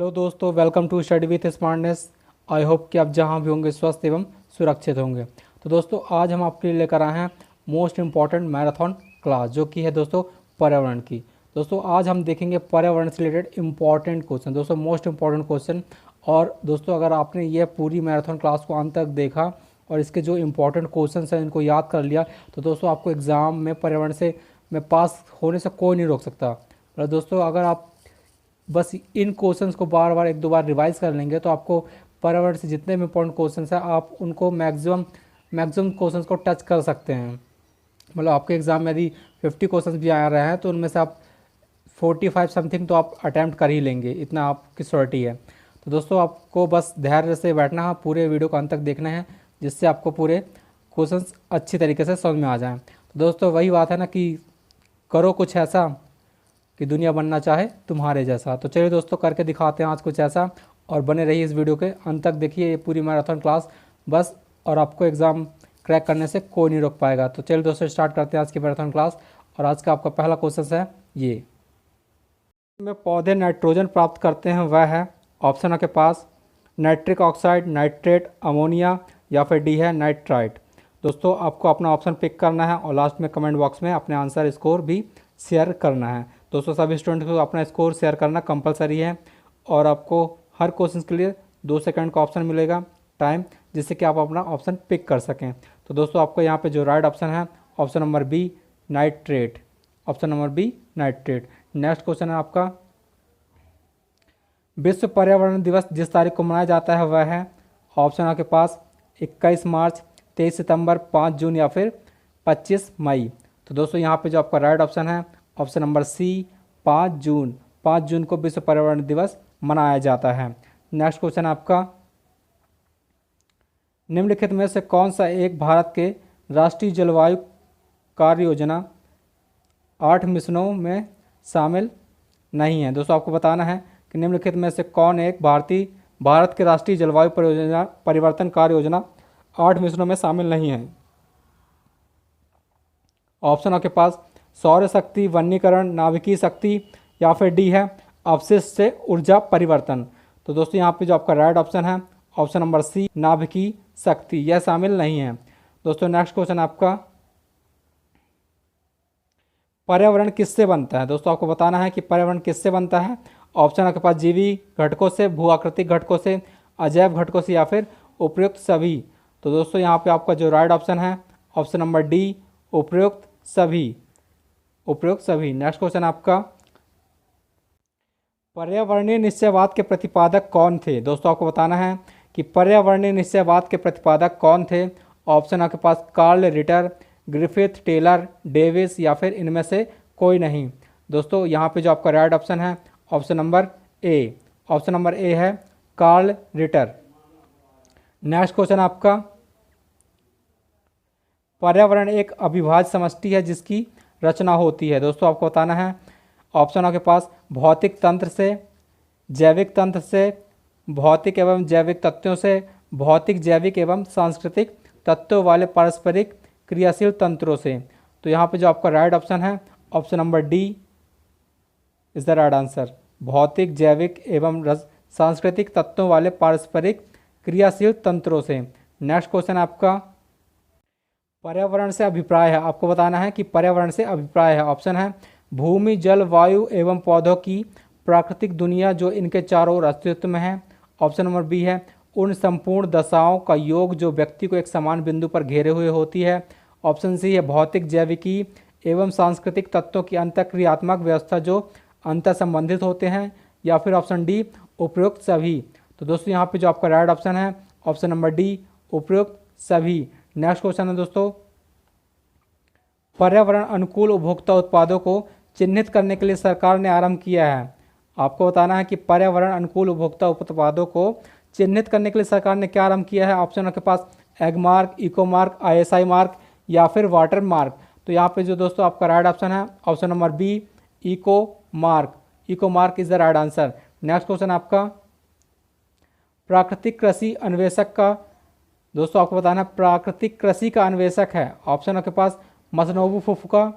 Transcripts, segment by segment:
Hello दोस्तों, welcome to study with smartness. I hope कि आप जहां भी होंगे स्वस्थ एवं सुरक्षित होंगे। तो दोस्तों, आज हम आपके लिए लेकर आए हैं मोस्ट इम्पॉर्टेंट मैराथन क्लास, जो कि है दोस्तों पर्यावरण की। दोस्तों, आज हम देखेंगे पर्यावरण से रिलेटेड इम्पॉर्टेंट क्वेश्चन, दोस्तों मोस्ट इम्पॉर्टेंट क्वेश्चन। और दोस्तों, अगर आपने ये पूरी मैराथन क्लास को अंत तक देखा और इसके जो इम्पोर्टेंट क्वेश्चन हैं इनको याद कर लिया, तो दोस्तों आपको एग्ज़ाम में पर्यावरण से में पास होने से कोई नहीं रोक सकता। और दोस्तों, अगर आप बस इन क्वेश्चंस को बार बार एक दो बार रिवाइज कर लेंगे तो आपको पर्यावरण से जितने भी इंपॉर्टेंट क्वेश्चंस हैं आप उनको मैक्सिमम क्वेश्चंस को टच कर सकते हैं। मतलब आपके एग्ज़ाम में यदि 50 क्वेश्चंस भी आ रहे हैं तो उनमें से आप 45 समथिंग तो आप अटैम्प्ट कर ही लेंगे, इतना आपकी श्योरिटी है। तो दोस्तों, आपको बस धैर्य से बैठना है, पूरे वीडियो को अंत तक देखना है, जिससे आपको पूरे क्वेश्चंस अच्छी तरीके से समझ में आ जाएँ। तो दोस्तों, वही बात है ना कि करो कुछ ऐसा कि दुनिया बनना चाहे तुम्हारे जैसा। तो चलिए दोस्तों, करके दिखाते हैं आज कुछ ऐसा, और बने रहिए इस वीडियो के अंत तक, देखिए ये पूरी मैराथन क्लास बस, और आपको एग्ज़ाम क्रैक करने से कोई नहीं रोक पाएगा। तो चलिए दोस्तों, स्टार्ट करते हैं आज की मैराथन क्लास। और आज का आपका पहला क्वेश्चन है ये, में पौधे नाइट्रोजन प्राप्त करते हैं वह है, ऑप्शन आपके पास नाइट्रिक ऑक्साइड, नाइट्रेट, अमोनिया, या फिर डी है नाइट्राइट। दोस्तों, आपको अपना ऑप्शन पिक करना है और लास्ट में कमेंट बॉक्स में अपने आंसर स्कोर भी शेयर करना है। दोस्तों, सभी स्टूडेंट को अपना स्कोर शेयर करना कंपलसरी है, और आपको हर क्वेश्चन के लिए 2 सेकंड का ऑप्शन मिलेगा टाइम, जिससे कि आप अपना ऑप्शन पिक कर सकें। तो दोस्तों, आपको यहाँ पे जो राइट ऑप्शन है option number B nitrate, option number B nitrate. Next question है आपका, विश्व पर्यावरण दिवस जिस तारीख को मनाया जाता है वह है, ऑप्शन आपके पास 21 मार्च, 23 सितंबर, 5 जून, या फिर 25 मई। तो दोस्तों, यहाँ पे जो आपका राइट ऑप्शन है ऑप्शन नंबर सी 5 जून। 5 जून को विश्व पर्यावरण दिवस मनाया जाता है। नेक्स्ट क्वेश्चन आपका, निम्नलिखित में से कौन सा एक भारत के राष्ट्रीय जलवायु कार्य योजना 8 मिशनों में शामिल नहीं है। दोस्तों, आपको बताना है कि निम्नलिखित में से कौन एक भारत के राष्ट्रीय जलवायु परिवर्तन कार्य योजना 8 मिशनों में शामिल नहीं है। ऑप्शन आपके पास सौर शक्ति, वनीकरण, नाभिकीय शक्ति, या फिर डी है अवशिष्ट से ऊर्जा परिवर्तन। तो दोस्तों, यहाँ पे जो आपका राइट ऑप्शन है ऑप्शन नंबर सी नाभिकीय शक्ति, यह शामिल नहीं है। दोस्तों, नेक्स्ट क्वेश्चन आपका, पर्यावरण किससे बनता है। दोस्तों, आपको बताना है कि पर्यावरण किससे बनता है। ऑप्शन आपके पास जीवी घटकों से, भू आकृतिक घटकों से, अजैव घटकों से, या फिर उपयुक्त सभी। तो दोस्तों, यहाँ पे आपका जो राइट ऑप्शन है ऑप्शन नंबर डी उपयुक्त सभी, उपयुक्त सभी। नेक्स्ट क्वेश्चन आपका, पर्यावरणीय निश्चयवाद के प्रतिपादक कौन थे। दोस्तों, आपको बताना है कि पर्यावरणीय निश्चयवाद के प्रतिपादक कौन थे। ऑप्शन आपके पास Carl Ritter, Griffith, Taylor, Davis, या फिर इनमें से कोई नहीं। दोस्तों, यहाँ पे जो आपका राइट ऑप्शन है ऑप्शन नंबर ए, ऑप्शन नंबर ए है कार्ल रिटर। नेक्स्ट क्वेश्चन आपका, पर्यावरण एक अविभाज्य समष्टि है जिसकी रचना होती है। दोस्तों, आपको बताना है ऑप्शन आपके पास भौतिक तंत्र से, जैविक तंत्र से, भौतिक एवं जैविक तत्वों से, भौतिक, जैविक एवं सांस्कृतिक तत्वों वाले पारस्परिक क्रियाशील तंत्रों से। तो यहाँ पे जो आपका राइट ऑप्शन है option number D is the right answer, भौतिक, जैविक एवं सांस्कृतिक तत्वों वाले पारस्परिक क्रियाशील तंत्रों से। नेक्स्ट क्वेश्चन आपका, पर्यावरण से अभिप्राय है। आपको बताना है कि पर्यावरण से अभिप्राय है। ऑप्शन है भूमि, जल, वायु एवं पौधों की प्राकृतिक दुनिया जो इनके चारों ओर अस्तित्व में है। ऑप्शन नंबर बी है उन संपूर्ण दशाओं का योग जो व्यक्ति को एक समान बिंदु पर घेरे हुए होती है। ऑप्शन सी है भौतिक, जैविकी एवं सांस्कृतिक तत्वों की अंतःक्रियात्मक व्यवस्था जो अंतर संबंधित होते हैं, या फिर ऑप्शन डी उपयुक्त सभी। तो दोस्तों, यहाँ पे जो आपका राइट ऑप्शन है ऑप्शन नंबर डी उपयुक्त सभी। नेक्स्ट क्वेश्चन है दोस्तों, पर्यावरण अनुकूल उपभोक्ता उत्पादों को चिन्हित करने के लिए सरकार ने आरंभ किया है। आपको बताना है कि पर्यावरण अनुकूल उपभोक्ता उत्पादों को चिन्हित करने के लिए सरकार ने क्या आरंभ किया है। ऑप्शन आपके पास egg mark, eco mark, ISI mark, या फिर वाटर मार्क। तो यहाँ पे जो दोस्तों आपका राइट ऑप्शन है option number B eco mark, eco mark is the right answer. Next question आपका, प्राकृतिक कृषि अन्वेषक का, दोस्तों आपको बताना है प्राकृतिक कृषि का अन्वेषक है। ऑप्शन आपके पास मसनोबु फुफुका,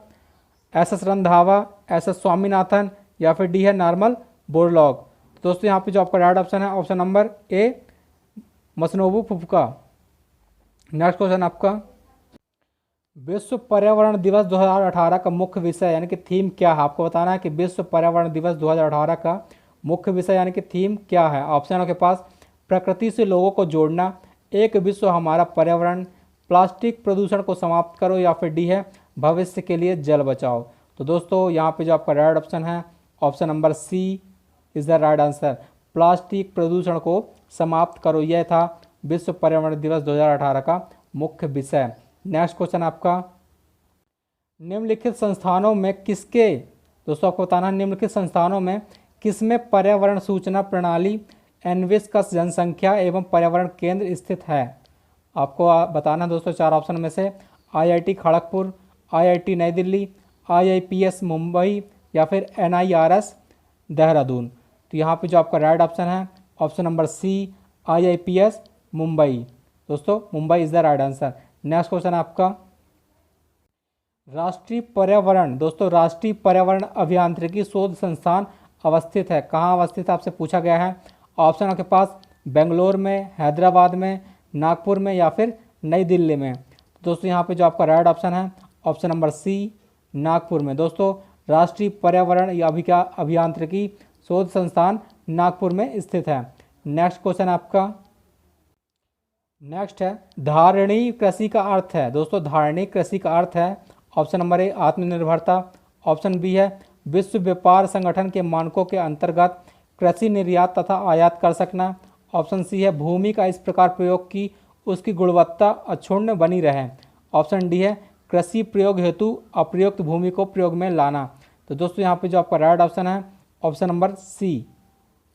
SS रंधावा, SS स्वामीनाथन, या फिर डी है नॉर्मल बोरलॉग। दोस्तों यहाँ पे जो आपका राइट ऑप्शन है option number A Masanobu Fukuoka. Next question आपका, विश्व पर्यावरण दिवस 2018 का मुख्य विषय यानी कि थीम क्या है? आपको बताना है कि विश्व पर्यावरण दिवस 2018 का मुख्य विषय यानी कि थीम क्या है। ऑप्शनों के पास प्रकृति से लोगों को जोड़ना, एक विश्व हमारा पर्यावरण, प्लास्टिक प्रदूषण को समाप्त करो, या फिर डी है भविष्य के लिए जल बचाओ। तो दोस्तों यहाँ पे जो आपका राइट ऑप्शन है option number C is the right answer. Plastic प्रदूषण को समाप्त करो, यह था विश्व पर्यावरण दिवस 2018 का मुख्य विषय। नेक्स्ट क्वेश्चन आपका, निम्नलिखित संस्थानों में किसके, दोस्तों आपको बताना है निम्नलिखित संस्थानों में किसमें पर्यावरण सूचना प्रणाली, एनविस का जनसंख्या एवं पर्यावरण केंद्र स्थित है? आपको बताना है दोस्तों चार ऑप्शन में से आईआईटी खड़गपुर, आईआईटी नई दिल्ली, आईआईपीएस मुंबई, या फिर एनआईआरएस देहरादून। तो यहाँ पे जो आपका राइट ऑप्शन है ऑप्शन नंबर सी आईआईपीएस मुंबई। दोस्तों Mumbai is the right answer. Next question आपका, राष्ट्रीय पर्यावरण, दोस्तों राष्ट्रीय पर्यावरण अभियांत्रिकी शोध संस्थान अवस्थित है, कहाँ अवस्थित है आपसे पूछा गया है। ऑप्शन आपके पास बेंगलोर में, हैदराबाद में, नागपुर में, या फिर नई दिल्ली में। दोस्तों यहाँ पे जो आपका राइट ऑप्शन है ऑप्शन नंबर सी नागपुर में। दोस्तों राष्ट्रीय पर्यावरण या अभियांत्रिकी शोध संस्थान नागपुर में स्थित है। नेक्स्ट क्वेश्चन आपका, नेक्स्ट है धारणीय कृषि का अर्थ है। दोस्तों धारणीय कृषि का अर्थ है ऑप्शन नंबर ए आत्मनिर्भरता, ऑप्शन बी है विश्व व्यापार संगठन के मानकों के अंतर्गत कृषि निर्यात तथा आयात कर सकना, ऑप्शन सी है भूमि का इस प्रकार प्रयोग की उसकी गुणवत्ता अक्षुण्ण बनी रहे, ऑप्शन डी है कृषि प्रयोग हेतु अप्रयुक्त भूमि को प्रयोग में लाना। तो दोस्तों यहाँ पे जो आपका राइट ऑप्शन है option number C,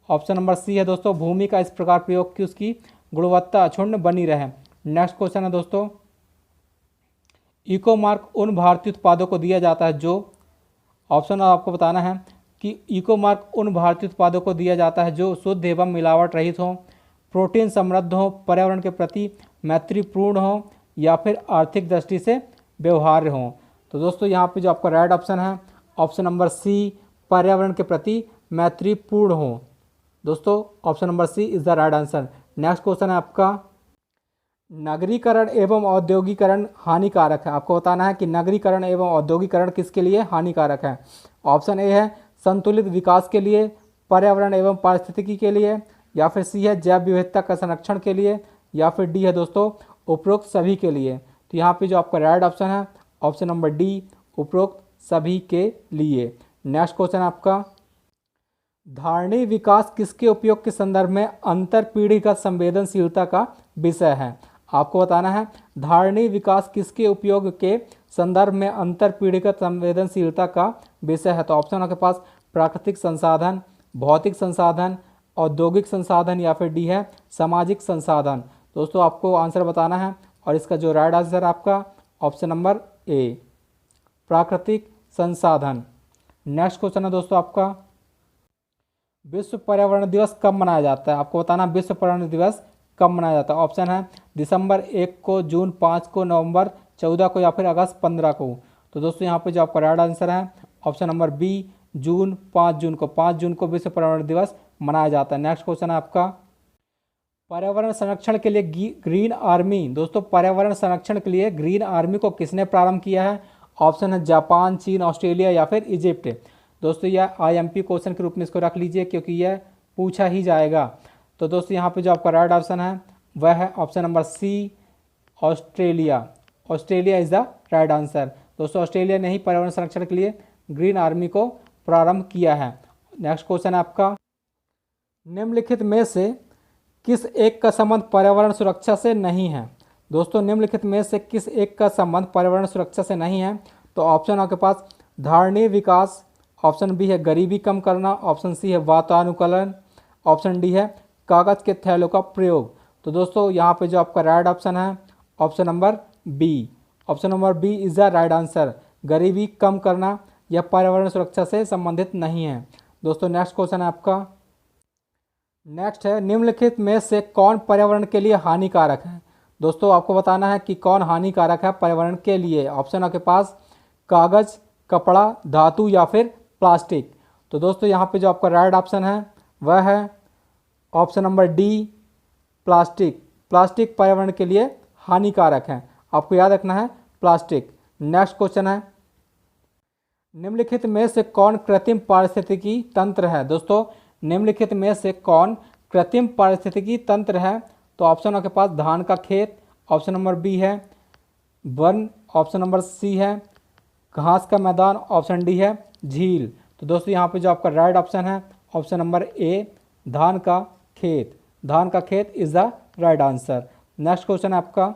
option number C है दोस्तों भूमि का इस प्रकार प्रयोग की उसकी गुणवत्ता अक्षुण्ण बनी रहे। नेक्स्ट क्वेश्चन है दोस्तों, इको मार्क उन भारतीय उत्पादों को दिया जाता है जो, ऑप्शन आपको बताना है कि इको मार्क उन भारतीय उत्पादों को दिया जाता है जो शुद्ध एवं मिलावट रहित हों, प्रोटीन समृद्ध हो, पर्यावरण के प्रति मैत्रीपूर्ण हो, या फिर आर्थिक दृष्टि से व्यवहार्य हों। तो दोस्तों यहाँ पे जो आपका राइट ऑप्शन है ऑप्शन नंबर सी पर्यावरण के प्रति मैत्रीपूर्ण हो। दोस्तों option number C is the right answer. Next question है आपका, नगरीकरण एवं औद्योगिकरण हानिकारक है। आपको बताना है कि नगरीकरण एवं औद्योगिकरण किसके लिए हानिकारक है। ऑप्शन ए है संतुलित विकास के लिए, पर्यावरण एवं पारिस्थितिकी के लिए, या फिर सी है जैव विविधता का संरक्षण के लिए, या फिर डी है दोस्तों उपरोक्त सभी के लिए। तो यहाँ पे जो आपका राइट ऑप्शन है ऑप्शन नंबर डी उपरोक्त सभी के लिए। नेक्स्ट क्वेश्चन आपका, धारणीय विकास किसके उपयोग के संदर्भ में अंतर पीढ़ीगत संवेदनशीलता का विषय है। आपको बताना है धारणीय विकास किसके उपयोग के संदर्भ में अंतर पीढ़ीगत संवेदनशीलता का विषय है। तो ऑप्शन आपके पास प्राकृतिक संसाधन, भौतिक संसाधन, औद्योगिक संसाधन, या फिर डी है सामाजिक संसाधन। दोस्तों आपको आंसर बताना है और इसका जो राइट आंसर आपका ऑप्शन नंबर ए प्राकृतिक संसाधन। नेक्स्ट क्वेश्चन है दोस्तों आपका, विश्व पर्यावरण दिवस कब मनाया जाता है। आपको बताना विश्व पर्यावरण दिवस कब मनाया जाता है। ऑप्शन है दिसंबर 1 को, जून 5 को, नवंबर 14 को, या फिर अगस्त 15 को। तो दोस्तों यहाँ पे जो आपका राइट आंसर है ऑप्शन नंबर बी जून, 5 जून को, 5 जून को विश्व पर्यावरण दिवस मनाया जाता है। नेक्स्ट क्वेश्चन है आपका, पर्यावरण संरक्षण के लिए ग्रीन आर्मी, दोस्तों पर्यावरण संरक्षण के लिए ग्रीन आर्मी को किसने प्रारंभ किया है। ऑप्शन है जापान, चीन, ऑस्ट्रेलिया, या फिर इजिप्ट। दोस्तों यह आईएमपी क्वेश्चन के रूप में इसको रख लीजिए क्योंकि यह पूछा ही जाएगा। तो दोस्तों यहाँ पे जो आपका राइट ऑप्शन है वह है option number C Australia. Australia is the right answer. दोस्तों ऑस्ट्रेलिया ने ही पर्यावरण संरक्षण के लिए ग्रीन आर्मी को प्रारंभ किया है। नेक्स्ट क्वेश्चन है आपका, निम्नलिखित में से किस एक का संबंध पर्यावरण सुरक्षा से नहीं है। दोस्तों निम्नलिखित में से किस एक का संबंध पर्यावरण सुरक्षा से नहीं है। तो ऑप्शन आपके पास धारणीय विकास, ऑप्शन बी है गरीबी कम करना, ऑप्शन सी है वातानुकूलन, ऑप्शन डी है कागज़ के थैलों का प्रयोग। तो दोस्तों यहाँ पे जो आपका राइट ऑप्शन है option number B, option number B is the right answer. गरीबी कम करना यह पर्यावरण सुरक्षा से संबंधित नहीं है। दोस्तों नेक्स्ट क्वेश्चन है आपका, नेक्स्ट है निम्नलिखित में से कौन पर्यावरण के लिए हानिकारक है। दोस्तों आपको बताना है कि कौन हानिकारक है पर्यावरण के लिए। ऑप्शन आपके पास कागज़, कपड़ा, धातु, या फिर प्लास्टिक। तो दोस्तों यहाँ पे जो आपका राइट ऑप्शन है वह है option number D plastic. Plastic पर्यावरण के लिए हानिकारक है, आपको याद रखना है प्लास्टिक। नेक्स्ट क्वेश्चन है, निम्नलिखित में से कौन कृत्रिम पारिस्थितिकी तंत्र है। दोस्तों निम्नलिखित में से कौन कृत्रिम पारिस्थितिकी तंत्र है, तो ऑप्शन आपके पास धान का खेत, ऑप्शन नंबर बी है वन, ऑप्शन नंबर सी है घास का मैदान, ऑप्शन डी है झील। तो दोस्तों यहाँ पे जो आपका राइट ऑप्शन है ऑप्शन नंबर ए धान का खेत। धान का खेत is the right answer. Next question है आपका,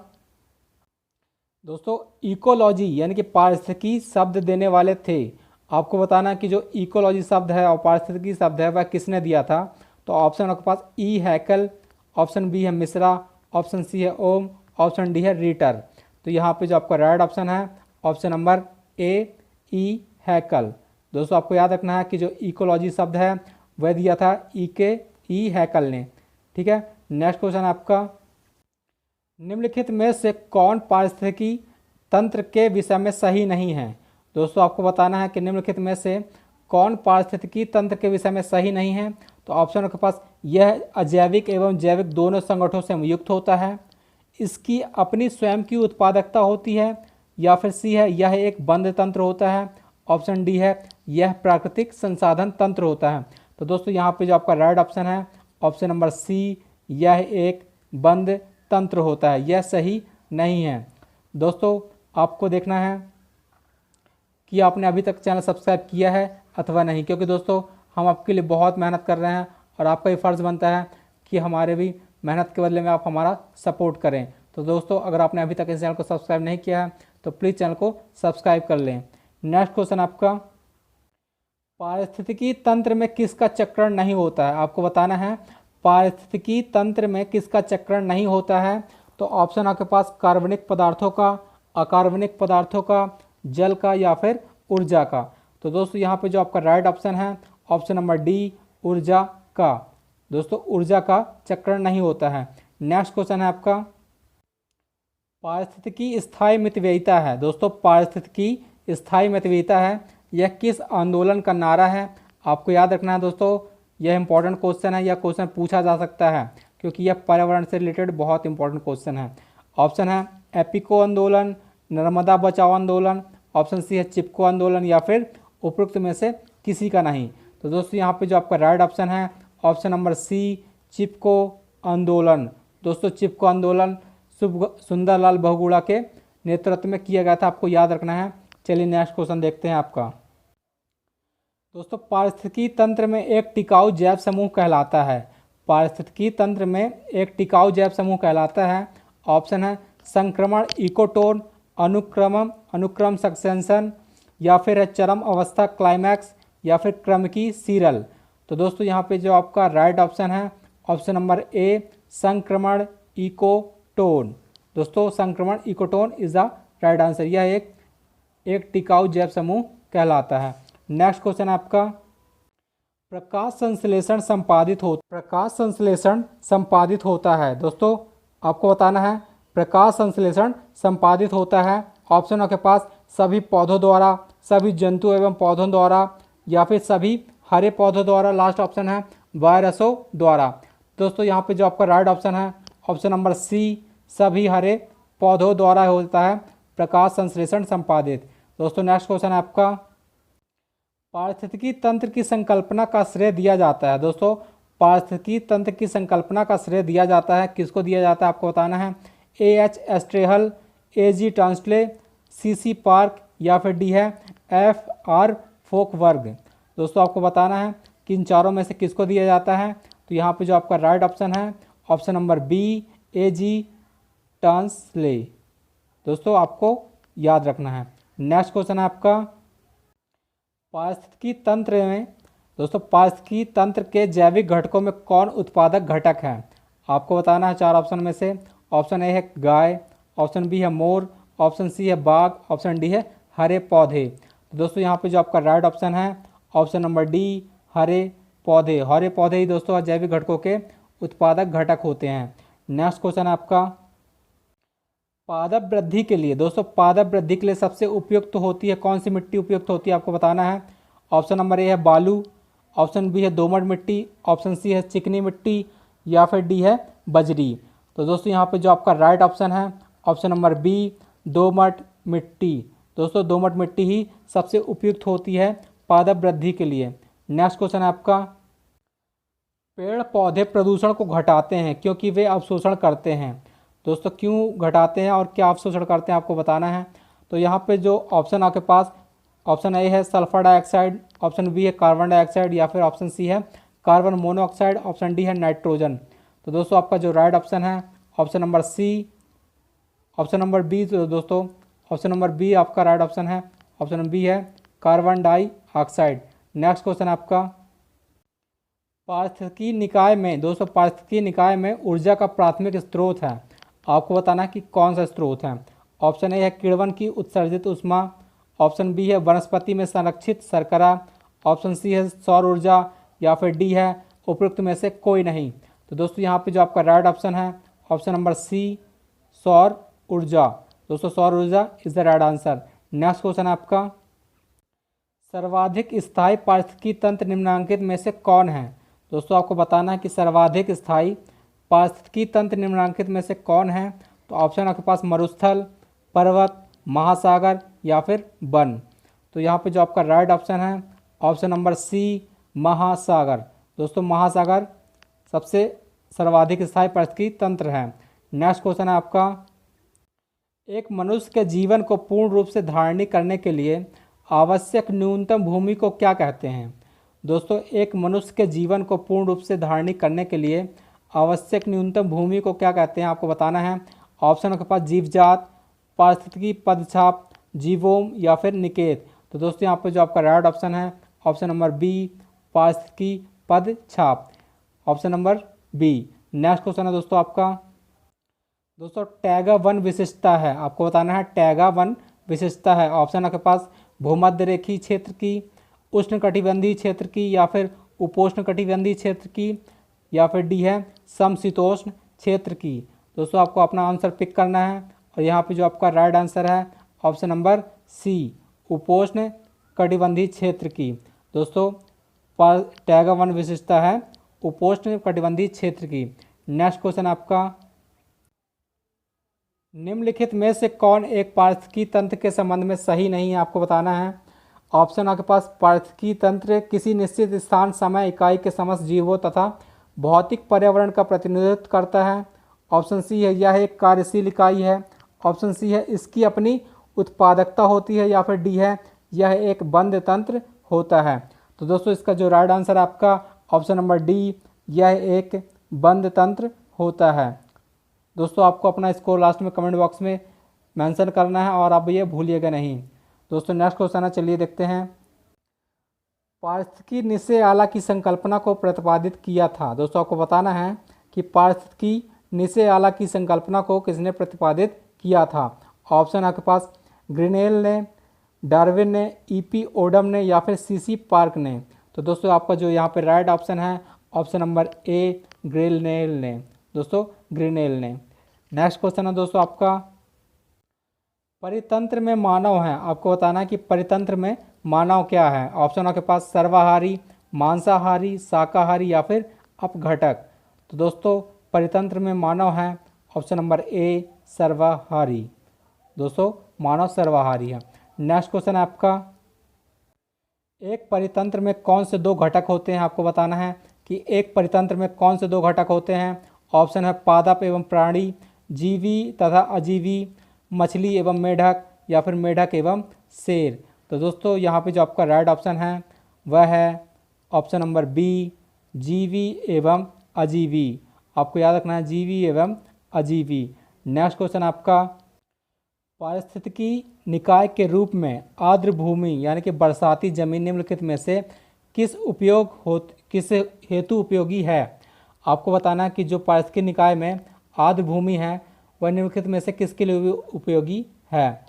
दोस्तों इकोलॉजी यानी कि पारिस्थितिकी शब्द देने वाले थे। आपको बताना है कि जो इकोलॉजी शब्द है और पारिस्थितिकी शब्द है वह किसने दिया था। तो ऑप्शन आपके पास ई हैकल, ऑप्शन बी है मिश्रा, ऑप्शन सी है ओम, ऑप्शन डी है रीटर। तो यहाँ पे जो आपका राइट ऑप्शन है ऑप्शन नंबर ए ई हैकल। दोस्तों आपको याद रखना है कि जो इकोलॉजी शब्द है वह दिया था ई हैकल ने। ठीक है, नेक्स्ट क्वेश्चन आपका, निम्नलिखित में से कौन पारिस्थितिकी तंत्र के विषय में सही नहीं है। दोस्तों आपको बताना है कि निम्नलिखित में से कौन पारिस्थितिकी तंत्र के विषय में सही नहीं है। तो ऑप्शन के पास यह अजैविक एवं जैविक दोनों संगठनों से युक्त होता है, इसकी अपनी स्वयं की उत्पादकता होती है, या फिर सी है यह एक बंद तंत्र होता है, ऑप्शन डी है यह प्राकृतिक संसाधन तंत्र होता है। तो दोस्तों यहाँ पे जो आपका राइट ऑप्शन है ऑप्शन नंबर सी यह एक बंद तंत्र होता है, यह सही नहीं है। दोस्तों आपको देखना है कि आपने अभी तक चैनल सब्सक्राइब किया है अथवा नहीं, क्योंकि दोस्तों हम आपके लिए बहुत मेहनत कर रहे हैं और आपका ही फ़र्ज़ बनता है कि हमारे भी मेहनत के बदले में आप हमारा सपोर्ट करें। तो दोस्तों अगर आपने अभी तक इस चैनल को सब्सक्राइब नहीं किया है तो प्लीज़ चैनल को सब्सक्राइब कर लें। नेक्स्ट क्वेश्चन आपका, पारिस्थितिकी तंत्र में किसका चक्रण नहीं होता है। आपको बताना है पारिस्थितिकी तंत्र में किसका चक्रण नहीं होता है। तो ऑप्शन आपके पास कार्बनिक पदार्थों का, अकार्बनिक पदार्थों का, जल का, या फिर ऊर्जा का। तो दोस्तों यहाँ पे जो आपका राइट ऑप्शन है ऑप्शन नंबर डी ऊर्जा का। दोस्तों ऊर्जा का चक्रण नहीं होता है। नेक्स्ट क्वेश्चन है आपका, पारिस्थितिकी स्थायी मितव्ययिता है। दोस्तों पारिस्थितिकी स्थायी मितव्ययिता है, यह किस आंदोलन का नारा है। आपको याद रखना है दोस्तों, यह इंपॉर्टेंट क्वेश्चन है, यह क्वेश्चन पूछा जा सकता है क्योंकि यह पर्यावरण से रिलेटेड बहुत इंपॉर्टेंट क्वेश्चन है। ऑप्शन है एपिको आंदोलन, नर्मदा बचाओ आंदोलन, ऑप्शन सी है चिपको आंदोलन, या फिर उपरोक्त में से किसी का नहीं। तो दोस्तों यहाँ पे जो आपका राइट ऑप्शन है ऑप्शन नंबर सी चिपको आंदोलन। दोस्तों चिपको आंदोलन सुंदरलाल बहुगुणा के नेतृत्व में किया गया था, आपको याद रखना है। चलिए नेक्स्ट क्वेश्चन देखते हैं आपका, दोस्तों पारिस्थितिकी तंत्र में एक टिकाऊ जैव समूह कहलाता है। पारिस्थितिकी तंत्र में एक टिकाऊ जैव समूह कहलाता है। ऑप्शन है संक्रमण इकोटोन, अनुक्रम सक्सेशन, या फिर है चरम अवस्था क्लाइमैक्स, या फिर क्रमिकी सीरल। तो दोस्तों यहाँ पे जो आपका राइट ऑप्शन है ऑप्शन नंबर ए संक्रमण इकोटोन। दोस्तों संक्रमण ecotone is the right answer, यह एक टिकाऊ जैव समूह कहलाता है। नेक्स्ट क्वेश्चन आपका, प्रकाश संश्लेषण संपादित होता है। दोस्तों आपको बताना है प्रकाश संश्लेषण संपादित होता है। ऑप्शन आपके पास सभी पौधों द्वारा, सभी जंतु एवं पौधों द्वारा, या फिर सभी हरे पौधों द्वारा, लास्ट ऑप्शन है वायरसों द्वारा। दोस्तों यहाँ पे जो आपका राइट ऑप्शन है ऑप्शन नंबर सी सभी हरे पौधों द्वारा होता है प्रकाश संश्लेषण संपादित। दोस्तों नेक्स्ट क्वेश्चन है आपका, पारिस्थितिकी तंत्र की संकल्पना का श्रेय दिया जाता है। दोस्तों पारिस्थितिकी तंत्र की संकल्पना का श्रेय दिया जाता है, किसको दिया जाता है आपको बताना है। A.H. एस्ट्रेहल, A.G. Tansley, C.C. Park, या फिर डी है F.R. फोकवर्ग। दोस्तों आपको बताना है कि इन चारों में से किसको दिया जाता है। तो यहाँ पे जो आपका राइट ऑप्शन है option number B A.G. Tansley. दोस्तों आपको याद रखना है। नेक्स्ट क्वेश्चन है आपका, पारिस्थितिकी तंत्र में, दोस्तों पारिस्थितिकी तंत्र के जैविक घटकों में कौन उत्पादक घटक है। आपको बताना है चार ऑप्शन में से। ऑप्शन ए है गाय, ऑप्शन बी है मोर, ऑप्शन सी है बाघ, ऑप्शन डी है हरे पौधे। तो दोस्तों यहाँ पे जो आपका राइट ऑप्शन है ऑप्शन नंबर डी हरे पौधे। हरे पौधे ही दोस्तों जैविक घटकों के उत्पादक घटक होते हैं। नेक्स्ट क्वेश्चन है आपका, पादप वृद्धि के लिए, दोस्तों पादप वृद्धि के लिए सबसे उपयुक्त होती है कौन सी मिट्टी उपयुक्त होती है आपको बताना है। ऑप्शन नंबर ए है बालू, ऑप्शन बी है दोमट मिट्टी, ऑप्शन सी है चिकनी मिट्टी, या फिर डी है बजरी। तो दोस्तों यहाँ पे जो आपका राइट ऑप्शन है ऑप्शन नंबर बी दोमट मिट्टी। दोस्तों दोमट मिट्टी ही सबसे उपयुक्त होती है पादप वृद्धि के लिए। नेक्स्ट क्वेश्चन है आपका, पेड़ पौधे प्रदूषण को घटाते हैं क्योंकि वे अवशोषण करते हैं। दोस्तों क्यों घटाते हैं और क्या अवशोषण करते हैं आपको बताना है। तो यहाँ पे जो ऑप्शन आपके पास ऑप्शन ए है सल्फर डाइऑक्साइड, ऑप्शन बी है कार्बन डाइऑक्साइड, या फिर ऑप्शन सी है कार्बन मोनोऑक्साइड, ऑप्शन डी है नाइट्रोजन। तो दोस्तों आपका जो राइट ऑप्शन है option number C, option number B. तो दोस्तों ऑप्शन नंबर बी आपका राइट ऑप्शन है, ऑप्शन बी है कार्बन डाइऑक्साइड। नेक्स्ट क्वेश्चन आपका, पारिस्थितिकी निकाय में दोस्तों पारिस्थितिकी निकाय में ऊर्जा का प्राथमिक स्रोत है, आपको बताना है कि कौन सा स्रोत है। ऑप्शन ए है किण्वन की उत्सर्जित ऊष्मा, ऑप्शन बी है वनस्पति में संरक्षित शर्करा, ऑप्शन सी है सौर ऊर्जा, या फिर डी है उपयुक्त में से कोई नहीं। तो दोस्तों यहाँ पे जो आपका राइट ऑप्शन है ऑप्शन नंबर सी सौर ऊर्जा। दोस्तों सौर ऊर्जा is the right answer. Next question है आपका, सर्वाधिक स्थायी पारिस्थितिकी तंत्र निम्नलिखित में से कौन है। दोस्तों आपको बताना है कि सर्वाधिक स्थायी पारिस्थितिकी तंत्र निम्नलिखित में से कौन है। तो ऑप्शन आपके पास मरुस्थल, पर्वत, महासागर, या फिर वन। तो यहाँ पे जो आपका राइट ऑप्शन है ऑप्शन नंबर सी महासागर। दोस्तों महासागर सबसे सर्वाधिक स्थायी पारिस्थितिकी तंत्र है। नेक्स्ट क्वेश्चन है आपका, एक मनुष्य के जीवन को पूर्ण रूप से धारणी करने के लिए आवश्यक न्यूनतम भूमि को क्या कहते हैं। दोस्तों एक मनुष्य के जीवन को पूर्ण रूप से धारणी करने के लिए आवश्यक न्यूनतम भूमि को क्या कहते हैं आपको बताना है। ऑप्शन के पास जीवजात, पारिस्थितिकी पदछाप, जीवोम, या फिर निकेत। तो दोस्तों यहाँ पे जो आपका राइट ऑप्शन है ऑप्शन नंबर बी पारिस्थितिकी पदछाप, option number B. Next question है दोस्तों आपका, दोस्तों टैगा वन विशिष्टता है, आपको बताना है टैगा वन विशिष्टता है। ऑप्शन आपके पास भूमध्य रेखीय क्षेत्र की, उष्णकटिबंधीय क्षेत्र की, या फिर उपोष्णकटिबंधीय क्षेत्र की, या फिर डी है समशीतोष्ण क्षेत्र की। दोस्तों आपको अपना आंसर पिक करना है और यहाँ पे जो आपका राइट आंसर है ऑप्शन नंबर सी उपोष्ण कटिबंधीय क्षेत्र की। दोस्तों टैगा वन विशिष्टता है उपोष्ण कटिबंधीय क्षेत्र की। नेक्स्ट क्वेश्चन आपका, निम्नलिखित में से कौन एक पारिस्थितिकी तंत्र के संबंध में सही नहीं है आपको बताना है। ऑप्शन आपके पास पारिस्थितिकी तंत्र किसी निश्चित स्थान समय इकाई के समस्त जीवों तथा भौतिक पर्यावरण का प्रतिनिधित्व करता है। ऑप्शन सी है यह एक कार्यशील इकाई है, ऑप्शन सी है इसकी अपनी उत्पादकता होती है, या फिर डी है यह एक बंद तंत्र होता है। तो दोस्तों इसका जो राइट आंसर आपका ऑप्शन नंबर डी यह एक बंद तंत्र होता है। दोस्तों आपको अपना स्कोर लास्ट में कमेंट बॉक्स में मेंशन करना है और आप ये भूलिएगा नहीं। दोस्तों नेक्स्ट क्वेश्चन है, चलिए देखते हैं। पारिस्थितिकी निचले आला की संकल्पना को प्रतिपादित किया था। दोस्तों आपको बताना है कि पारिस्थितिकी निचले आला की संकल्पना को किसने प्रतिपादित किया था। ऑप्शन आपके पास ग्रिनेल ने, डार्विन ने, ईपी ओडम ने, या फिर सीसी पार्क ने। तो दोस्तों आपका जो यहाँ पे राइट ऑप्शन है ऑप्शन नंबर ए ग्रिनेल ने। दोस्तों ग्रिनेल ने। नेक्स्ट क्वेश्चन है दोस्तों आपका, परितंत्र में मानव है, आपको बताना है कि परितंत्र में मानव क्या है। ऑप्शन आपके पास सर्वाहारी, मांसाहारी, शाकाहारी, या फिर अपघटक। तो दोस्तों परितंत्र में मानव है ऑप्शन नंबर ए सर्वाहारी। दोस्तों मानव सर्वाहारी है। नेक्स्ट क्वेश्चन है आपका, एक परितंत्र में कौन से दो घटक होते हैं आपको बताना है कि एक परितंत्र में कौन से दो घटक होते हैं। ऑप्शन है पादप एवं प्राणी, जीवी तथा अजीवी, मछली एवं मेढक, या फिर मेढक एवं शेर। तो दोस्तों यहाँ पे जो आपका राइट ऑप्शन है वह है ऑप्शन नंबर बी जीवी एवं अजीवी। आपको याद रखना है जीवी एवं अजीवी। नेक्स्ट क्वेश्चन आपका, पारिस्थितिकी निकाय के रूप में आर्द्र भूमि यानी कि बरसाती जमीन निम्नलिखित में से किस हेतु उपयोगी है। आपको बताना है कि जो पारिस्थितिकी निकाय में आर्द्र भूमि है वह निम्नलिखित में से किसके लिए उपयोगी है।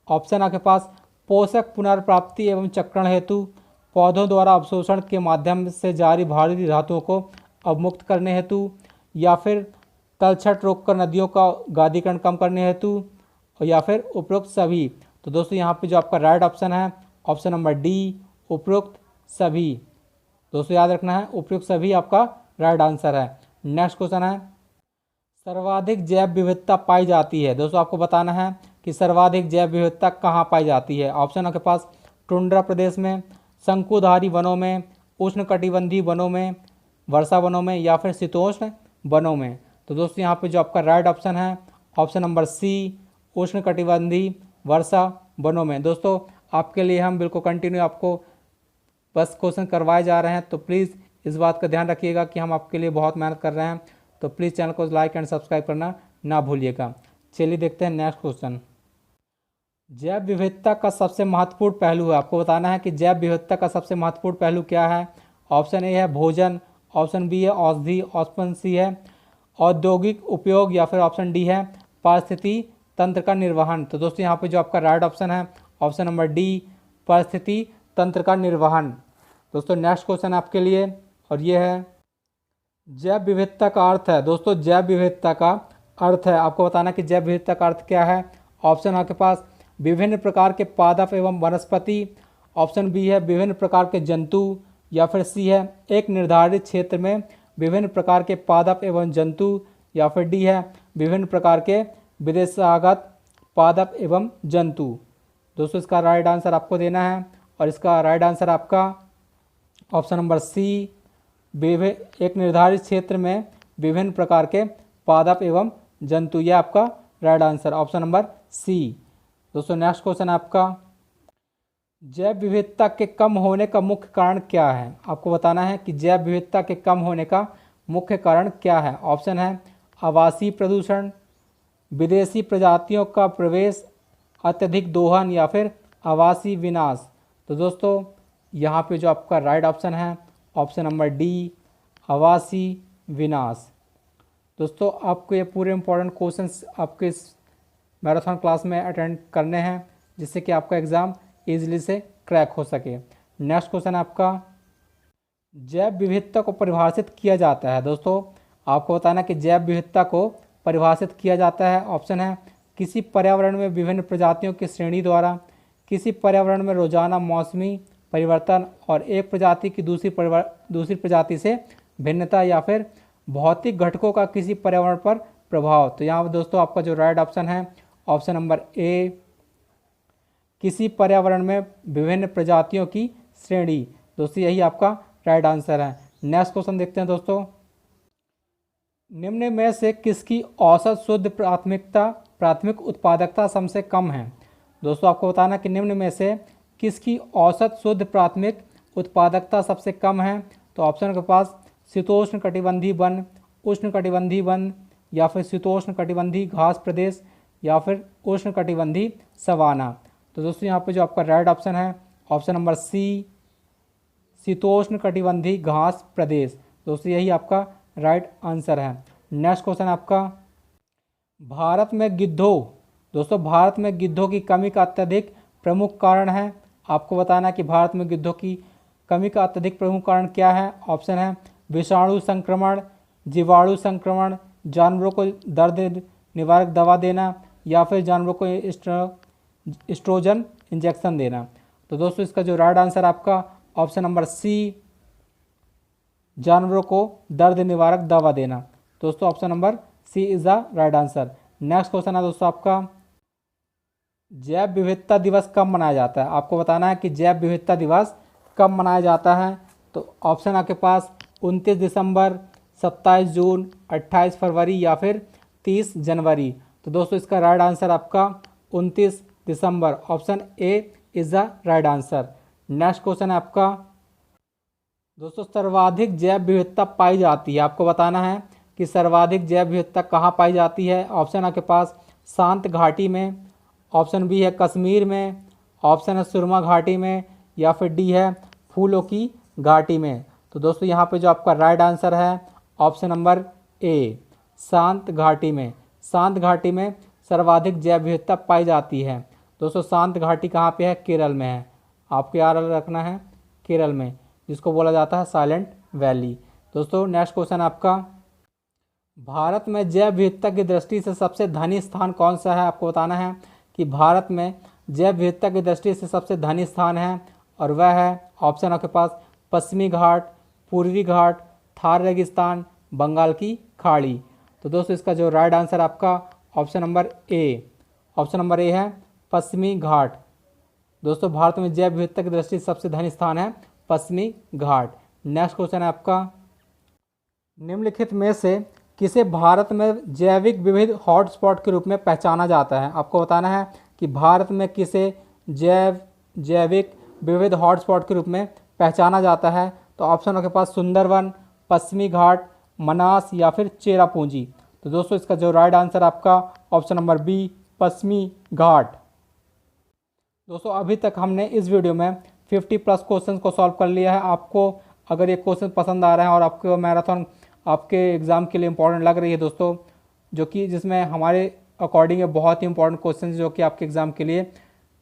ऑप्शन आपके पास पोषक पुनर्प्राप्ति एवं चक्रण हेतु, पौधों द्वारा अवशोषण के माध्यम से जारी भारी धातुओं को अवमुक्त करने हेतु, या फिर तलछट रोककर नदियों का गादीकरण कम करने हेतु, या फिर उपरोक्त सभी। तो दोस्तों यहाँ पे जो आपका राइट ऑप्शन है ऑप्शन नंबर डी उपरोक्त सभी। दोस्तों याद रखना है, उपयुक्त सभी आपका राइट आंसर है। नेक्स्ट क्वेश्चन है, सर्वाधिक जैव विविधता पाई जाती है। दोस्तों आपको बताना है कि सर्वाधिक जैव विविधता कहाँ पाई जाती है। ऑप्शन आपके पास टुंड्रा प्रदेश में, शंकुधारी वनों में, उष्णकटिबंधीय वनों में, वर्षा वनों में, या फिर शीतोष्ण वनों में। तो दोस्तों यहाँ पे जो आपका राइट ऑप्शन है ऑप्शन नंबर सी, उष्णकटिबंधीय वर्षा वनों में। दोस्तों आपके लिए हम बिल्कुल कंटिन्यू आपको बस क्वेश्चन करवाए जा रहे हैं, तो प्लीज़ इस बात का ध्यान रखिएगा कि हम आपके लिए बहुत मेहनत कर रहे हैं। तो प्लीज़ चैनल को लाइक एंड सब्सक्राइब करना ना भूलिएगा। चलिए देखते हैं नेक्स्ट क्वेश्चन। जैव विविधता का सबसे महत्वपूर्ण पहलू है। आपको बताना है कि जैव विविधता का सबसे महत्वपूर्ण पहलू क्या है। ऑप्शन ए है भोजन, ऑप्शन बी है औषधि, ऑप्शन सी है औद्योगिक उपयोग, या फिर ऑप्शन डी है पारिस्थितिकी तंत्र का निर्वहन। तो दोस्तों यहाँ पे जो आपका राइट ऑप्शन है ऑप्शन नंबर डी, पारिस्थितिकी तंत्र का निर्वहन। दोस्तों नेक्स्ट क्वेश्चन आपके लिए, और ये है जैव विविधता का अर्थ है। दोस्तों जैव विविधता का अर्थ है, आपको बताना कि जैव विविधता का अर्थ क्या है। ऑप्शन आपके पास विभिन्न प्रकार के पादप एवं वनस्पति, ऑप्शन बी है विभिन्न प्रकार के जंतु, या फिर सी है एक निर्धारित क्षेत्र में विभिन्न प्रकार के पादप एवं जंतु, या फिर डी है विभिन्न प्रकार के विदेशागत पादप एवं जंतु। दोस्तों इसका राइट आंसर आपको देना है, और इसका राइट आंसर आपका ऑप्शन नंबर सी, एक निर्धारित क्षेत्र में विभिन्न प्रकार के पादप एवं जंतु, यह आपका right answer option number C. दोस्तों नेक्स्ट क्वेश्चन आपका, जैव विविधता के कम होने का मुख्य कारण क्या है। आपको बताना है कि जैव विविधता के कम होने का मुख्य कारण क्या है। ऑप्शन है आवासीय प्रदूषण, विदेशी प्रजातियों का प्रवेश, अत्यधिक दोहन, या फिर आवासीय विनाश। तो दोस्तों यहाँ पे जो आपका राइट ऑप्शन है ऑप्शन नंबर डी, आवासीय विनाश। दोस्तों आपको ये पूरे इंपॉर्टेंट क्वेश्चंस आपके इस मैराथन क्लास में अटेंड करने हैं, जिससे कि आपका एग्ज़ाम ईजिली से क्रैक हो सके। नेक्स्ट क्वेश्चन आपका, जैव विविधता को परिभाषित किया जाता है। दोस्तों आपको बताना कि जैव विविधता को परिभाषित किया जाता है। ऑप्शन है किसी पर्यावरण में विभिन्न प्रजातियों की श्रेणी द्वारा, किसी पर्यावरण में रोजाना मौसमी परिवर्तन, और एक प्रजाति की दूसरी प्रजाति से भिन्नता, या फिर भौतिक घटकों का किसी पर्यावरण पर प्रभाव। तो यहाँ पर दोस्तों आपका जो राइट ऑप्शन है ऑप्शन नंबर ए, किसी पर्यावरण में विभिन्न प्रजातियों की श्रेणी। दोस्तों यही आपका राइट आंसर है। नेक्स्ट क्वेश्चन देखते हैं दोस्तों, निम्न में से किसकी औसत शुद्ध प्राथमिक उत्पादकता सबसे कम है। दोस्तों आपको बताना कि निम्न में से किसकी औसत शुद्ध प्राथमिक उत्पादकता सबसे कम है। तो ऑप्शन के पास शीतोष्ण कटिबंधीय वन, उष्ण कटिबंधीय वन, या फिर शीतोष्ण कटिबंधीय घास प्रदेश, या फिर उष्ण कटिबंधीय सवाना। तो दोस्तों यहाँ पे जो आपका राइट ऑप्शन है ऑप्शन नंबर सी, शीतोष्ण कटिबंधीय घास प्रदेश। दोस्तों यही आपका राइट आंसर है। नेक्स्ट क्वेश्चन आपका, भारत में गिद्धों। दोस्तों भारत में गिद्धों की कमी का अत्यधिक प्रमुख कारण है। आपको बताना है कि भारत में गिद्धों की कमी का अत्यधिक प्रमुख कारण क्या है। ऑप्शन है विषाणु संक्रमण, जीवाणु संक्रमण, जानवरों को दर्द निवारक दवा देना, या फिर जानवरों को एस्ट्रोजन इंजेक्शन देना। तो दोस्तों इसका जो राइट आंसर आपका ऑप्शन नंबर सी, जानवरों को दर्द निवारक दवा देना। दोस्तों option number C is the right answer. Next question है दोस्तों आपका, जैव विविधता दिवस कब मनाया जाता है। आपको बताना है कि जैव विविधता दिवस कब मनाया जाता है। तो ऑप्शन आपके पास 29 दिसंबर, 27 जून, 28 फरवरी, या फिर 30 जनवरी। तो दोस्तों इसका राइट आंसर आपका 29 दिसंबर, option A is the right answer. Next question है आपका, दोस्तों सर्वाधिक जैव विविधता पाई जाती है। आपको बताना है कि सर्वाधिक जैव विविधता कहाँ पाई जाती है। ऑप्शन आपके पास शांत घाटी में, ऑप्शन बी है कश्मीर में, ऑप्शन है सुरमा घाटी में, या फिर डी है फूलों की घाटी में। तो दोस्तों यहाँ पे जो आपका राइट आंसर है ऑप्शन नंबर ए, शांत घाटी में। शांत घाटी में सर्वाधिक जैव विविधता पाई जाती है। दोस्तों शांत घाटी कहाँ पे है, केरल में है। आपको याद रखना है केरल में, जिसको बोला जाता है साइलेंट वैली। दोस्तों नेक्स्ट क्वेश्चन आपका, भारत में जैव विविधता की दृष्टि से सबसे धनी स्थान कौन सा है। आपको बताना है कि भारत में जैव विविधता की दृष्टि से सबसे धनी स्थान है, और वह है ऑप्शन आपके पास पश्चिमी घाट, पूर्वी घाट, थार रेगिस्तान, बंगाल की खाड़ी। तो दोस्तों इसका जो राइट आंसर आपका ऑप्शन नंबर ए, ऑप्शन नंबर ए है पश्चिमी घाट। दोस्तों भारत में जैव विविधता की दृष्टि से सबसे धनी स्थान है पश्चिमी घाट। नेक्स्ट क्वेश्चन है आपका, निम्नलिखित में से किसे भारत में जैविक विविध हॉटस्पॉट के रूप में पहचाना जाता है। आपको बताना है कि भारत में किसे जैविक विविध हॉटस्पॉट के रूप में पहचाना जाता है। तो ऑप्शन आपके पास सुंदरवन, पश्चिमी घाट, मनास या फिर चेरापूंजी। तो दोस्तों इसका जो राइट आंसर आपका ऑप्शन नंबर बी, पश्चिमी घाट। दोस्तों अभी तक हमने इस वीडियो में 50+ क्वेश्चन को सॉल्व कर लिया है। आपको अगर ये क्वेश्चन पसंद आ रहा है और आपको मैराथन आपके एग्ज़ाम के लिए इंपॉर्टेंट लग रही है दोस्तों, जो कि जिसमें हमारे अकॉर्डिंग बहुत ही इंपॉर्टेंट क्वेश्चन जो कि आपके एग्ज़ाम के लिए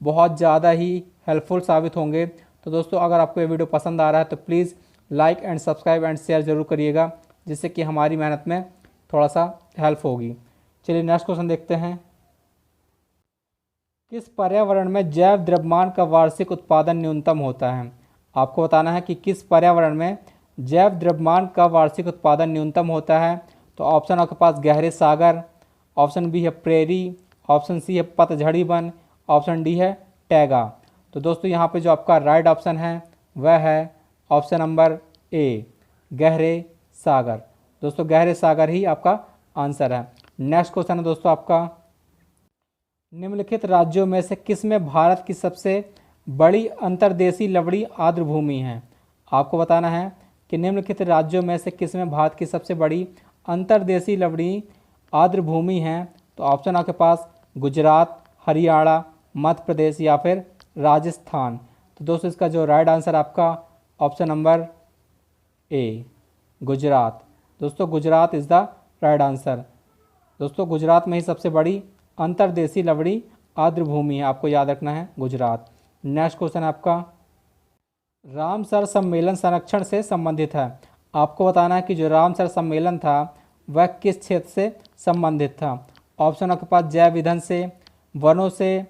बहुत ज़्यादा ही हेल्पफुल साबित होंगे। तो दोस्तों अगर आपको ये वीडियो पसंद आ रहा है तो please like and subscribe and share ज़रूर करिएगा, जिससे कि हमारी मेहनत में थोड़ा सा हेल्प होगी। चलिए नेक्स्ट क्वेश्चन देखते हैं। किस पर्यावरण में जैव द्रव्यमान का वार्षिक उत्पादन न्यूनतम होता है। आपको बताना है कि किस पर्यावरण में जैव द्रव्यमान का वार्षिक उत्पादन न्यूनतम होता है। तो ऑप्शन आपके पास गहरे सागर, ऑप्शन बी है प्रेरी, ऑप्शन सी है पतझड़ी वन, ऑप्शन डी है टैगा। तो दोस्तों यहाँ पे जो आपका राइट ऑप्शन है वह है ऑप्शन नंबर ए, गहरे सागर। दोस्तों गहरे सागर ही आपका आंसर है। नेक्स्ट क्वेश्चन है दोस्तों आपका, निम्नलिखित राज्यों में से किसमें भारत की सबसे बड़ी अंतर्देशीय लवणी आर्द्र भूमि है। आपको बताना है कि निम्नलिखित राज्यों में से किसमें भारत की सबसे बड़ी अंतर्देशीय लवणी आर्द्र भूमि है। तो ऑप्शन आपके पास गुजरात, हरियाणा, मध्य प्रदेश या फिर राजस्थान। तो दोस्तों इसका जो राइट आंसर आपका ऑप्शन नंबर ए, गुजरात। दोस्तों Gujarat is the right answer. दोस्तों गुजरात में ही सबसे बड़ी अंतर्देशीय लवणी आर्द्र भूमि है, आपको याद रखना है गुजरात। नेक्स्ट क्वेश्चन आपका, रामसर सम्मेलन संरक्षण से संबंधित है। आपको बताना है कि जो रामसर सम्मेलन था वह किस क्षेत्र से संबंधित था। ऑप्शन आपके पास जैव ईंधन से, वनों से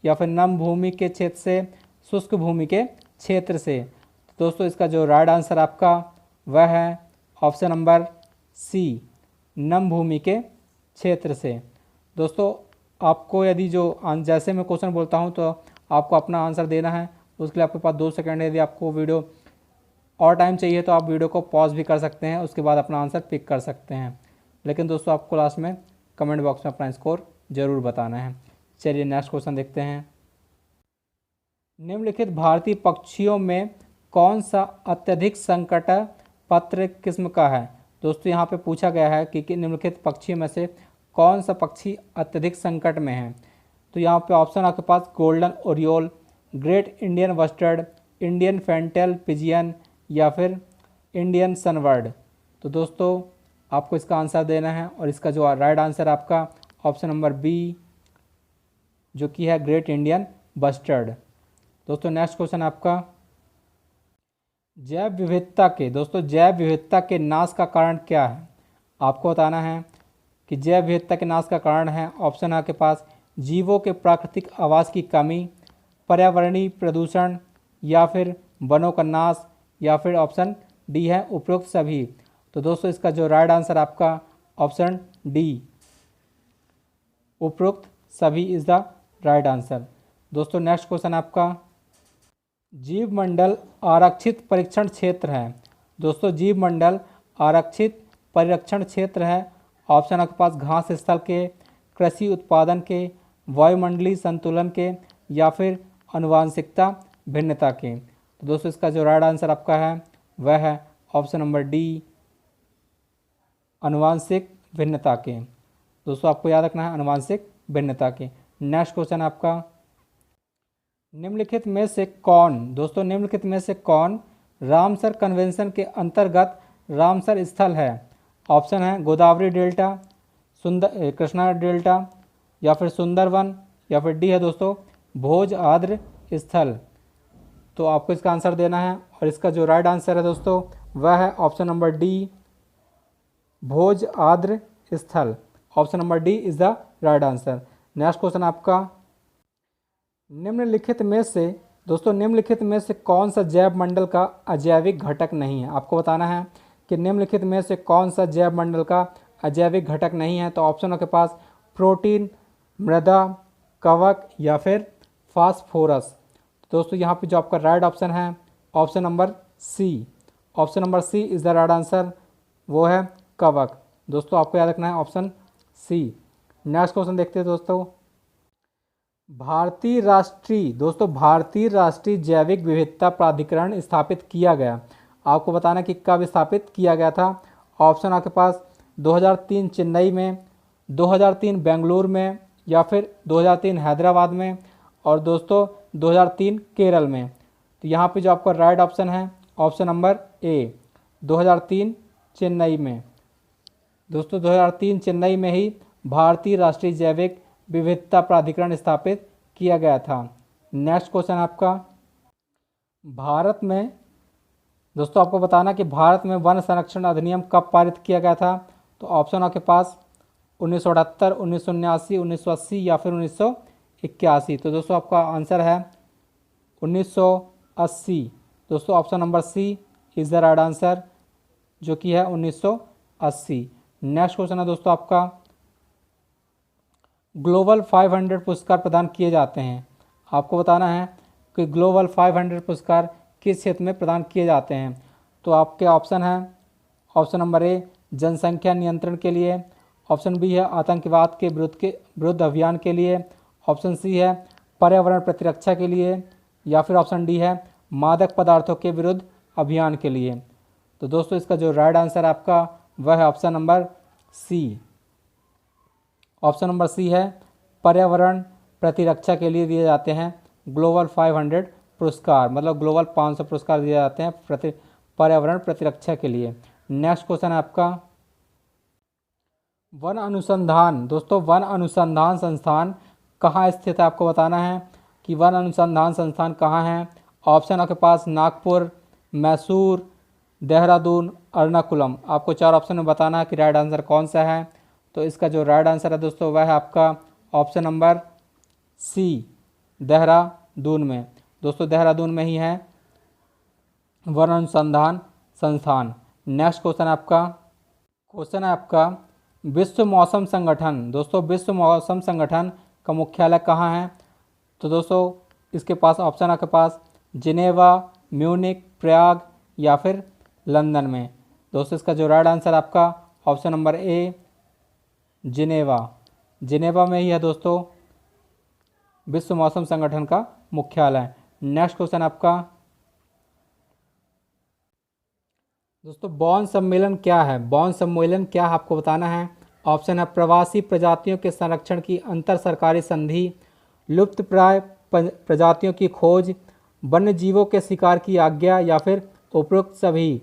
या फिर नम भूमि के क्षेत्र से, शुष्क भूमि के क्षेत्र से। दोस्तों इसका जो राइट आंसर आपका वह है ऑप्शन नंबर सी, नम भूमि के क्षेत्र से। दोस्तों आपको यदि जो जैसे मैं क्वेश्चन बोलता हूं तो आपको अपना आंसर देना है। उसके लिए आपके पास 2 सेकंड है। यदि आपको वीडियो और टाइम चाहिए तो आप वीडियो को पॉज भी कर सकते हैं, उसके बाद अपना आंसर पिक कर सकते हैं। लेकिन दोस्तों आपको लास्ट में कमेंट बॉक्स में अपना स्कोर ज़रूर बताना है। चलिए नेक्स्ट क्वेश्चन देखते हैं। निम्नलिखित भारतीय पक्षियों में कौन सा अत्यधिक संकट पत्र किस्म का है। दोस्तों यहाँ पे पूछा गया है कि निम्नलिखित पक्षियों में से कौन सा पक्षी अत्यधिक संकट में है। तो यहाँ पे ऑप्शन आपके पास golden oriole, great Indian bustard, Indian fantail pigeon या फिर इंडियन सनबर्ड। तो दोस्तों आपको इसका आंसर देना है और इसका जो राइट आंसर आपका ऑप्शन नंबर बी, जो कि है ग्रेट इंडियन बस्टर्ड। दोस्तों नेक्स्ट क्वेश्चन आपका, जैव विविधता के दोस्तों जैव विविधता के नाश का कारण क्या है। आपको बताना है कि जैव विविधता के नाश का कारण है, ऑप्शन आपके पास जीवों के प्राकृतिक आवास की कमी, पर्यावरणीय प्रदूषण या फिर वनों का नाश या फिर ऑप्शन डी है उपरोक्त सभी। तो दोस्तों इसका जो राइट आंसर आपका ऑप्शन डी, उपरोक्त सभी इज़ द राइट आंसर। दोस्तों नेक्स्ट क्वेश्चन आपका, जीव मंडल आरक्षित परीक्षण क्षेत्र है। दोस्तों जीव मंडल आरक्षित परिरक्षण क्षेत्र है। ऑप्शन आपके पास घास स्थल के, कृषि उत्पादन के, वायुमंडलीय संतुलन के या फिर आनुवांशिकता भिन्नता के। तो दोस्तों इसका जो राइट आंसर आपका है वह है ऑप्शन नंबर डी, आनुवांशिक भिन्नता के। दोस्तों आपको याद रखना है आनुवांशिक भिन्नता के। नेक्स्ट क्वेश्चन आपका, निम्नलिखित में से कौन दोस्तों निम्नलिखित में से कौन रामसर कन्वेंशन के अंतर्गत रामसर स्थल है। ऑप्शन है गोदावरी डेल्टा, कृष्णा डेल्टा या फिर सुंदरवन या फिर डी है दोस्तों भोज आर्द्र स्थल। तो आपको इसका आंसर देना है और इसका जो राइट आंसर है दोस्तों वह है ऑप्शन नंबर डी, भोज आर्द्र स्थल। Option number D is the right answer. Next question आपका, निम्नलिखित में से दोस्तों निम्नलिखित में से कौन सा जैव मंडल का अजैविक घटक नहीं है? आपको बताना है कि निम्नलिखित में से कौन सा जैव मंडल का अजैविक घटक नहीं है। तो ऑप्शन के पास प्रोटीन, मृदा, कवक या फिर फास्फोरस। दोस्तों यहाँ पे जो आपका राइट ऑप्शन है option number C. Option number C is the right answer, वो है कवक। दोस्तों आपको याद रखना है ऑप्शन सी। नेक्स्ट क्वेश्चन देखते हैं दोस्तों। भारतीय राष्ट्रीय जैविक विविधता प्राधिकरण स्थापित किया गया। आपको बताना कि कब स्थापित किया गया था। ऑप्शन आपके पास 2003 चेन्नई में, 2003 बेंगलुरु में या फिर 2003 हैदराबाद में और दोस्तों 2003 केरल में। तो यहाँ पे जो आपका राइट ऑप्शन है ऑप्शन नंबर ए 2003 चेन्नई में। दोस्तों 2003 चेन्नई में ही भारतीय राष्ट्रीय जैविक विविधता प्राधिकरण स्थापित किया गया था। नेक्स्ट क्वेश्चन आपका, भारत में दोस्तों आपको बताना कि भारत में वन संरक्षण अधिनियम कब पारित किया गया था। तो ऑप्शन आपके पास 1978, 1979, 1980 या फिर 1981। तो दोस्तों आपका आंसर है 1980। दोस्तों option number C is the right answer, जो कि है 1980। नेक्स्ट क्वेश्चन है दोस्तों आपका, ग्लोबल 500 पुरस्कार प्रदान किए जाते हैं। आपको बताना है कि ग्लोबल 500 पुरस्कार किस क्षेत्र में प्रदान किए जाते हैं। तो आपके ऑप्शन है ऑप्शन नंबर ए जनसंख्या नियंत्रण के लिए, ऑप्शन बी है आतंकवाद के विरुद्ध अभियान के लिए, ऑप्शन सी है पर्यावरण प्रतिरक्षा के लिए या फिर ऑप्शन डी है मादक पदार्थों के विरुद्ध अभियान के लिए। तो दोस्तों इसका जो राइट आंसर आपका वह है option number C. Option number C है पर्यावरण प्रतिरक्षा के लिए दिए जाते हैं ग्लोबल 500 पुरस्कार, मतलब ग्लोबल 500 पुरस्कार दिए जाते हैं पर्यावरण प्रतिरक्षा के लिए। नेक्स्ट क्वेश्चन है आपका, वन अनुसंधान। दोस्तों वन अनुसंधान संस्थान कहाँ स्थित है? आपको बताना है कि वन अनुसंधान संस्थान कहाँ है। ऑप्शन आपके पास नागपुर, मैसूर, देहरादून, एर्नाकुलम। आपको चार ऑप्शन में बताना है कि राइट आंसर कौन सा है। तो इसका जो राइट आंसर है दोस्तों वह है आपका ऑप्शन नंबर सी, देहरादून में। दोस्तों देहरादून में ही है वन अनुसंधान संस्थान। नेक्स्ट क्वेश्चन है आपका विश्व मौसम संगठन। दोस्तों विश्व मौसम संगठन का मुख्यालय कहाँ है? तो दोस्तों इसके पास ऑप्शन आपके पास जिनेवा, म्यूनिक, प्रयाग या फिर लंदन में। दोस्तों इसका जो राइट आंसर आपका ऑप्शन नंबर ए जिनेवा में ही है दोस्तों विश्व मौसम संगठन का मुख्यालय। नेक्स्ट क्वेश्चन आपका, दोस्तों बॉन सम्मेलन क्या है? बॉन सम्मेलन क्या है आपको बताना है। ऑप्शन है प्रवासी प्रजातियों के संरक्षण की अंतर सरकारी संधि, लुप्तप्राय प्रजातियों की खोज, वन्य जीवों के शिकार की आज्ञा या फिर उपरोक्त सभी।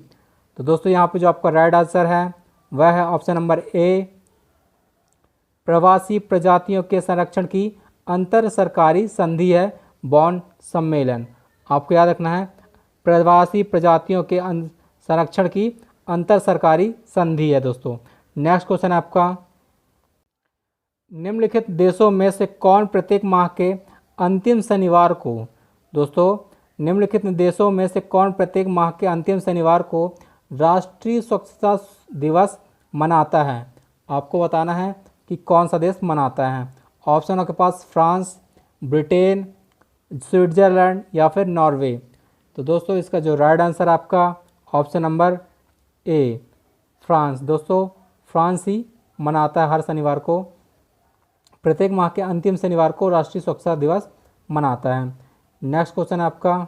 तो दोस्तों यहाँ पे जो आपका राइट आंसर है वह है ऑप्शन नंबर ए प्रवासी प्रजातियों के संरक्षण की अंतर सरकारी संधि है बॉन सम्मेलन। आपको याद रखना है प्रवासी प्रजातियों के संरक्षण की अंतर सरकारी संधि है दोस्तों। नेक्स्ट क्वेश्चन है आपका, निम्नलिखित देशों में से कौन प्रत्येक माह के अंतिम शनिवार को, दोस्तों निम्नलिखित देशों में से कौन प्रत्येक माह के अंतिम शनिवार को राष्ट्रीय स्वच्छता दिवस मनाता है? आपको बताना है कि कौन सा देश मनाता है। ऑप्शन आपके पास फ्रांस, ब्रिटेन, स्विट्ज़रलैंड या फिर नॉर्वे। तो दोस्तों इसका जो राइट आंसर आपका ऑप्शन नंबर ए फ्रांस। दोस्तों फ्रांस ही मनाता है हर शनिवार को, प्रत्येक माह के अंतिम शनिवार को राष्ट्रीय स्वच्छता दिवस मनाता है। नेक्स्ट क्वेश्चन है आपका,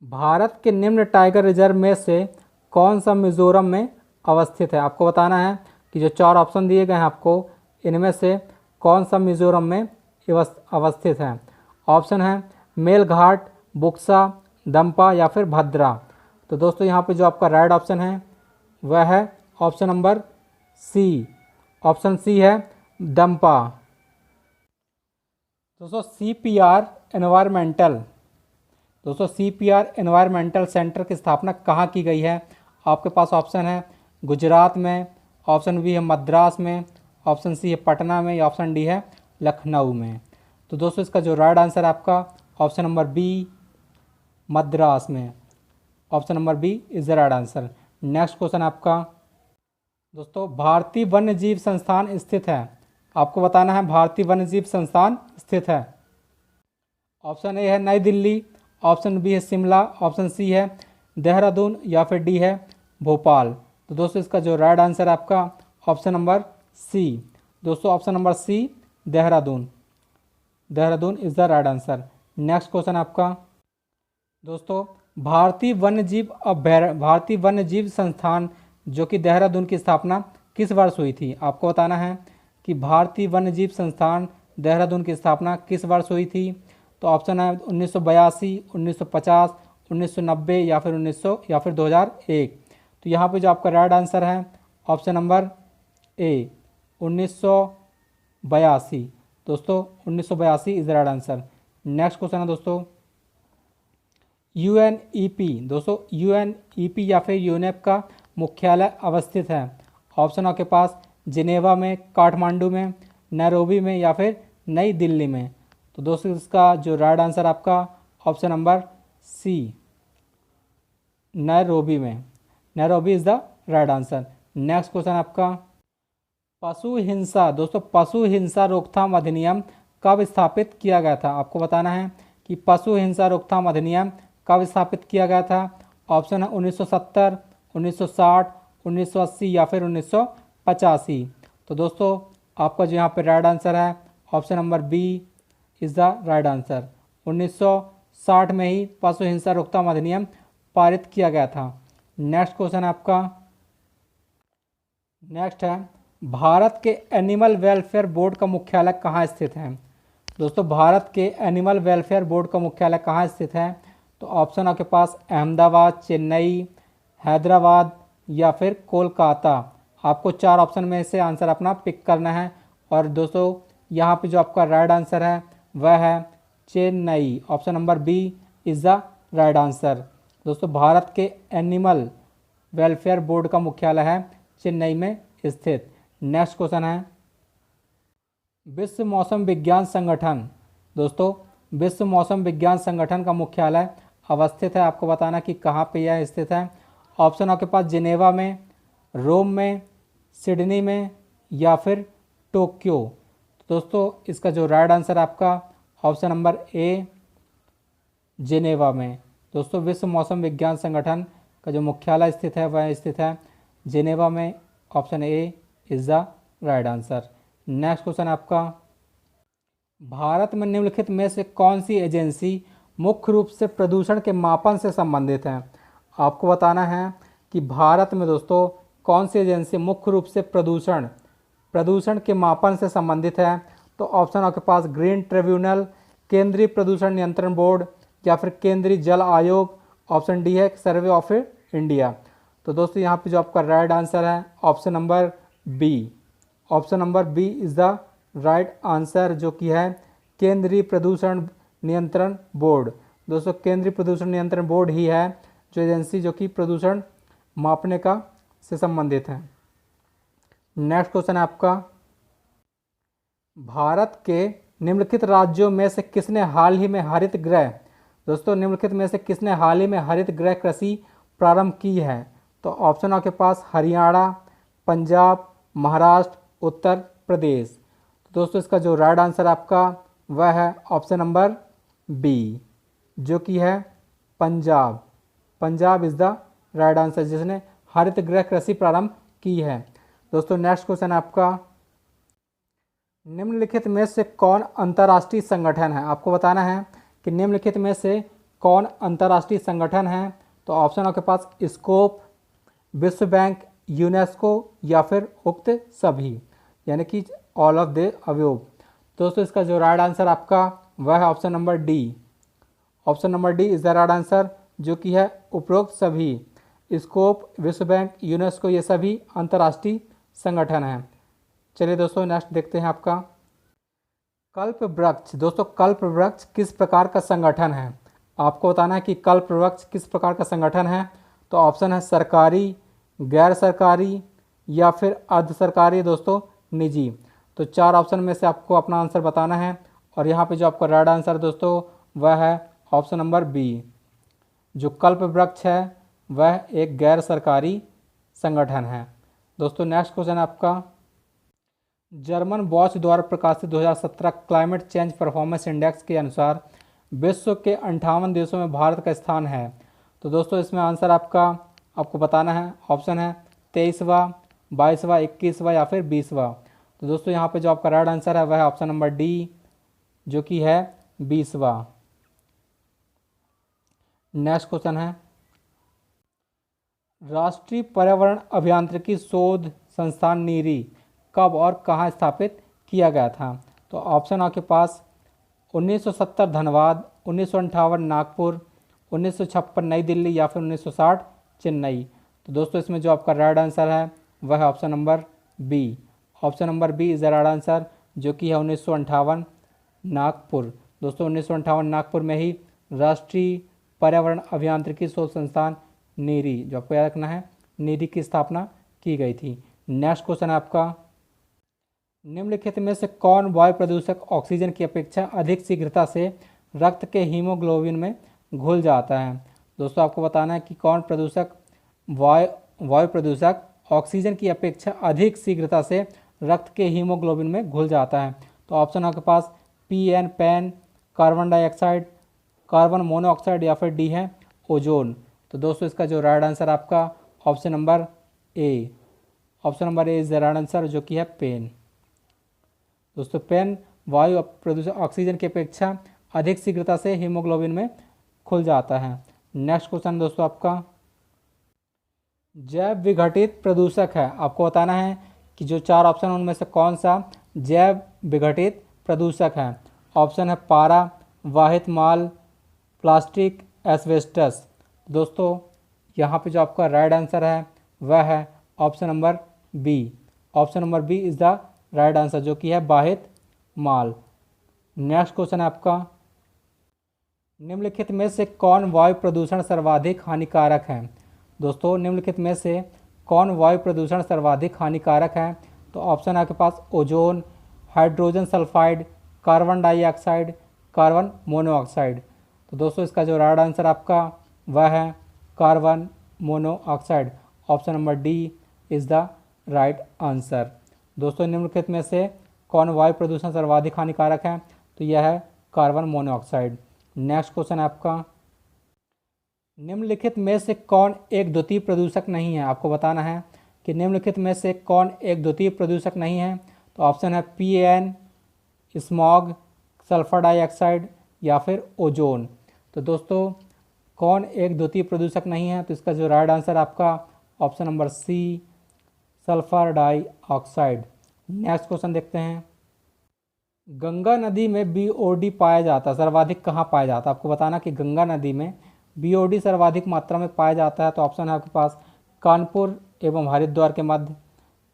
भारत के निम्न टाइगर रिजर्व में से कौन सा मिजोरम में अवस्थित है? आपको बताना है कि जो चार ऑप्शन दिए गए हैं आपको इनमें से कौन सा मिजोरम में अवस्थित है। ऑप्शन है मेलघाट, बुक्सा, दंपा या फिर भद्रा। तो दोस्तों यहाँ पे जो आपका राइट ऑप्शन है वह है option number C. Option C है दंपा। दोस्तों CPR एनवायरमेंटल सेंटर की स्थापना कहाँ की गई है? आपके पास ऑप्शन है गुजरात में, ऑप्शन बी है मद्रास में, ऑप्शन सी है पटना में या ऑप्शन डी है लखनऊ में। तो दोस्तों इसका जो राइट आंसर है आपका ऑप्शन नंबर बी, मद्रास में। Option number B is the right answer. Next question आपका दोस्तों, भारतीय वन्य जीव संस्थान स्थित है। आपको बताना है भारतीय वन्य जीव संस्थान स्थित है। ऑप्शन ए है नई दिल्ली, ऑप्शन बी है शिमला, ऑप्शन सी है देहरादून या फिर डी है भोपाल। तो दोस्तों इसका जो राइट आंसर है आपका ऑप्शन नंबर सी। दोस्तों option number C Dehradun. Dehradun is the right answer. Next question आपका दोस्तों, भारतीय वन्य जीव संस्थान जो कि देहरादून की स्थापना किस वर्ष हुई थी। आपको बताना है कि भारतीय वन्य जीव संस्थान देहरादून की स्थापना किस वर्ष हुई थी। तो ऑप्शन है 1982, 1950, 1990 या फिर 1900 या फिर 2001। तो यहाँ पे जो आपका राइट आंसर है ऑप्शन नंबर ए 1982। दोस्तों 1982 is the right answer. Next question है दोस्तों, यूएनईपी। दोस्तों यूएनईपी या फिर यूनेप का मुख्यालय अवस्थित है। ऑप्शन आपके पास जिनेवा में, काठमांडू में, नैरोबी में या फिर नई दिल्ली में। तो दोस्तों इसका जो राइट आंसर आपका ऑप्शन नंबर सी नैरोबी में। Nairobi is the right answer. Next question आपका पशु हिंसा। दोस्तों पशु हिंसा रोकथाम अधिनियम कब स्थापित किया गया था। आपको बताना है कि पशु हिंसा रोकथाम अधिनियम कब स्थापित किया गया था। ऑप्शन है 1970, 1960, 1980 या फिर 1985। तो दोस्तों आपका जो यहाँ पे राइट आंसर है option number B is the right answer. 1960 में ही पशु हिंसा रोकथाम अधिनियम पारित किया गया था। नेक्स्ट क्वेश्चन आपका नेक्स्ट है, भारत के एनिमल वेलफेयर बोर्ड का मुख्यालय कहाँ स्थित है। दोस्तों भारत के एनिमल वेलफेयर बोर्ड का मुख्यालय कहाँ स्थित है। तो ऑप्शन आपके पास अहमदाबाद, चेन्नई, हैदराबाद या फिर कोलकाता। आपको 4 ऑप्शन में से आंसर अपना पिक करना है। और दोस्तों यहाँ पे जो आपका राइट आंसर है वह है Chennai. Option number B is the right answer. दोस्तों भारत के एनिमल वेलफेयर बोर्ड का मुख्यालय है चेन्नई में स्थित। नेक्स्ट क्वेश्चन है, विश्व मौसम विज्ञान संगठन। दोस्तों विश्व मौसम विज्ञान संगठन का मुख्यालय अवस्थित है। आपको बताना कि कहाँ पे यह स्थित है। ऑप्शन आपके पास जिनेवा में, रोम में, सिडनी में या फिर टोक्यो। दोस्तों इसका जो राइट आंसर आपका ऑप्शन नंबर ए जिनेवा में। दोस्तों विश्व मौसम विज्ञान संगठन का जो मुख्यालय स्थित है वह स्थित है जिनेवा में। Option A is the right answer. Next question आपका, भारत में निम्नलिखित में से कौन सी एजेंसी मुख्य रूप से प्रदूषण के मापन से संबंधित है। आपको बताना है कि भारत में दोस्तों कौन सी एजेंसी मुख्य रूप से प्रदूषण के मापन से संबंधित है। तो ऑप्शन आपके पास ग्रीन ट्रिब्यूनल, केंद्रीय प्रदूषण नियंत्रण बोर्ड या फिर केंद्रीय जल आयोग। ऑप्शन डी है सर्वे ऑफ इंडिया। तो दोस्तों यहाँ पे जो आपका राइट आंसर है option number B. Option number B is the right answer, जो कि है केंद्रीय प्रदूषण नियंत्रण बोर्ड। दोस्तों केंद्रीय प्रदूषण नियंत्रण बोर्ड ही है जो एजेंसी जो कि प्रदूषण मापने का से संबंधित है। नेक्स्ट क्वेश्चन है आपका, भारत के निम्नलिखित राज्यों में से किसने हाल ही में हरित गृह। दोस्तों निम्नलिखित में से किसने हाल ही में हरित गृह कृषि प्रारंभ की है। तो ऑप्शन आपके पास हरियाणा, पंजाब, महाराष्ट्र, उत्तर प्रदेश। तो दोस्तों इसका जो राइट आंसर आपका वह है ऑप्शन नंबर बी, जो कि है Punjab. Punjab is the right answer जिसने हरित गृह कृषि प्रारंभ की है। दोस्तों नेक्स्ट क्वेश्चन आपका, निम्नलिखित में से कौन अंतर्राष्ट्रीय संगठन है। आपको बताना है कि निम्नलिखित में से कौन अंतर्राष्ट्रीय संगठन है। तो ऑप्शन आपके पास स्कोप, विश्व बैंक, यूनेस्को या फिर उक्त सभी, यानी कि ऑल ऑफ द अबव। दोस्तों इसका जो राइट आंसर आपका वह है option number D. Option number D is the right answer, जो कि है उपरोक्त सभी। स्कोप, विश्व बैंक, यूनेस्को ये सभी अंतर्राष्ट्रीय संगठन हैं। चलिए दोस्तों नेक्स्ट देखते हैं आपका कल्प वृक्ष। दोस्तों कल्प वृक्ष किस प्रकार का संगठन है। आपको बताना है कि कल्प वृक्ष किस प्रकार का संगठन है। तो ऑप्शन है सरकारी, गैर सरकारी या फिर अर्ध सरकारी, दोस्तों निजी। तो 4 ऑप्शन में से आपको अपना आंसर बताना है। और यहाँ पे जो आपका राइट आंसर दोस्तों वह है ऑप्शन नंबर बी। जो कल्प वृक्ष है वह एक गैर सरकारी संगठन है। दोस्तों नेक्स्ट क्वेश्चन है आपका, जर्मन वॉच द्वारा प्रकाशित 2017 क्लाइमेट चेंज परफॉर्मेंस इंडेक्स के अनुसार विश्व के 58 देशों में भारत का स्थान है। तो दोस्तों इसमें आंसर आपको बताना है। ऑप्शन है 23वां, 22वां, 21वां या फिर 20वां। तो दोस्तों यहाँ पे जो आपका राइट आंसर है वह है ऑप्शन नंबर डी, जो कि है 20वां। नेक्स्ट क्वेश्चन है, राष्ट्रीय पर्यावरण अभियांत्रिकी शोध संस्थान नीरी कब और कहाँ स्थापित किया गया था। तो ऑप्शन आपके पास 1970 धनबाद, 1958 नागपुर, 1956 नई दिल्ली या फिर 1960 चेन्नई। तो दोस्तों इसमें जो आपका राइट आंसर है वह है option number B. Option number B is the right answer, जो कि है 1958 नागपुर। दोस्तों 1958 नागपुर में ही राष्ट्रीय पर्यावरण अभियांत्रिकी शोध संस्थान नीरी, जो आपको याद रखना है, नीरी की स्थापना की गई थी। नेक्स्ट क्वेश्चन है आपका, निम्नलिखित में से कौन वायु प्रदूषक ऑक्सीजन की अपेक्षा अधिक शीघ्रता से रक्त के हीमोग्लोबिन में घुल जाता है। दोस्तों आपको बताना है कि कौन वायु प्रदूषक ऑक्सीजन की अपेक्षा अधिक शीघ्रता से रक्त के हीमोग्लोबिन में घुल जाता है। तो ऑप्शन आपके पास PN pan, carbon dioxide, carbon monoxide या फिर डी है ओजोन। तो दोस्तों इसका जो राइट आंसर आपका option number A, option number A is the right answer, जो कि है पेन। दोस्तों पेन वायु प्रदूषक ऑक्सीजन की अपेक्षा अधिक शीघ्रता से हीमोग्लोबिन में खुल जाता है। नेक्स्ट क्वेश्चन दोस्तों आपका, जैव विघटित प्रदूषक है। आपको बताना है कि जो 4 ऑप्शन है उनमें से कौन सा जैव विघटित प्रदूषक है। ऑप्शन है पारा, वाहित माल, प्लास्टिक, एस्बेस्टस। दोस्तों यहाँ पे जो आपका राइट आंसर है वह है option number B. Option number B is the right answer, जो कि है वाहित माल। नेक्स्ट क्वेश्चन है आपका, निम्नलिखित में से कौन वायु प्रदूषण सर्वाधिक हानिकारक है। दोस्तों निम्नलिखित में से कौन वायु प्रदूषण सर्वाधिक हानिकारक है। तो ऑप्शन है आपके पास ozone, hydrogen sulphide, carbon dioxide, carbon monoxide. तो दोस्तों इसका जो राइट आंसर आपका वह है carbon monoxide. Option number D is the right answer. दोस्तों निम्नलिखित में से कौन वायु प्रदूषण सर्वाधिक हानिकारक है। तो यह है कार्बन मोनोऑक्साइड। नेक्स्ट क्वेश्चन है आपका, निम्नलिखित में से कौन एक द्वितीय प्रदूषक नहीं है। आपको बताना है कि निम्नलिखित में से कौन एक द्वितीय प्रदूषक नहीं है। तो ऑप्शन है PN, स्मॉग, सल्फर डाइऑक्साइड या फिर ओजोन। तो दोस्तों कौन एक द्वितीय प्रदूषक नहीं है। तो इसका जो राइट आंसर आपका option number C, sulphur dioxide. Next question देखते हैं, गंगा नदी में BOD पाया जाता है, सर्वाधिक कहाँ पाया जाता है। आपको बताना कि गंगा नदी में BOD सर्वाधिक मात्रा में पाया जाता है। तो ऑप्शन है आपके पास कानपुर एवं हरिद्वार के मध्य,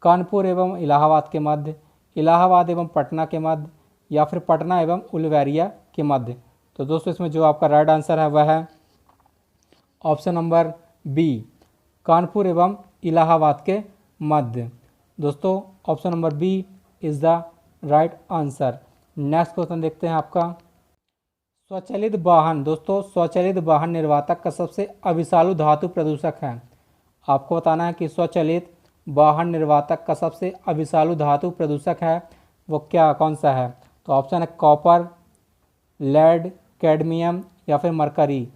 कानपुर एवं इलाहाबाद के मध्य, इलाहाबाद एवं पटना के मध्य या फिर पटना एवं उलवेरिया के मध्य। तो दोस्तों इसमें जो आपका राइट आंसर है वह है ऑप्शन नंबर बी, कानपुर एवं इलाहाबाद के मध्य। दोस्तों option number B is the right answer. Next question देखते हैं आपका, स्वचालित वाहन। दोस्तों स्वचालित वाहन निर्वातक का सबसे अविषालु धातु प्रदूषक है। आपको बताना है कि स्वचालित वाहन निर्वातक का सबसे अविषालु धातु प्रदूषक है वो कौन सा है। तो ऑप्शन है कॉपर, लेड, कैडमियम या फिर मरकरी।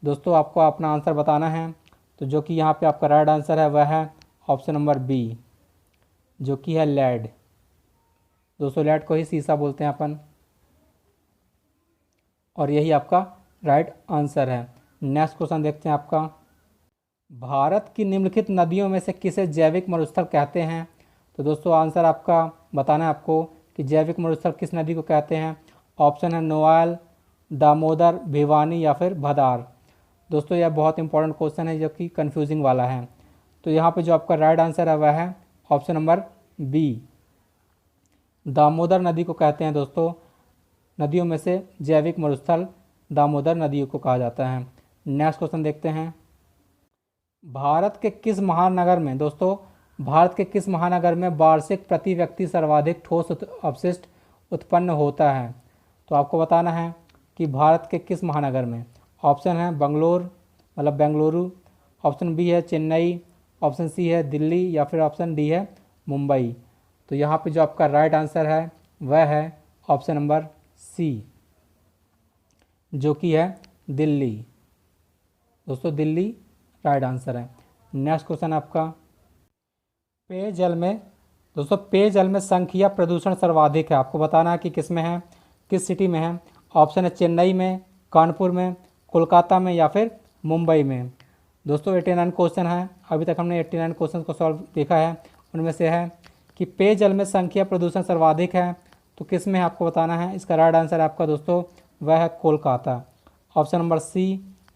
दोस्तों आपको अपना आंसर बताना है। तो जो कि यहाँ पे आपका राइट आंसर है वह है ऑप्शन नंबर बी, जो कि है लेड। दोस्तों लेड को ही शीशा बोलते हैं अपन, और यही आपका राइट आंसर है। नेक्स्ट क्वेश्चन देखते हैं आपका, भारत की निम्नलिखित नदियों में से किसे जैविक मरुस्थल कहते हैं। तो दोस्तों आंसर आपका बताना है आपको कि जैविक मरुस्थल किस नदी को कहते हैं। ऑप्शन है नोआल, दामोदर, भिवानी या फिर भदार। दोस्तों यह बहुत इंपॉर्टेंट क्वेश्चन है जो कि कन्फ्यूजिंग वाला है। तो यहाँ पे जो आपका राइट आंसर है वह है ऑप्शन नंबर बी, दामोदर नदी को कहते हैं। दोस्तों नदियों में से जैविक मरुस्थल दामोदर नदियों को कहा जाता है। नेक्स्ट क्वेश्चन देखते हैं, भारत के किस महानगर में। दोस्तों भारत के किस महानगर में वार्षिक प्रति व्यक्ति सर्वाधिक ठोस अपशिष्ट उत्पन्न होता है? तो आपको बताना है कि भारत के किस महानगर में। ऑप्शन है बेंगलुरु, ऑप्शन बी है चेन्नई, ऑप्शन सी है दिल्ली या फिर ऑप्शन डी है मुंबई। तो यहाँ पे जो आपका राइट आंसर है वह है ऑप्शन नंबर सी, जो कि है दिल्ली। दोस्तों दिल्ली राइट आंसर है। नेक्स्ट क्वेश्चन आपका, पेयजल में दोस्तों पेयजल में संख्या प्रदूषण सर्वाधिक है, आपको बताना है कि किस में है, किस सिटी में है। ऑप्शन है चेन्नई में, कानपुर में, कोलकाता में या फिर मुंबई में। दोस्तों 89 क्वेश्चन है, अभी तक हमने 89 क्वेश्चन को सॉल्व देखा है। उनमें से है कि पेयजल में संख्या प्रदूषण सर्वाधिक है, तो किस में आपको बताना है। इसका राइट आंसर आपका दोस्तों वह है Kolkata. Option number C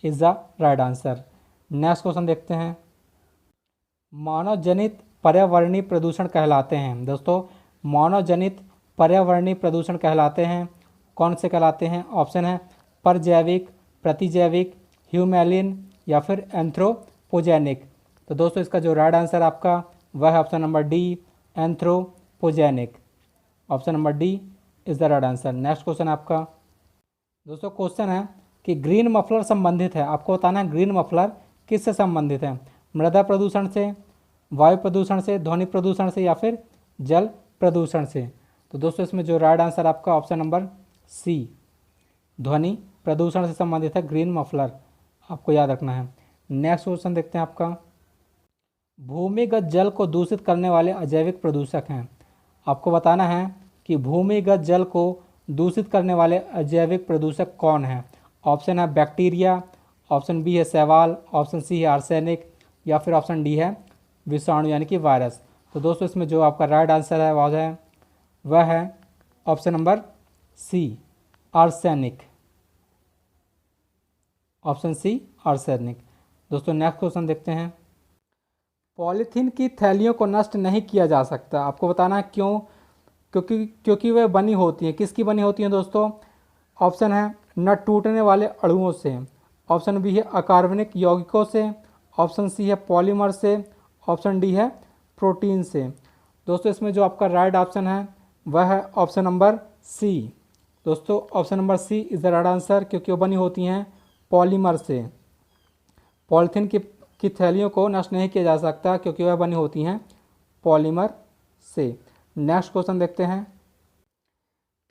is the right answer. Next question देखते हैं, मानव जनित पर्यावरणीय प्रदूषण कहलाते हैं। दोस्तों मानव जनित पर्यावरणीय प्रदूषण कहलाते हैं, कौन से कहलाते हैं। ऑप्शन है परजैविक, प्रतिजैविक, ह्यूमैलिन या फिर एंथ्रोपोजेनिक। तो दोस्तों इसका जो राइट आंसर आपका वह है option number D, anthropogenic. Option number D is the right answer. Next question आपका दोस्तों क्वेश्चन है कि ग्रीन मफलर संबंधित है, आपको बताना है ग्रीन मफलर किससे संबंधित है। मृदा प्रदूषण से, वायु प्रदूषण से, ध्वनि प्रदूषण से या फिर जल प्रदूषण से। तो दोस्तों इसमें जो राइट आंसर आपका ऑप्शन नंबर सी, ध्वनि प्रदूषण से संबंधित है ग्रीन मफलर, आपको याद रखना है। नेक्स्ट क्वेश्चन देखते हैं आपका, भूमिगत जल को दूषित करने वाले अजैविक प्रदूषक हैं, आपको बताना है कि भूमिगत जल को दूषित करने वाले अजैविक प्रदूषक कौन है। ऑप्शन है बैक्टीरिया, ऑप्शन बी है शैवाल, ऑप्शन सी है आर्सेनिक या फिर ऑप्शन डी है विषाणु यानी कि वायरस। तो दोस्तों इसमें जो आपका राइट आंसर है वह है option number C, arsenic. Option C arsenic. दोस्तों नेक्स्ट क्वेश्चन देखते हैं, पॉलीथीन की थैलियों को नष्ट नहीं किया जा सकता, आपको बताना है क्यों। क्योंकि वे बनी होती हैं, किसकी बनी होती हैं दोस्तों। ऑप्शन है न टूटने वाले अणुओं से, ऑप्शन बी है अकार्बनिक यौगिकों से, ऑप्शन सी है पॉलीमर से, ऑप्शन डी है प्रोटीन से। दोस्तों इसमें जो आपका राइट ऑप्शन है वह है ऑप्शन नंबर सी। दोस्तों option number C is the right answer, क्योंकि वो बनी होती हैं पॉलीमर से। पॉलीथीन की थैलियों को नष्ट नहीं किया जा सकता क्योंकि वह बनी होती हैं पॉलीमर से। नेक्स्ट क्वेश्चन देखते हैं,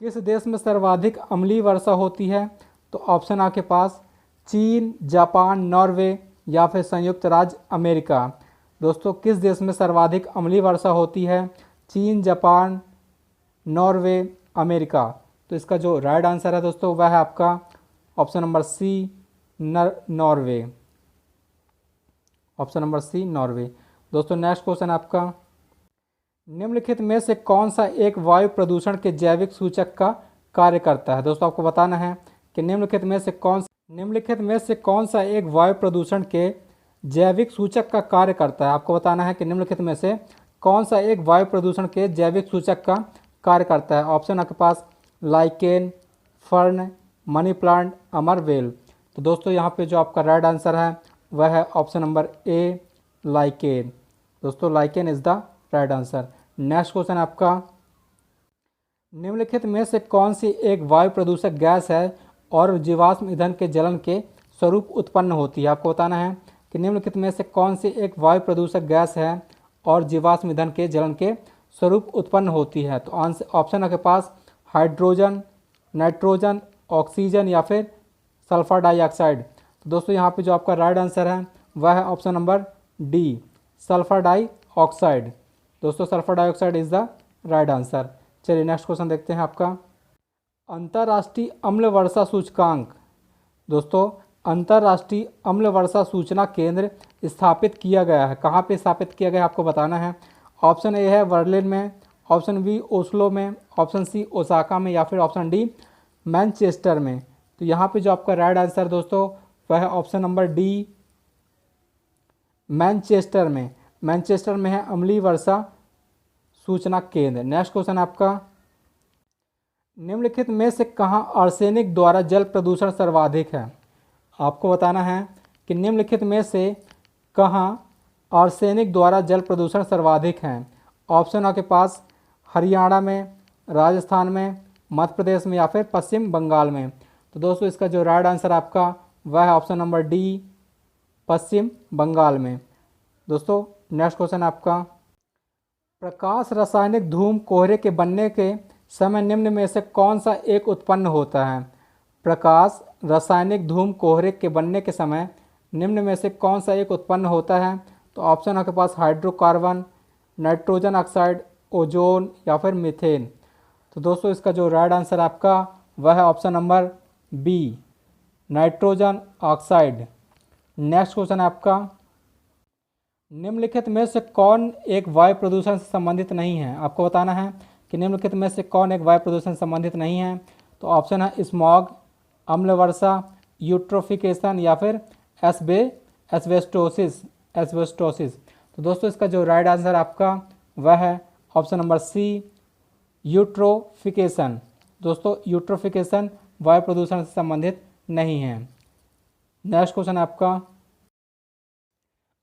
किस देश में सर्वाधिक अम्लीय वर्षा होती है। तो ऑप्शन आपके पास चीन, जापान, नॉर्वे या फिर संयुक्त राज्य अमेरिका। दोस्तों किस देश में सर्वाधिक अम्लीय वर्षा होती है, चीन, जापान, नॉर्वे, अमेरिका। तो इसका जो राइट आंसर है दोस्तों वह है आपका option number C, Norway. Option number C Norway. दोस्तों नेक्स्ट क्वेश्चन आपका, निम्नलिखित में से कौन सा एक वायु प्रदूषण के जैविक सूचक का कार्य करता है। दोस्तों आपको बताना है कि निम्नलिखित में से कौन सा एक वायु प्रदूषण के जैविक सूचक का कार्य करता है। आपको बताना है कि निम्नलिखित में से कौन सा एक वायु प्रदूषण के जैविक सूचक का कार्य करता है। ऑप्शन आपके पास लाइकेन, फर्न, मनी प्लांट, अमरवेल। तो दोस्तों यहाँ पे जो आपका राइट आंसर है वह है ऑप्शन नंबर ए, लाइकेन। दोस्तों lichen is the right answer. Next question आपका, निम्नलिखित में से कौन सी एक वायु प्रदूषक गैस है और जीवाश्म ईंधन के जलन के स्वरूप उत्पन्न होती है। आपको बताना है कि निम्नलिखित में से कौन सी एक वायु प्रदूषक गैस है और जीवाश्म ईंधन के जलन के स्वरूप उत्पन्न होती है। तो ऑप्शन आपके पास हाइड्रोजन, नाइट्रोजन, ऑक्सीजन या फिर सल्फर डाइऑक्साइड। तो दोस्तों यहाँ पे जो आपका राइट आंसर है वह है option number D, sulphur dioxide. दोस्तों sulphur dioxide is the right answer. चलिए नेक्स्ट क्वेश्चन देखते हैं आपका, अंतर्राष्ट्रीय अम्ल वर्षा सूचकांक। दोस्तों अंतर्राष्ट्रीय अम्ल वर्षा सूचना केंद्र स्थापित किया गया है, कहाँ पे स्थापित किया गया है आपको बताना है। ऑप्शन ए है बर्लिन में, ऑप्शन बी ओस्लो में, ऑप्शन सी ओसाका में या फिर ऑप्शन डी मैनचेस्टर में। तो यहाँ पे जो आपका राइट आंसर दोस्तों वह है ऑप्शन नंबर डी, मैनचेस्टर में। मैनचेस्टर में है अम्लीय वर्षा सूचना केंद्र। नेक्स्ट क्वेश्चन आपका, निम्नलिखित में से कहाँ आर्सेनिक द्वारा जल प्रदूषण सर्वाधिक है। आपको बताना है कि निम्नलिखित में से कहाँ आर्सेनिक द्वारा जल प्रदूषण सर्वाधिक हैं? ऑप्शन आपके पास हरियाणा में, राजस्थान में, मध्य प्रदेश में या फिर पश्चिम बंगाल में। तो दोस्तों इसका जो राइट आंसर आपका वह है ऑप्शन नंबर डी, पश्चिम बंगाल में। दोस्तों नेक्स्ट क्वेश्चन आपका, प्रकाश रासायनिक धूम कोहरे के बनने के समय निम्न में से कौन सा एक उत्पन्न होता है? प्रकाश रासायनिक धूम कोहरे के बनने के समय निम्न में से कौन सा एक उत्पन्न होता है? तो ऑप्शन आपके पास हाइड्रोकार्बन, नाइट्रोजन ऑक्साइड, ओजोन या फिर मीथेन। तो दोस्तों इसका जो राइट आंसर आपका वह है option number B, nitrogen oxide. Next question आपका, निम्नलिखित में से कौन एक वायु प्रदूषण से संबंधित नहीं है? आपको बताना है कि निम्नलिखित में से कौन एक वायु प्रदूषण से संबंधित नहीं है। तो ऑप्शन है स्मॉग, अम्ल वर्षा, यूट्रोफिकेशन या फिर एस्बेस्टोसिस। तो दोस्तों इसका जो राइट आंसर आपका वह है ऑप्शन नंबर सी, यूट्रोफिकेशन। दोस्तों यूट्रोफिकेशन वायु प्रदूषण से संबंधित नहीं है। नेक्स्ट क्वेश्चन आपका,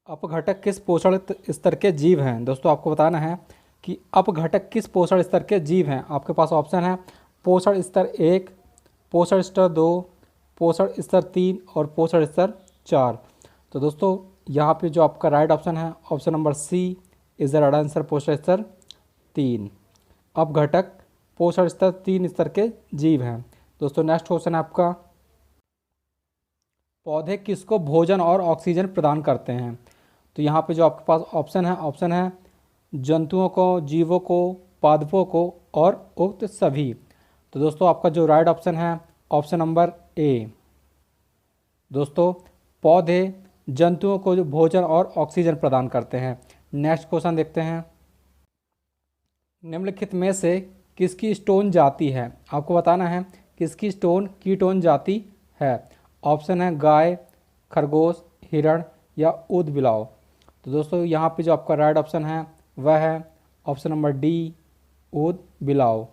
अपघटक किस पोषण स्तर के जीव हैं? दोस्तों आपको बताना है कि अपघटक किस पोषण स्तर के जीव हैं। आपके पास ऑप्शन है पोषण स्तर 1, पोषण स्तर 2, पोषण स्तर 3 और पोषण स्तर 4। तो दोस्तों यहाँ पे जो आपका राइट ऑप्शन है option number C is the right answer, पोषण स्तर 3। अपघटक पोषण स्तर 3 स्तर के जीव हैं। दोस्तों नेक्स्ट क्वेश्चन आपका, पौधे किसको भोजन और ऑक्सीजन प्रदान करते हैं? तो यहाँ पे जो आपके पास ऑप्शन है जंतुओं को, जीवों को, पादपों को और उक्त सभी। तो दोस्तों आपका जो राइट ऑप्शन है ऑप्शन नंबर ए। दोस्तों पौधे जंतुओं को जो भोजन और ऑक्सीजन प्रदान करते हैं। नेक्स्ट क्वेश्चन देखते हैं, निम्नलिखित में से किसकी स्टोन जाति है? आपको बताना है किसकी स्टोन कीटोन जाति है। ऑप्शन है गाय, खरगोश, हिरण या ऊद बिलाव। तो दोस्तों यहाँ पे जो आपका राइट ऑप्शन है वह है ऑप्शन नंबर डी, ऊद बिलाव।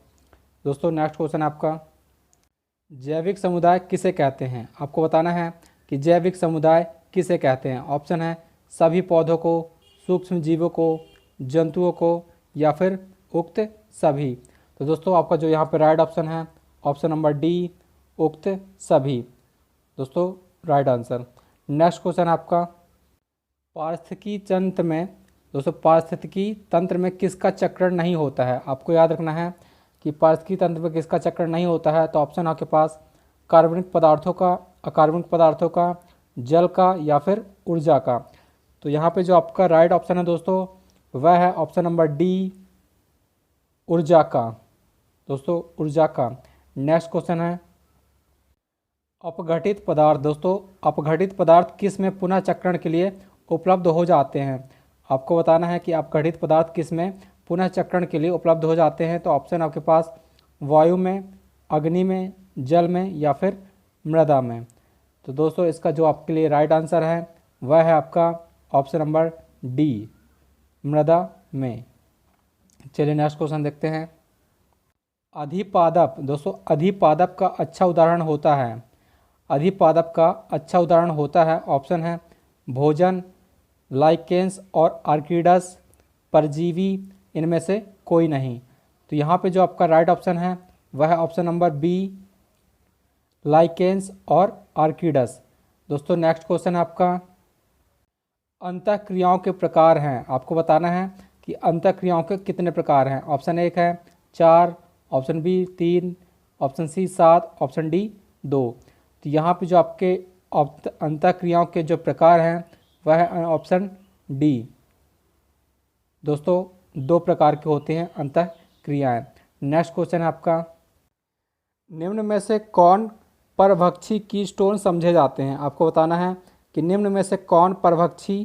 दोस्तों नेक्स्ट क्वेश्चन आपका, जैविक समुदाय किसे कहते हैं? आपको बताना है कि जैविक समुदाय किसे कहते हैं। ऑप्शन है सभी पौधों को, सूक्ष्म जीवों को, जंतुओं को या फिर उक्त सभी। तो दोस्तों आपका जो यहाँ पे राइट ऑप्शन है ऑप्शन नंबर डी, उक्त सभी। दोस्तों राइट आंसर। नेक्स्ट क्वेश्चन आपका, पारिस्थितिकी तंत्र में, दोस्तों पारिस्थितिकी तंत्र में किसका चक्रण नहीं होता है? आपको याद रखना है कि पारिस्थितिकी तंत्र में किसका चक्रण नहीं होता है। तो ऑप्शन आपके पास कार्बनिक पदार्थों का, अकार्बनिक पदार्थों का, जल का या फिर ऊर्जा का। तो यहाँ पे जो आपका राइट ऑप्शन है दोस्तों वह है ऑप्शन नंबर डी, ऊर्जा का। दोस्तों ऊर्जा का। नेक्स्ट क्वेश्चन है, अपघटित पदार्थ। दोस्तों अपघटित पदार्थ किस में पुनः चक्रण के लिए उपलब्ध हो जाते हैं? आपको बताना है कि अपघटित पदार्थ किस में पुनः चक्रण के लिए उपलब्ध हो जाते हैं। तो ऑप्शन आपके पास वायु में, अग्नि में, जल में या फिर मृदा में। तो दोस्तों इसका जो आपके लिए राइट आंसर है वह है आपका ऑप्शन नंबर डी, मृदा में। चलिए नेक्स्ट क्वेश्चन देखते हैं, अधिपादप। दोस्तों अधिपादप का अच्छा उदाहरण होता है, अधिपादप का अच्छा उदाहरण होता है। ऑप्शन है भोजन, लाइकेंस और आर्किडस, परजीवी, इनमें से कोई नहीं। तो यहाँ पे जो आपका राइट ऑप्शन है वह है ऑप्शन नंबर बी, लाइकेंस और आर्किडस। दोस्तों नेक्स्ट क्वेश्चन आपका, अंतःक्रियाओं के प्रकार हैं। आपको बताना है कि अंतःक्रियाओं के कितने प्रकार हैं। ऑप्शन 1 है 4, option B 3, option C 7, option D 2। तो यहाँ पे जो आपके अंतःक्रियाओं के जो प्रकार हैं वह है ऑप्शन डी। दोस्तों 2 प्रकार के होते हैं अंतःक्रियाएं। नेक्स्ट क्वेश्चन है आपका, निम्न में से कौन परभक्षी कीस्टोन समझे जाते हैं? आपको बताना है कि निम्न में से कौन परभक्षी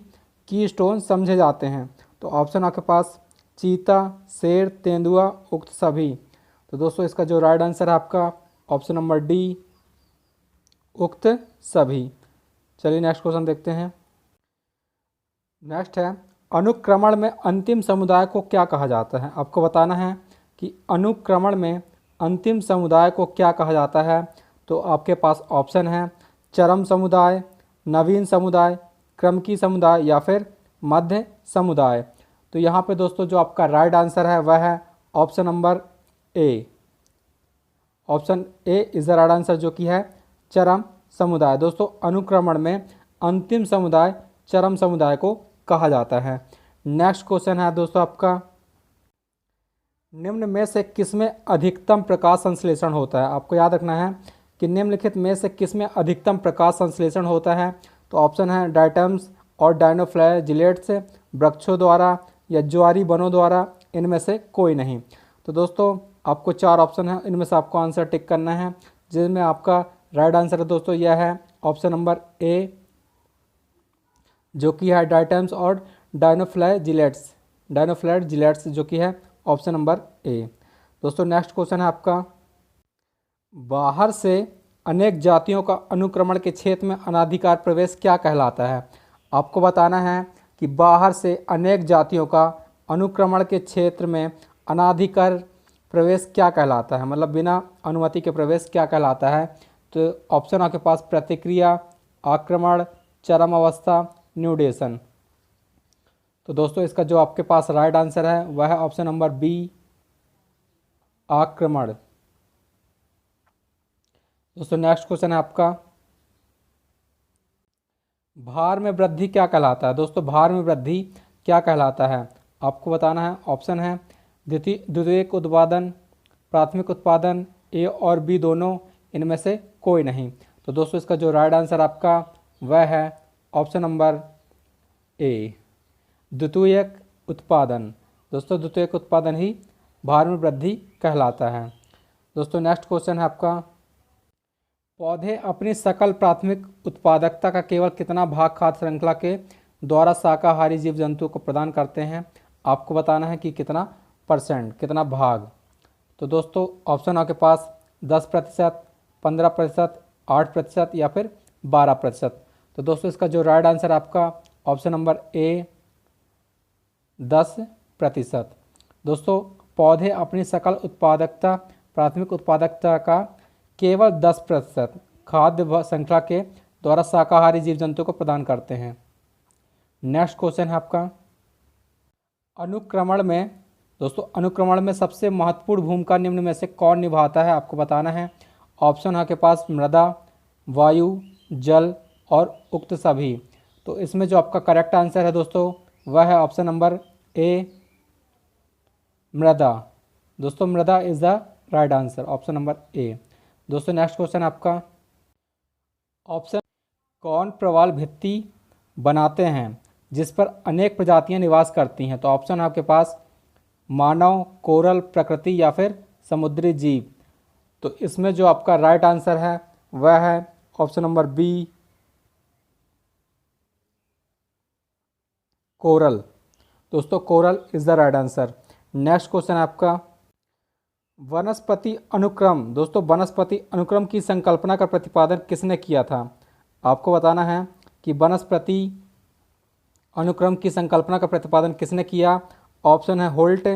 कीस्टोन समझे जाते हैं। तो ऑप्शन आपके पास चीता, शेर, तेंदुआ, उक्त सभी। तो दोस्तों इसका जो राइट आंसर है आपका ऑप्शन नंबर डी, उक्त सभी। चलिए नेक्स्ट क्वेश्चन देखते हैं। नेक्स्ट है, अनुक्रमण में अंतिम समुदाय को क्या कहा जाता है? आपको बताना है कि अनुक्रमण में अंतिम समुदाय को क्या कहा जाता है। तो आपके पास ऑप्शन है चरम समुदाय, नवीन समुदाय, क्रमकी समुदाय या फिर मध्य समुदाय। तो यहाँ पे दोस्तों जो आपका राइट आंसर है वह है option number A. Option A is the right answer, जो कि है चरम समुदाय। दोस्तों अनुक्रमण में अंतिम समुदाय चरम समुदाय को कहा जाता है। नेक्स्ट क्वेश्चन है दोस्तों आपका, निम्न में से किसमें अधिकतम प्रकाश संश्लेषण होता है। आपको याद रखना है कि निम्नलिखित में से किसमें अधिकतम प्रकाश संश्लेषण होता है। तो ऑप्शन है डायटम्स और डायनोफ्लैजिलेट्स, वृक्षों द्वारा या ज्वारी वनों द्वारा, इनमें से कोई नहीं। तो दोस्तों आपको 4 ऑप्शन है, इनमें से आपको आंसर टिक करना है, जिसमें आपका राइट आंसर है दोस्तों यह है ऑप्शन नंबर ए, जो कि है डायटम्स और डायनोफ्लैजिलेट्स, जो कि है ऑप्शन नंबर ए। दोस्तों नेक्स्ट क्वेश्चन है आपका, बाहर से अनेक जातियों का अनुक्रमण के क्षेत्र में अनाधिकार प्रवेश क्या कहलाता है। आपको बताना है कि बाहर से अनेक जातियों का अनुक्रमण के क्षेत्र में अनाधिकार प्रवेश क्या कहलाता है, मतलब बिना अनुमति के प्रवेश क्या कहलाता है। तो ऑप्शन आपके पास प्रतिक्रिया, आक्रमण, चरम अवस्था, न्यूडेशन। तो दोस्तों इसका जो आपके पास राइट आंसर है वह है ऑप्शन नंबर बी, आक्रमण। दोस्तों नेक्स्ट क्वेश्चन है आपका, भार में वृद्धि क्या कहलाता है। दोस्तों भार में वृद्धि क्या कहलाता है, आपको बताना है। ऑप्शन है द्वितीयक उत्पादन, प्राथमिक उत्पादन, ए और बी दोनों, इनमें से कोई नहीं। तो दोस्तों इसका जो राइट आंसर आपका वह है ऑप्शन नंबर ए, द्वितीयक उत्पादन। दोस्तों द्वितीयक उत्पादन ही भार में वृद्धि कहलाता है। दोस्तों नेक्स्ट क्वेश्चन है आपका, पौधे अपनी सकल प्राथमिक उत्पादकता का केवल कितना भाग खाद्य श्रृंखला के द्वारा शाकाहारी जीव जंतु को प्रदान करते हैं। आपको बताना है कि कितना परसेंट, कितना भाग। तो दोस्तों ऑप्शन आपके पास 10%, 15%, 8% या फिर 12%। तो दोस्तों इसका जो राइट आंसर आपका ऑप्शन नंबर ए, 10%। दोस्तों पौधे अपनी सकल उत्पादकता, प्राथमिक उत्पादकता का केवल 10% खाद्य श्रृंखला के द्वारा शाकाहारी जीव जंतु को प्रदान करते हैं। नेक्स्ट क्वेश्चन है आपका, अनुक्रमण में दोस्तों अनुक्रमण में सबसे महत्वपूर्ण भूमिका निम्न में से कौन निभाता है। आपको बताना है। ऑप्शन आपके पास मृदा, वायु, जल और उक्त सभी। तो इसमें जो आपका करेक्ट आंसर है दोस्तों वह है ऑप्शन नंबर ए, मृदा। दोस्तों मृदा is the right answer, option number ए। दोस्तों नेक्स्ट क्वेश्चन आपका, ऑप्शन कौन प्रवाल भित्ति बनाते हैं जिस पर अनेक प्रजातियां निवास करती हैं। तो ऑप्शन आपके पास मानव, कोरल, प्रकृति या फिर समुद्री जीव। तो इसमें जो आपका राइट आंसर है वह है ऑप्शन नंबर बी, कोरल। दोस्तों coral is the right answer. Next question है आपका, वनस्पति अनुक्रम। दोस्तों वनस्पति अनुक्रम की संकल्पना का प्रतिपादन किसने किया था। आपको बताना है कि वनस्पति अनुक्रम की संकल्पना का प्रतिपादन किसने किया। ऑप्शन है होल्ट,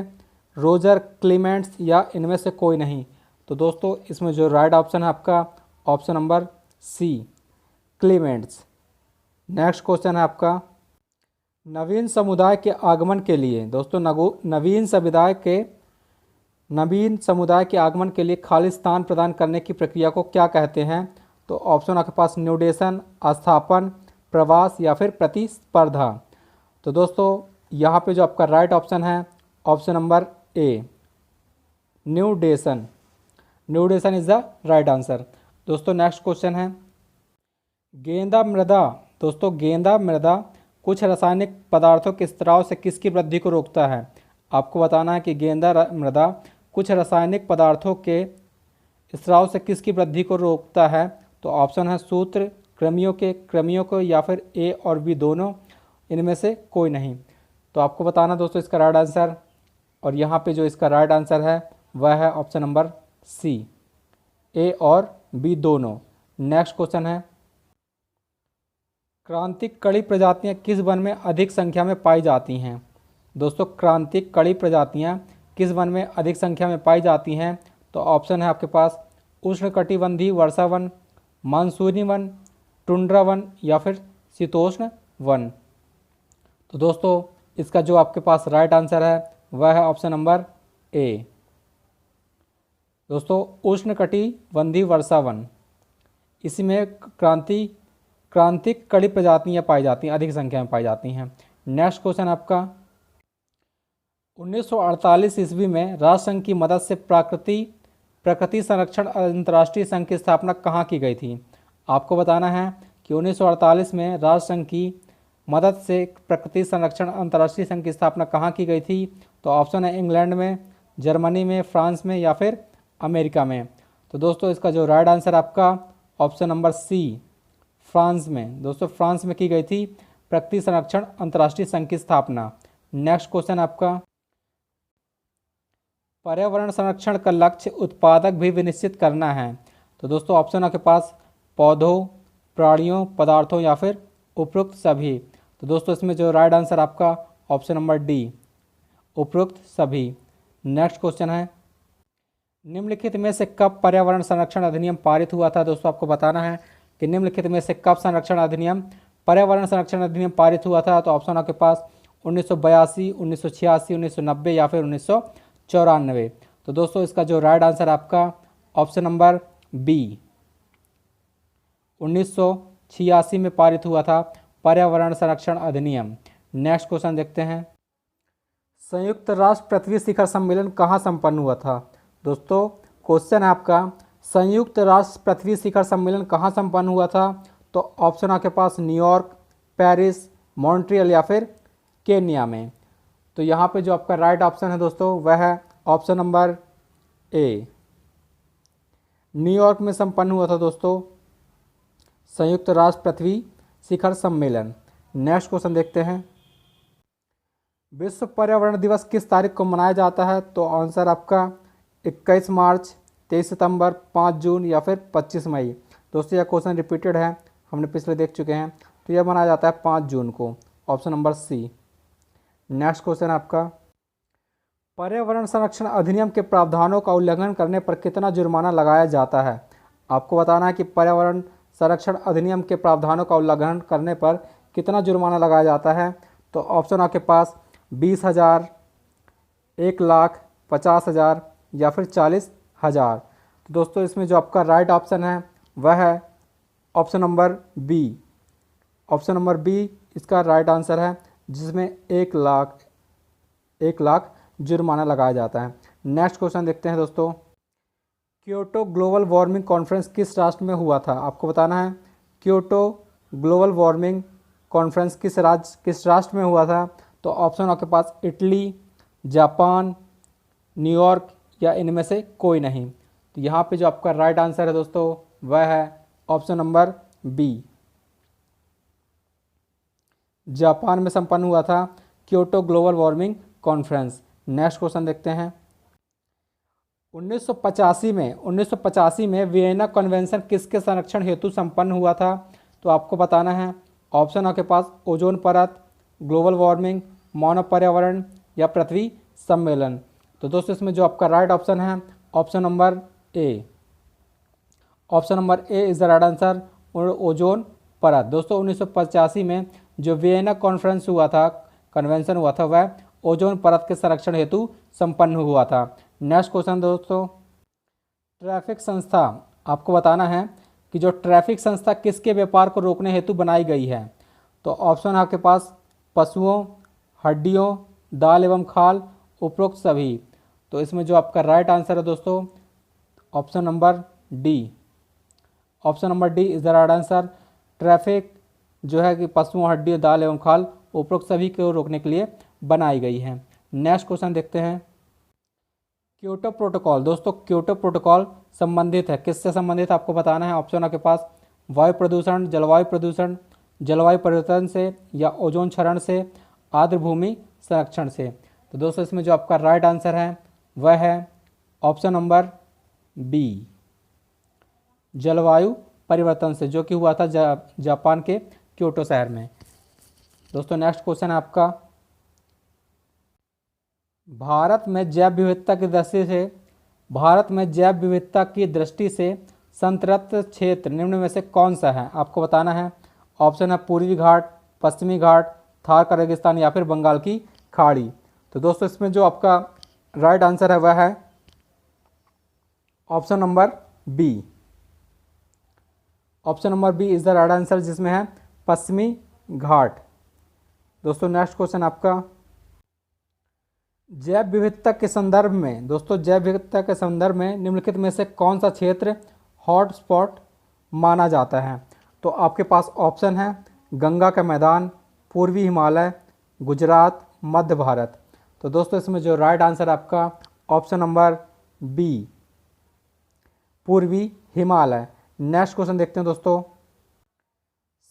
रोजर क्लीमेंट्स या इनमें से कोई नहीं। तो दोस्तों इसमें जो राइट ऑप्शन है आपका option number C, Clements. Next question है आपका, नवीन समुदाय के आगमन के लिए। दोस्तों नवीन समुदाय के आगमन के लिए खाली स्थान प्रदान करने की प्रक्रिया को क्या कहते हैं। तो ऑप्शन आपके पास न्यूडेशन, स्थापन, प्रवास या फिर प्रतिस्पर्धा। तो दोस्तों यहाँ पे जो आपका राइट ऑप्शन है option number A, nudation. Nudation is the right answer. दोस्तों नेक्स्ट क्वेश्चन है, गेंदा मृदा। दोस्तों गेंदा मृदा कुछ रासायनिक पदार्थों के स्त्राव से किसकी वृद्धि को रोकता है। आपको बताना है कि गेंदा मृदा कुछ रासायनिक पदार्थों के स्त्राव से किसकी वृद्धि को रोकता है। तो ऑप्शन है सूत्र, कृमियों को या फिर ए और बी दोनों, इनमें से कोई नहीं। तो आपको बताना दोस्तों इसका राइट आंसर, और यहाँ पे जो इसका राइट आंसर है वह है ऑप्शन नंबर सी, ए और बी दोनों। नेक्स्ट क्वेश्चन है, क्रांतिक कड़ी प्रजातियाँ किस वन में अधिक संख्या में पाई जाती हैं। दोस्तों क्रांतिक कड़ी प्रजातियाँ किस वन में अधिक संख्या में पाई जाती हैं। तो ऑप्शन है आपके पास उष्णकटिबंधीय वर्षा वन, मानसूनी वन, टुंड्रा वन या फिर शीतोष्ण वन। तो दोस्तों इसका जो आपके पास राइट आंसर है वह है ऑप्शन नंबर ए। दोस्तों उष्णकटिबंधीय वर्षा वन, इसमें क्रांतिक कड़ी प्रजातियां पाई जाती हैं, अधिक संख्या में पाई जाती हैं। नेक्स्ट क्वेश्चन आपका, 1948 ईस्वी में राष्ट्रसंघ की मदद से प्रकृति संरक्षण अंतर्राष्ट्रीय संघ की स्थापना कहाँ की गई थी? आपको बताना है कि 1948 में राष्ट्रसंघ की मदद से प्रकृति संरक्षण अंतर्राष्ट्रीय संघ की स्थापना कहाँ की गई थी? तो ऑप्शन है इंग्लैंड में, जर्मनी में, फ्रांस में या फिर अमेरिका में। तो दोस्तों इसका जो राइट आंसर आपका ऑप्शन नंबर सी, फ्रांस में। दोस्तों फ्रांस में की गई थी प्रकृति संरक्षण अंतर्राष्ट्रीय संघ की स्थापना। नेक्स्ट क्वेश्चन आपका, पर्यावरण संरक्षण का लक्ष्य उत्पादक भी विनिश्चित करना है। तो दोस्तों ऑप्शन आपके पास पौधों, प्राणियों, पदार्थों या फिर उपरोक्त सभी। तो दोस्तों इसमें जो राइट आंसर आपका ऑप्शन नंबर डी, उपरोक्त सभी। नेक्स्ट क्वेश्चन है, निम्नलिखित में से कब पर्यावरण संरक्षण अधिनियम पारित हुआ था? दोस्तों आपको बताना है कि निम्नलिखित में से कब पर्यावरण संरक्षण अधिनियम पारित हुआ था? तो ऑप्शन आपके पास 1982, 1986, 1990 या फिर 1994। तो दोस्तों इसका जो राइट आंसर आपका ऑप्शन नंबर बी, 1986 में पारित हुआ था पर्यावरण संरक्षण अधिनियम। नेक्स्ट क्वेश्चन देखते हैं, संयुक्त राष्ट्र पृथ्वी शिखर सम्मेलन कहाँ संपन्न हुआ था? दोस्तों क्वेश्चन है आपका, संयुक्त राष्ट्र पृथ्वी शिखर सम्मेलन कहाँ संपन्न हुआ था? तो ऑप्शन आपके पास न्यूयॉर्क, पेरिस, मॉन्ट्रियल या फिर केन्या में। तो यहाँ पे जो आपका राइट ऑप्शन है दोस्तों वह है ऑप्शन नंबर ए, न्यूयॉर्क में संपन्न हुआ था दोस्तों संयुक्त राष्ट्र पृथ्वी शिखर सम्मेलन। नेक्स्ट क्वेश्चन देखते हैं, विश्व पर्यावरण दिवस किस तारीख को मनाया जाता है? तो आंसर आपका 21 मार्च, 23 सितंबर, 5 जून या फिर 25 मई। दोस्तों यह क्वेश्चन रिपीटेड है, हमने पिछले देख चुके हैं। तो यह मनाया जाता है 5 जून को, option number C. Next question आपका, पर्यावरण संरक्षण अधिनियम के प्रावधानों का उल्लंघन करने पर कितना जुर्माना लगाया जाता है? आपको बताना है कि पर्यावरण संरक्षण अधिनियम के प्रावधानों का उल्लंघन करने पर कितना जुर्माना लगाया जाता है? तो ऑप्शन आपके पास 20,000, 1,00,000, 50,000 या फिर 40,000। तो दोस्तों इसमें जो आपका राइट ऑप्शन है वह है option number B. Option number B इसका राइट आंसर है, जिसमें 1,00,000 जुर्माना लगाया जाता है। नेक्स्ट क्वेश्चन देखते हैं दोस्तों, क्योटो ग्लोबल वार्मिंग कॉन्फ्रेंस किस राष्ट्र में हुआ था? आपको बताना है क्योटो ग्लोबल वार्मिंग कॉन्फ्रेंस किस राष्ट्र में हुआ था? तो ऑप्शन आपके पास इटली, जापान, न्यूयॉर्क या इनमें से कोई नहीं। तो यहाँ पे जो आपका राइट आंसर है दोस्तों वह है ऑप्शन नंबर बी, जापान में संपन्न हुआ था Kyoto global warming conference. Next question देखते हैं, 1985 में वियना कन्वेंशन किसके संरक्षण हेतु संपन्न हुआ था? तो आपको बताना है, ऑप्शन आपके पास ओजोन परत, ग्लोबल वार्मिंग, मानव पर्यावरण या पृथ्वी सम्मेलन। तो दोस्तों इसमें जो आपका राइट ऑप्शन है option number A, option number A is the right answer, ozone परत। दोस्तों 1985 में जो वियना कॉन्फ्रेंस हुआ था, कन्वेंशन हुआ था, वह ओजोन परत के संरक्षण हेतु संपन्न हुआ था। नेक्स्ट क्वेश्चन दोस्तों, ट्रैफिक संस्था, आपको बताना है कि जो ट्रैफिक संस्था किसके व्यापार को रोकने हेतु बनाई गई है? तो ऑप्शन आपके पास पशुओं, हड्डियों, दाल एवं खाल, उपरोक्त सभी। तो इसमें जो आपका राइट आंसर है दोस्तों option number D, option number D is the right answer. Traffic जो है कि पशुओं, हड्डियों, दाल एवं खाल, उपरोक्त सभी को रोकने के लिए बनाई गई है। नेक्स्ट क्वेश्चन देखते हैं, क्योटो प्रोटोकॉल। दोस्तों क्योटो प्रोटोकॉल संबंधित है, किससे संबंधित आपको बताना है। ऑप्शन आपके पास वायु प्रदूषण, जलवायु प्रदूषण, जलवायु परिवर्तन से या ओजोन क्षरण से, आर्द्र भूमि संरक्षण से। तो दोस्तों इसमें जो आपका राइट आंसर है वह है ऑप्शन नंबर बी, जलवायु परिवर्तन से, जो कि हुआ था जापान के क्योटो शहर में। दोस्तों नेक्स्ट क्वेश्चन है आपका, भारत में जैव विविधता की दृष्टि से संतृप्त क्षेत्र निम्न में से कौन सा है? आपको बताना है, ऑप्शन है पूर्वी घाट, पश्चिमी घाट, थार का रेगिस्तान या फिर बंगाल की खाड़ी। तो दोस्तों इसमें जो आपका राइट आंसर है वह है option number B. Option number B is the right answer, जिसमें है पश्चिमी घाट। दोस्तों नेक्स्ट क्वेश्चन आपका, जैव विविधता के संदर्भ में, दोस्तों जैव विविधता के संदर्भ में निम्नलिखित में से कौन सा क्षेत्र हॉट स्पॉट माना जाता है? तो आपके पास ऑप्शन है गंगा का मैदान, पूर्वी हिमालय, गुजरात, मध्य भारत। तो दोस्तों इसमें जो राइट आंसर आपका ऑप्शन नंबर बी, पूर्वी हिमालय। नेक्स्ट क्वेश्चन देखते हैं दोस्तों,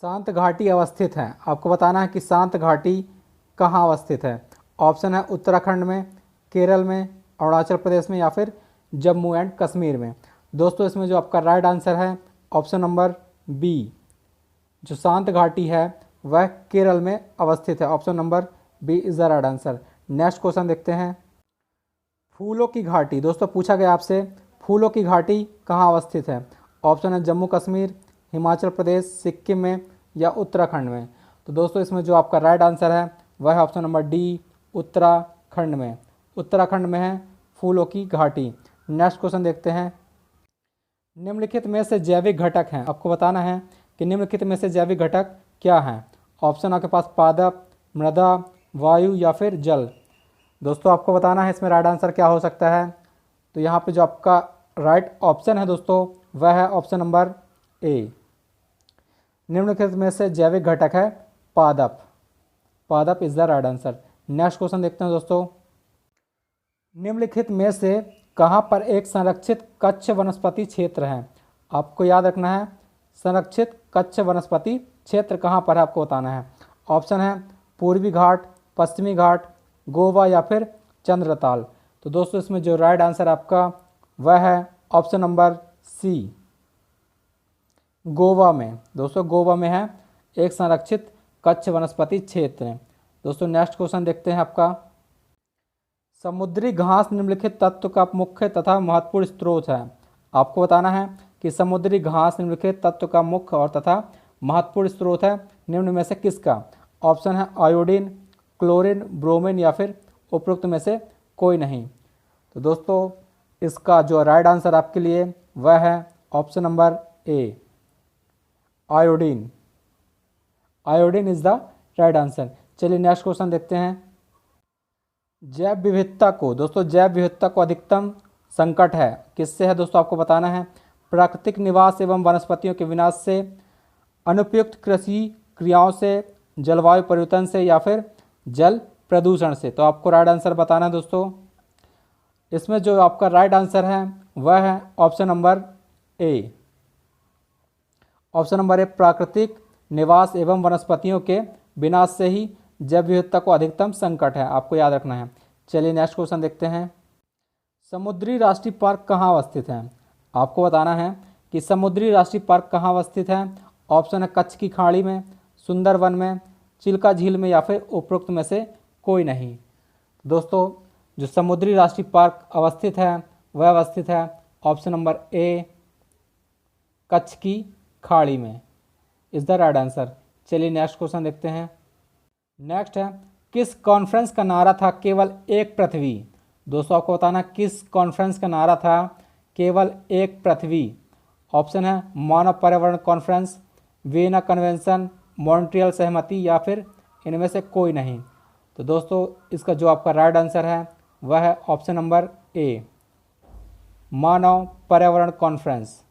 शांत घाटी अवस्थित है, आपको बताना है कि शांत घाटी कहाँ अवस्थित है। ऑप्शन है उत्तराखंड में, केरल में, अरुणाचल प्रदेश में या फिर जम्मू एंड कश्मीर में। दोस्तों इसमें जो आपका राइट आंसर है ऑप्शन नंबर बी, जो शांत घाटी है वह केरल में अवस्थित है। Option number B is the right answer. Next question देखते हैं, फूलों की घाटी। दोस्तों पूछा गया आपसे फूलों की घाटी कहाँ अवस्थित है। ऑप्शन है जम्मू कश्मीर, हिमाचल प्रदेश, सिक्किम में या उत्तराखंड में। तो दोस्तों इसमें जो आपका राइट आंसर है वह है ऑप्शन नंबर डी, उत्तराखंड में। उत्तराखंड में है फूलों की घाटी। नेक्स्ट क्वेश्चन देखते हैं, निम्नलिखित में से जैविक घटक हैं, आपको बताना है कि निम्नलिखित में से जैविक घटक क्या हैं। ऑप्शन आपके पास पादप, मृदा, वायु या फिर जल। दोस्तों आपको बताना है इसमें राइट आंसर क्या हो सकता है। तो यहाँ पे जो आपका राइट ऑप्शन है दोस्तों वह है ऑप्शन नंबर ए, निम्नलिखित में से जैविक घटक है पादप। पादप is the right answer. Next question देखते हैं दोस्तों, निम्नलिखित में से कहाँ पर एक संरक्षित कच्छ वनस्पति क्षेत्र है। आपको याद रखना है संरक्षित कच्छ वनस्पति क्षेत्र कहाँ पर है, आपको बताना है। ऑप्शन है पूर्वी घाट, पश्चिमी घाट, गोवा या फिर चंद्रताल। तो दोस्तों इसमें जो राइट आंसर आपका वह है ऑप्शन नंबर सी, गोवा में। दोस्तों गोवा में है एक संरक्षित कच्छ वनस्पति क्षेत्र। दोस्तों नेक्स्ट क्वेश्चन देखते हैं आपका, समुद्री घास निम्नलिखित तत्व का मुख्य तथा महत्वपूर्ण स्रोत है। आपको बताना है कि समुद्री घास निम्नलिखित तत्व का मुख्य और तथा महत्वपूर्ण स्रोत है निम्न में से किसका। ऑप्शन है आयोडीन, क्लोरीन, ब्रोमीन या फिर उपरोक्त में से कोई नहीं। तो दोस्तों इसका जो राइट आंसर आपके लिए वह है option number A, iodine. Iodine is the right answer. चलिए नेक्स्ट क्वेश्चन देखते हैं, जैव विविधता को, दोस्तों जैव विविधता को अधिकतम संकट है किससे है। दोस्तों आपको बताना है प्राकृतिक निवास एवं वनस्पतियों के विनाश से, अनुपयुक्त कृषि क्रियाओं से, जलवायु परिवर्तन से या फिर जल प्रदूषण से। तो आपको राइट आंसर बताना है दोस्तों। इसमें जो आपका राइट आंसर है वह है ऑप्शन नंबर ए। ऑप्शन नंबर ए, प्राकृतिक निवास एवं वनस्पतियों के विनाश से ही जैव विविधता को अधिकतम संकट है, आपको याद रखना है। चलिए नेक्स्ट क्वेश्चन देखते हैं, समुद्री राष्ट्रीय पार्क कहाँ अवस्थित है। आपको बताना है कि समुद्री राष्ट्रीय पार्क कहाँ अवस्थित है। ऑप्शन है कच्छ की खाड़ी में, सुंदरवन में, चिल्का झील में या फिर उपरोक्त में से कोई नहीं। दोस्तों जो समुद्री राष्ट्रीय पार्क अवस्थित है वह अवस्थित है ऑप्शन नंबर ए, कच्छ की खाड़ी में इज द राइट आंसर। चलिए नेक्स्ट क्वेश्चन देखते हैं, नेक्स्ट है किस कॉन्फ्रेंस का नारा था केवल एक पृथ्वी। दोस्तों आपको बताना किस कॉन्फ्रेंस का नारा था केवल एक पृथ्वी। ऑप्शन है मानव पर्यावरण कॉन्फ्रेंस, वियना कन्वेंशन, मॉन्ट्रियल सहमति या फिर इनमें से कोई नहीं। तो दोस्तों इसका जो आपका राइट आंसर है वह है ऑप्शन नंबर ए, मानव पर्यावरण conference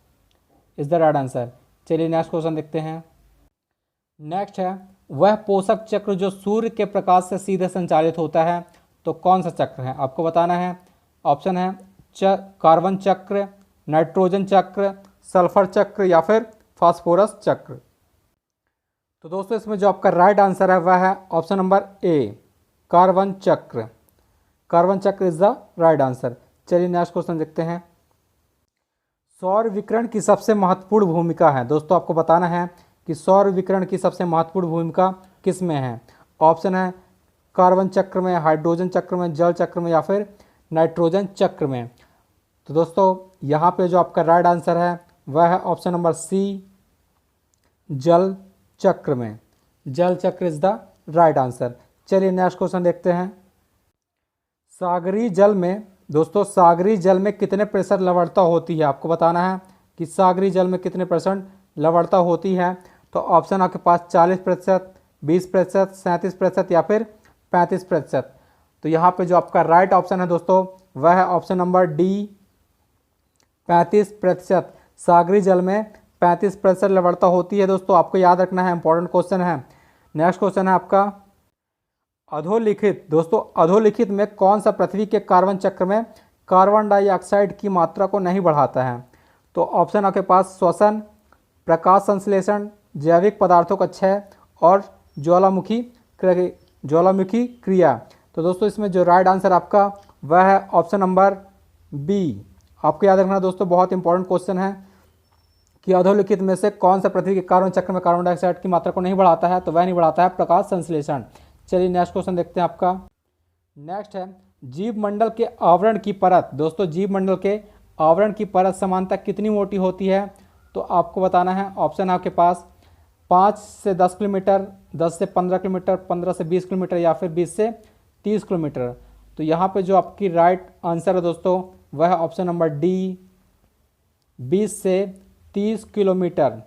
is the right answer. चलिए नेक्स्ट क्वेश्चन देखते हैं, नेक्स्ट है वह पोषक चक्र जो सूर्य के प्रकाश से सीधे संचालित होता है, तो कौन सा चक्र है, आपको बताना है। ऑप्शन है कार्बन चक्र, नाइट्रोजन चक्र, सल्फर चक्र या फिर फास्फोरस चक्र। तो दोस्तों इसमें जो आपका राइट आंसर है वह है ऑप्शन नंबर ए, कार्बन चक्र। कार्बन चक्र इज द राइट आंसर। चलिए नेक्स्ट क्वेश्चन देखते हैं, सौर विकिरण की सबसे महत्वपूर्ण भूमिका है। दोस्तों आपको बताना है कि सौर विकिरण की सबसे महत्वपूर्ण भूमिका किस में है। ऑप्शन है कार्बन चक्र में, हाइड्रोजन चक्र में, जल चक्र में या फिर नाइट्रोजन चक्र में। तो दोस्तों यहाँ पे जो आपका राइट आंसर है वह है ऑप्शन नंबर सी, जल चक्र में। जल चक्र इज द राइट आंसर। चलिए नेक्स्ट क्वेश्चन देखते हैं। सागरीय जल में दोस्तों, सागरीय जल में कितने प्रतिशत लवणता होती है? आपको बताना है कि सागरीय जल में कितने परसेंट लवणता होती है। तो ऑप्शन आपके पास 40%, 20%, 37% या फिर 35%। तो यहाँ पे जो आपका राइट ऑप्शन है दोस्तों वह है ऑप्शन नंबर डी, 35%। सागरीय जल में 35% लवणता होती है दोस्तों, आपको याद रखना है, इंपॉर्टेंट क्वेश्चन है। नेक्स्ट क्वेश्चन है आपका अधोलिखित। दोस्तों अधोलिखित में कौन सा पृथ्वी के कार्बन चक्र में कार्बन डाइऑक्साइड की मात्रा को नहीं बढ़ाता है? तो ऑप्शन आपके पास श्वसन, प्रकाश संश्लेषण, जैविक पदार्थों का क्षय और ज्वालामुखी क्रिया। तो दोस्तों इसमें जो राइट आंसर आपका वह है ऑप्शन नंबर बी। आपको याद रखना दोस्तों, बहुत इंपॉर्टेंट क्वेश्चन है कि अधोलिखित में से कौन सा पृथ्वी के कार्बन चक्र में कार्बन डाइऑक्साइड की मात्रा को नहीं बढ़ाता है? तो वह नहीं बढ़ाता है प्रकाश संश्लेषण। चलिए नेक्स्ट क्वेश्चन देखते हैं आपका। नेक्स्ट है जीव मंडल के आवरण की परत। दोस्तों जीव मंडल के आवरण की परत समानता कितनी मोटी होती है? तो आपको बताना है। ऑप्शन है आपके पास 5 से 10 किलोमीटर, 10 से 15 किलोमीटर, 15 से 20 किलोमीटर या फिर 20 से 30 किलोमीटर। तो यहाँ पे जो आपकी राइट आंसर है दोस्तों वह है ऑप्शन नंबर डी, 20 से 30 किलोमीटर।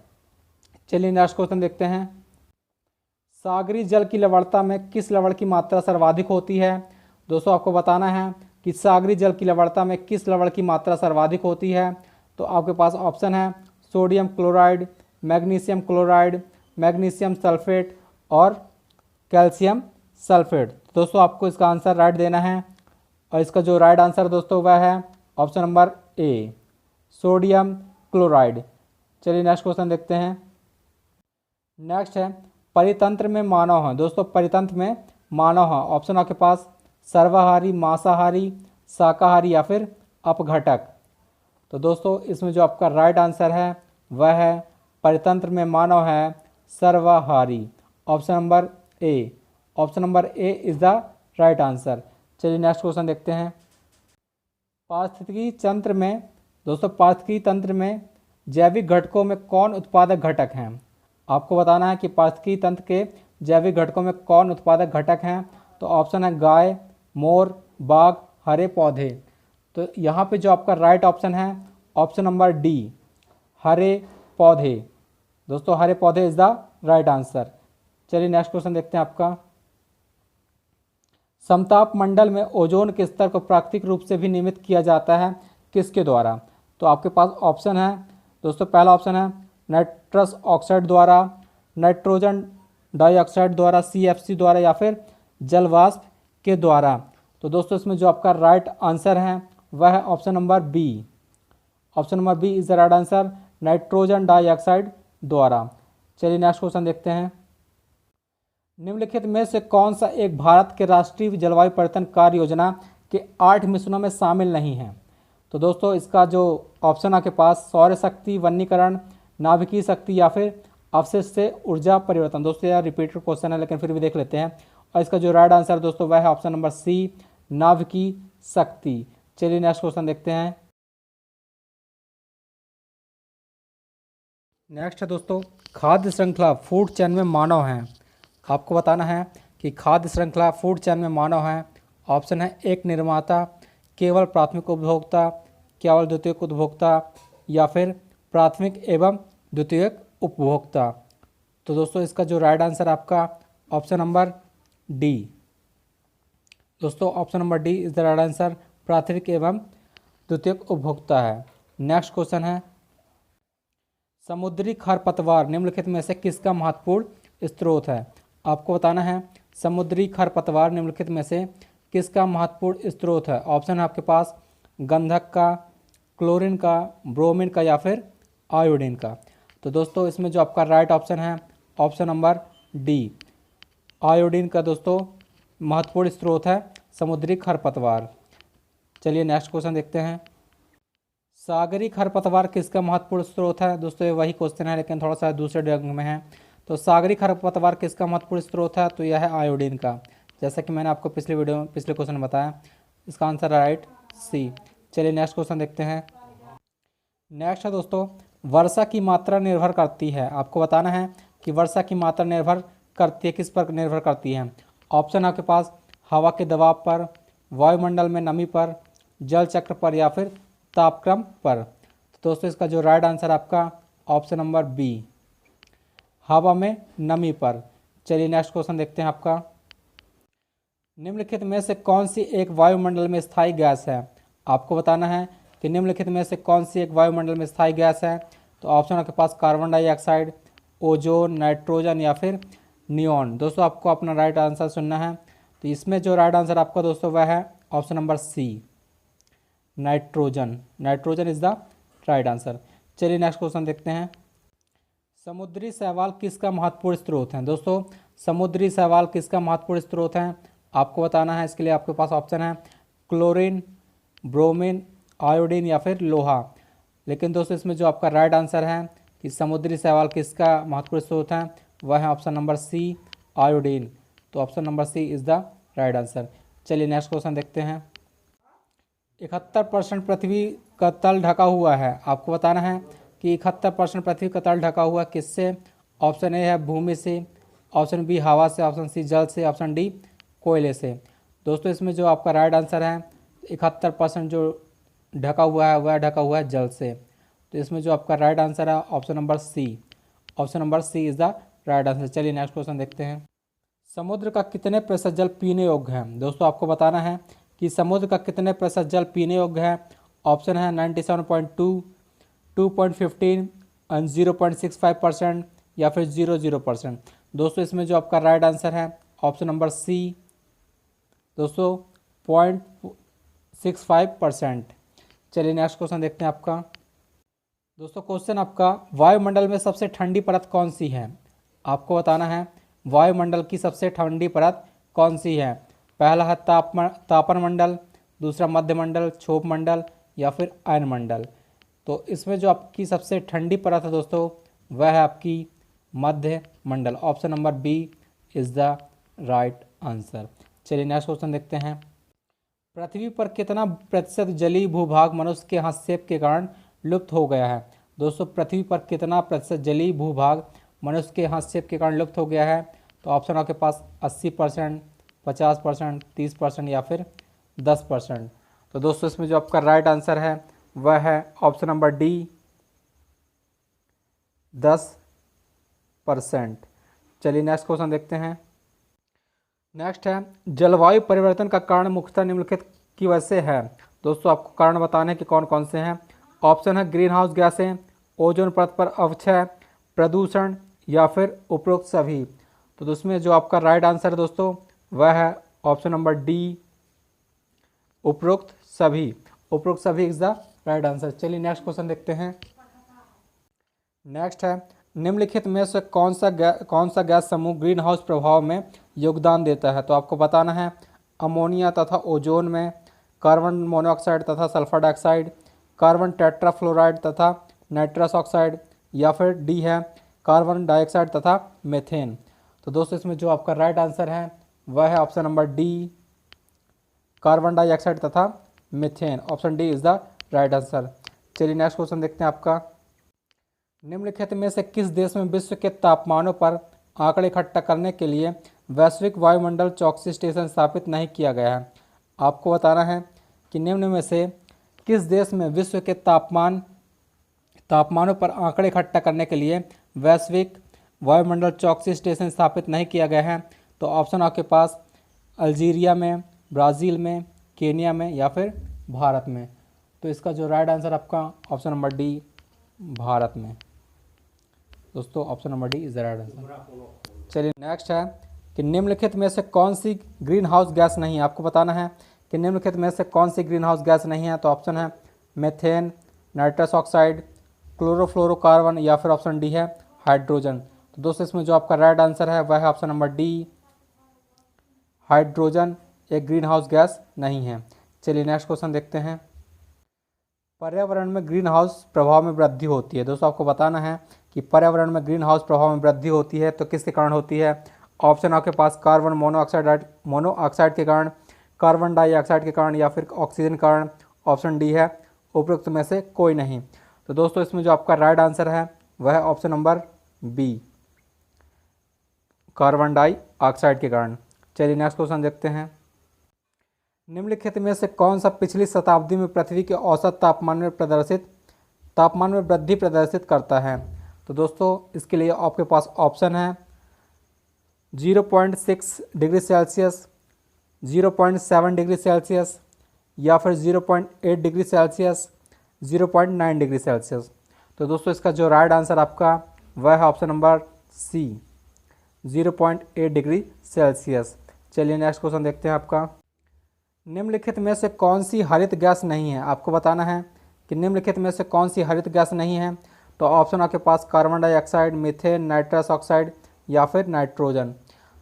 चलिए नेक्स्ट क्वेश्चन देखते हैं। सागरीय जल की लवणता में किस लवण की मात्रा सर्वाधिक होती है? दोस्तों आपको बताना है कि सागरीय जल की लवणता में किस लवण की मात्रा सर्वाधिक होती है। तो आपके पास ऑप्शन है sodium chloride, magnesium chloride, magnesium sulphate और कैल्शियम सल्फेट। दोस्तों आपको इसका आंसर राइट देना है और इसका जो राइट आंसर दोस्तों वह है ऑप्शन नंबर ए, सोडियम क्लोराइड। चलिए नेक्स्ट क्वेश्चन देखते हैं। नेक्स्ट है परितंत्र में मानव है। दोस्तों परितंत्र में मानव है, ऑप्शन आपके पास सर्वाहारी, मांसाहारी, शाकाहारी या फिर अपघटक। तो दोस्तों इसमें जो आपका राइट आंसर है वह है परितंत्र में मानव है सर्वाहारी, option number A. Option number A is the right answer. चलिए नेक्स्ट क्वेश्चन देखते हैं। पारिस्थितिकी तंत्र में दोस्तों, पारिस्थितिकी तंत्र में जैविक घटकों में कौन उत्पादक घटक हैं? आपको बताना है कि पारिस्थितिकी तंत्र के जैविक घटकों में कौन उत्पादक घटक हैं। तो ऑप्शन है गाय, मोर, बाघ, हरे पौधे। तो यहाँ पे जो आपका राइट ऑप्शन है ऑप्शन नंबर डी, हरे पौधे। दोस्तों हरे पौधे इज द राइट आंसर। चलिए नेक्स्ट क्वेश्चन देखते हैं आपका। समताप मंडल में ओजोन के स्तर को प्राकृतिक रूप से भी नियमित किया जाता है, किसके द्वारा? तो आपके पास ऑप्शन है दोस्तों, पहला ऑप्शन है नाइट्रस ऑक्साइड द्वारा, नाइट्रोजन डाइऑक्साइड द्वारा, CFC द्वारा या फिर जलवाष्प के द्वारा। तो दोस्तों इसमें जो आपका राइट आंसर है वह है option number B. Option number B is the right answer, nitrogen dioxide द्वारा। चलिए नेक्स्ट क्वेश्चन देखते हैं। निम्नलिखित में से कौन सा एक भारत के राष्ट्रीय जलवायु परिवर्तन कार्य योजना के 8 मिशनों में शामिल नहीं है? तो दोस्तों इसका जो ऑप्शन आपके पास सौर शक्ति, वनीकरण, नाभिकीय शक्ति या फिर अवशेष से ऊर्जा परिवर्तन। दोस्तों यह रिपीटेड क्वेश्चन है लेकिन फिर भी देख लेते हैं। और इसका जो राइट आंसर दोस्तों वह है ऑप्शन नंबर सी, नाभिकीय शक्ति। चलिए नेक्स्ट क्वेश्चन देखते हैं। नेक्स्ट है दोस्तों, खाद्य श्रृंखला फूड चेन में मानव हैं। आपको बताना है कि खाद्य श्रृंखला फूड चेन में मानव हैं। ऑप्शन है एक निर्माता, केवल प्राथमिक उपभोक्ता, केवल द्वितीयक उपभोक्ता या फिर प्राथमिक एवं द्वितीयक उपभोक्ता। तो दोस्तों इसका जो राइट आंसर आपका ऑप्शन नंबर डी। दोस्तों option number D is the right answer, प्राथमिक एवं द्वितीयक उपभोक्ता है। नेक्स्ट क्वेश्चन है, समुद्री खरपतवार निम्नलिखित में से किसका महत्वपूर्ण स्रोत है? आपको बताना है समुद्री खरपतवार निम्नलिखित में से किसका महत्वपूर्ण स्रोत है। ऑप्शन है आपके पास गंधक का, क्लोरीन का, ब्रोमीन का या फिर आयोडीन का। तो दोस्तों इसमें जो आपका राइट ऑप्शन है ऑप्शन नंबर डी, आयोडीन का दोस्तों महत्वपूर्ण स्रोत है समुद्री खरपतवार। चलिए नेक्स्ट क्वेश्चन देखते हैं। सागरी खरपतवार किसका महत्वपूर्ण स्रोत है? दोस्तों ये वही क्वेश्चन है लेकिन थोड़ा सा दूसरे ढंग में है। तो सागरी खरपतवार किसका महत्वपूर्ण स्रोत है? तो यह है आयोडीन का, जैसा कि मैंने आपको पिछले क्वेश्चन में बताया। इसका आंसर राइट सी। चलिए नेक्स्ट क्वेश्चन देखते हैं। नेक्स्ट है दोस्तों, वर्षा की मात्रा निर्भर करती है। आपको बताना है कि वर्षा की मात्रा निर्भर करती है, किस पर निर्भर करती है? ऑप्शन आपके पास हवा के दबाव पर, वायुमंडल में नमी पर, जल चक्र पर या फिर तापक्रम पर। तो दोस्तों इसका जो राइट आंसर आपका ऑप्शन नंबर बी, हवा में नमी पर। चलिए नेक्स्ट क्वेश्चन देखते हैं आपका। निम्नलिखित में से कौन सी एक वायुमंडल में स्थायी गैस है? आपको बताना है कि निम्नलिखित में से कौन सी एक वायुमंडल में स्थायी गैस है। तो ऑप्शन आपके पास कार्बन डाइऑक्साइड, ओजोन, नाइट्रोजन या फिर नियॉन। दोस्तों आपको अपना राइट आंसर सुनना है। तो इसमें जो राइट आंसर आपका दोस्तों वह है option number C, nitrogen. Nitrogen is the right answer. चलिए नेक्स्ट क्वेश्चन देखते हैं। समुद्री शैवाल किसका महत्वपूर्ण स्रोत है? दोस्तों समुद्री शैवाल किसका महत्वपूर्ण स्रोत है आपको बताना है। इसके लिए आपके पास ऑप्शन है क्लोरीन, ब्रोमीन, आयोडीन या फिर लोहा। लेकिन दोस्तों इसमें जो आपका राइट आंसर है कि समुद्री शैवाल किसका महत्वपूर्ण स्रोत है, वह है ऑप्शन नंबर सी, आयोडीन। तो option number C is the right answer. चलिए नेक्स्ट क्वेश्चन देखते हैं। 71% पृथ्वी का तल ढका हुआ है। आपको बताना है कि 71% पृथ्वी का तल ढका हुआ किससे? ऑप्शन ए है भूमि से, ऑप्शन बी हवा से, ऑप्शन सी जल से, ऑप्शन डी कोयले से। दोस्तों इसमें जो आपका राइट आंसर है 71% जो ढका हुआ है वह ढका हुआ है जल से। तो इसमें जो आपका राइट आंसर है option number C, option number C is the right answer. चलिए नेक्स्ट क्वेश्चन देखते हैं। समुद्र का कितने प्रतिशत जल पीने योग्य है? दोस्तों आपको बताना है कि समुद्र का कितने प्रतिशत जल पीने योग्य है। ऑप्शन है 97.2, 2.15, 0.65% या फिर 0% दोस्तों इसमें जो आपका राइट आंसर है ऑप्शन नंबर सी दोस्तों 0.65%। चलिए नेक्स्ट क्वेश्चन देखते हैं आपका। दोस्तों क्वेश्चन आपका, वायुमंडल में सबसे ठंडी परत कौन सी है? आपको बताना है वायुमंडल की सबसे ठंडी परत कौन सी है। पहला है तापन मंडल, दूसरा मध्य मंडल, क्षोभ मंडल या फिर आयन मंडल। तो इसमें जो आपकी सबसे ठंडी परत है दोस्तों वह है आपकी मध्य मंडल। Option number B is the right answer. चलिए नेक्स्ट क्वेश्चन देखते हैं। पृथ्वी पर कितना प्रतिशत जलीय भूभाग मनुष्य के हस्तक्षेप के कारण लुप्त हो गया है? दोस्तों पृथ्वी पर कितना प्रतिशत जलीय भूभाग मनुष्य के हस्तक्षेप के कारण लुप्त हो गया है? तो ऑप्शन आपके पास 80%, 50%, 30% या फिर 10%। तो दोस्तों इसमें जो आपका राइट आंसर है वह है ऑप्शन नंबर डी 10%। चलिए नेक्स्ट क्वेश्चन देखते हैं। नेक्स्ट है, जलवायु परिवर्तन का कारण मुख्यतः निम्नलिखित की वजह से है। दोस्तों आपको कारण बताने कि कौन कौन से हैं। ऑप्शन है ग्रीन हाउस गैसें, ओजोन परत पर अवक्षय, प्रदूषण या फिर उपरोक्त सभी। तो उसमें जो आपका राइट आंसर है दोस्तों वह है ऑप्शन नंबर डी उपरोक्त सभी। उपरोक्त सभी इज द राइट आंसर। चलिए नेक्स्ट क्वेश्चन देखते हैं। नेक्स्ट है, निम्नलिखित में से कौन सा गैस समूह ग्रीन हाउस प्रभाव में योगदान देता है? तो आपको बताना है अमोनिया तथा ओजोन में, कार्बन मोनोऑक्साइड तथा सल्फर डाइऑक्साइड, कार्बन टेट्राफ्लोराइड तथा नाइट्रस ऑक्साइड या फिर डी है कार्बन डाइऑक्साइड तथा मीथेन। तो दोस्तों इसमें जो आपका राइट आंसर है वह है option number D carbon dioxide तथा methane. Option D is the right answer. चलिए नेक्स्ट क्वेश्चन देखते हैं आपका। निम्नलिखित में से किस देश में विश्व के तापमानों पर आंकड़े इकट्ठा करने के लिए वैश्विक वायुमंडल चौकसी स्टेशन स्थापित नहीं किया गया है? आपको बताना है कि निम्न में से किस देश में विश्व के तापमानों पर आंकड़े इकट्ठा करने के लिए वैश्विक वायुमंडल चौकसी स्टेशन स्थापित नहीं किया गया है? तो ऑप्शन आपके पास अल्जीरिया में, ब्राज़ील में, केनिया में या फिर भारत में। तो इसका जो राइट आंसर आपका ऑप्शन नंबर डी भारत में। दोस्तों option number D is the right answer. चलिए नेक्स्ट है कि निम्नलिखित में से कौन सी ग्रीन हाउस गैस नहीं है? आपको बताना है कि निम्नलिखित में से कौन सी ग्रीन हाउस गैस नहीं है। तो ऑप्शन है मीथेन, नाइट्रस ऑक्साइड, क्लोरोफ्लोरोकार्बन या फिर ऑप्शन डी है हाइड्रोजन। तो दोस्तों इसमें जो आपका राइट आंसर है वह है ऑप्शन नंबर डी हाइड्रोजन एक ग्रीन हाउस गैस नहीं है। चलिए नेक्स्ट क्वेश्चन देखते हैं। पर्यावरण में ग्रीन हाउस प्रभाव में वृद्धि होती है। दोस्तों आपको बताना है कि पर्यावरण में ग्रीन हाउस प्रभाव में वृद्धि होती है तो किसके कारण होती है? ऑप्शन आपके पास कार्बन मोनोऑक्साइड के कारण, कार्बन डाइऑक्साइड के कारण या फिर ऑक्सीजन के कारण। ऑप्शन डी है उपरोक्त में से कोई नहीं। तो दोस्तों इसमें जो आपका राइट आंसर है वह है option number B carbon dioxide के कारण। चलिए नेक्स्ट क्वेश्चन देखते हैं। निम्नलिखित में से कौन सा पिछली शताब्दी में पृथ्वी के औसत तापमान में वृद्धि प्रदर्शित करता है? तो दोस्तों इसके लिए आपके पास ऑप्शन है 0.6 डिग्री सेल्सियस, 0.7 डिग्री सेल्सियस या फिर 0.8 डिग्री सेल्सियस, 0.9 डिग्री सेल्सियस। तो दोस्तों इसका जो राइट आंसर आपका वह है option number C, 0.8 degree Celsius. चलिए नेक्स्ट क्वेश्चन देखते हैं आपका। निम्नलिखित में से कौन सी हरित गैस नहीं है? आपको बताना है कि निम्नलिखित में से कौन सी हरित गैस नहीं है। तो ऑप्शन आपके पास carbon dioxide, methane, nitrous oxide या फिर नाइट्रोजन।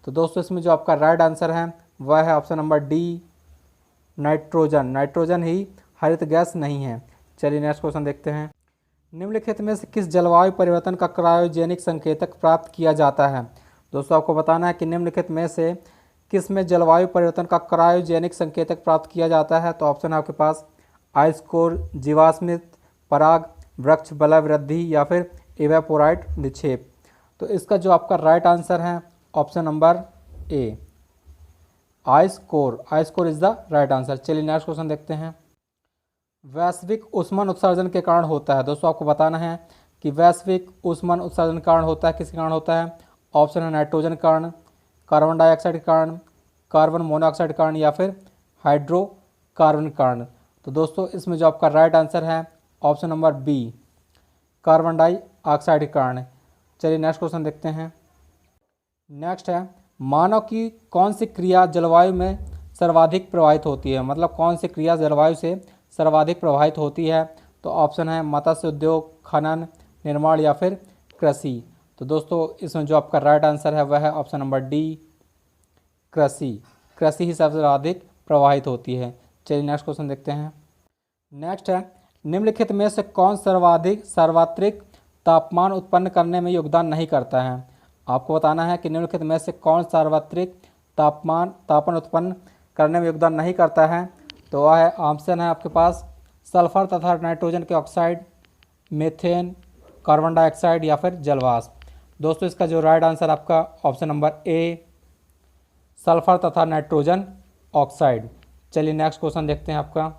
तो दोस्तों इसमें जो आपका राइट आंसर है वह है option number D, nitrogen. Nitrogen ही हरित गैस नहीं है। चलिए नेक्स्ट क्वेश्चन देखते हैं। निम्नलिखित में से किस जलवायु परिवर्तन का क्रायोजेनिक संकेतक प्राप्त किया जाता है? दोस्तों आपको बताना है कि निम्नलिखित में से किस में जलवायु परिवर्तन का क्रायोजेनिक संकेतक प्राप्त किया जाता है। तो ऑप्शन है आपके पास आइस कोर, जीवाश्मित पराग, वृक्ष बलय वृद्धि या फिर इवेपोराइट निक्षेप। तो इसका जो आपका राइट आंसर है option number A, ice core. Ice core is the right answer. चलिए नेक्स्ट क्वेश्चन देखते हैं। वैश्विक ऊष्मन उत्सर्जन के कारण होता है। दोस्तों आपको बताना है कि वैश्विक ऊष्मन उत्सर्जन कारण होता है, किसके कारण होता है? ऑप्शन है नाइट्रोजन के कारण, कार्बन डाइऑक्साइड के कारण, कार्बन मोनोऑक्साइड के कारण या फिर हाइड्रोकार्बन के कारण। तो दोस्तों इसमें जो आपका राइट आंसर है option number B, carbon dioxide के कारण। चलिए नेक्स्ट क्वेश्चन देखते हैं। नेक्स्ट है, मानव की कौन सी क्रिया जलवायु में सर्वाधिक प्रभावित होती है? मतलब कौन सी क्रिया जलवायु से सर्वाधिक प्रभावित होती है? तो ऑप्शन है मत्स्य उद्योग, खनन, निर्माण या फिर कृषि। तो दोस्तों इसमें जो आपका राइट आंसर है वह है ऑप्शन नंबर डी, कृषि। कृषि ही सबसे अधिक प्रभावित होती है। चलिए नेक्स्ट क्वेश्चन देखते हैं। नेक्स्ट है, निम्नलिखित में से कौन सार्वत्रिक तापमान उत्पन्न करने में योगदान नहीं करता है? आपको बताना है कि निम्नलिखित में से कौन सार्वत्रिक तापमान उत्पन्न करने में योगदान नहीं करता है। तो वह है ऑप्शन है आपके पास सल्फर तथा नाइट्रोजन के ऑक्साइड, मीथेन, कार्बन डाइऑक्साइड या फिर जलवाष्प। दोस्तों इसका जो राइट आंसर आपका ऑप्शन नंबर ए, सल्फर तथा नाइट्रोजन ऑक्साइड। चलिए नेक्स्ट क्वेश्चन देखते हैं आपका।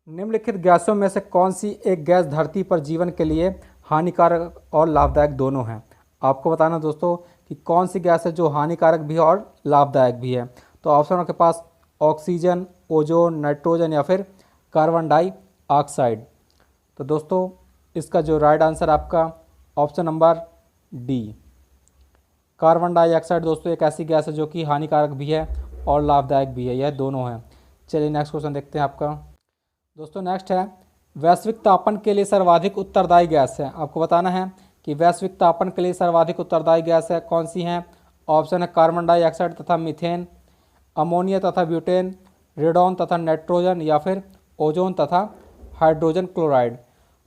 निम्नलिखित गैसों में से कौन सी एक गैस धरती पर जीवन के लिए हानिकारक और लाभदायक दोनों है? आपको बताना दोस्तों कि कौन सी गैस है जो हानिकारक भी है और लाभदायक भी है। तो ऑप्शन आपके पास ऑक्सीजन, ओजोन, नाइट्रोजन या फिर कार्बन डाइऑक्साइड। तो दोस्तों इसका जो राइट आंसर आपका option number D, carbon dioxide दोस्तों एक ऐसी गैस है जो कि हानिकारक भी है और लाभदायक भी है, यह दोनों हैं। चलिए नेक्स्ट क्वेश्चन देखते हैं आपका। दोस्तों नेक्स्ट है, वैश्विक तापन के लिए सर्वाधिक उत्तरदायी गैस है। आपको बताना है कि वैश्विक तापन के लिए सर्वाधिक उत्तरदायी गैस है कौन सी हैं। ऑप्शन है कार्बन डाइऑक्साइड तथा मीथेन, अमोनिया तथा ब्यूटेन, रेडॉन तथा नाइट्रोजन या फिर ओजोन तथा हाइड्रोजन क्लोराइड।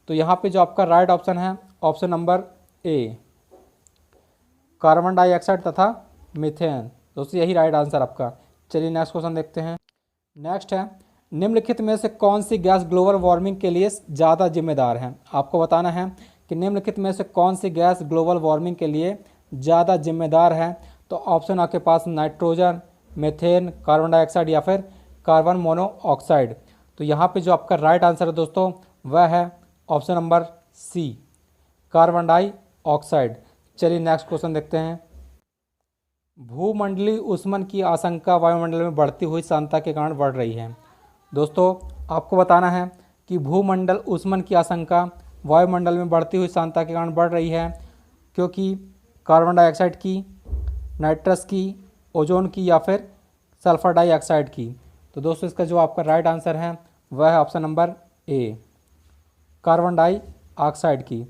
तो यहाँ पे जो आपका राइट ऑप्शन है ऑप्शन नंबर ए, कार्बन डाइऑक्साइड तथा मीथेन। दोस्तों यही राइट आंसर आपका। चलिए नेक्स्ट क्वेश्चन देखते हैं। नेक्स्ट है, निम्नलिखित में से कौन सी गैस ग्लोबल वार्मिंग के लिए ज़्यादा जिम्मेदार है? आपको बताना है कि निम्नलिखित में से कौन सी गैस ग्लोबल वार्मिंग के लिए ज़्यादा जिम्मेदार है। तो ऑप्शन आपके पास नाइट्रोजन, मीथेन, कार्बन डाइऑक्साइड या फिर कार्बन मोनोऑक्साइड। तो यहाँ पे जो आपका राइट आंसर है दोस्तों वह है option number C, carbon dioxide. चलिए नेक्स्ट क्वेश्चन देखते हैं। भूमंडलीय ऊष्मन की आशंका वायुमंडल में बढ़ती हुई सांद्रता के कारण बढ़ रही है। दोस्तों आपको बताना है कि भूमंडल ऊष्मन की आशंका वायुमंडल में बढ़ती हुई सांद्रता के कारण बढ़ रही है क्योंकि कार्बन डाइऑक्साइड की, नाइट्रस की, ओजोन की या फिर सल्फर डाइऑक्साइड की। तो दोस्तों इसका जो आपका राइट आंसर है वह है ऑप्शन नंबर ए, कार्बन डाइऑक्साइड की।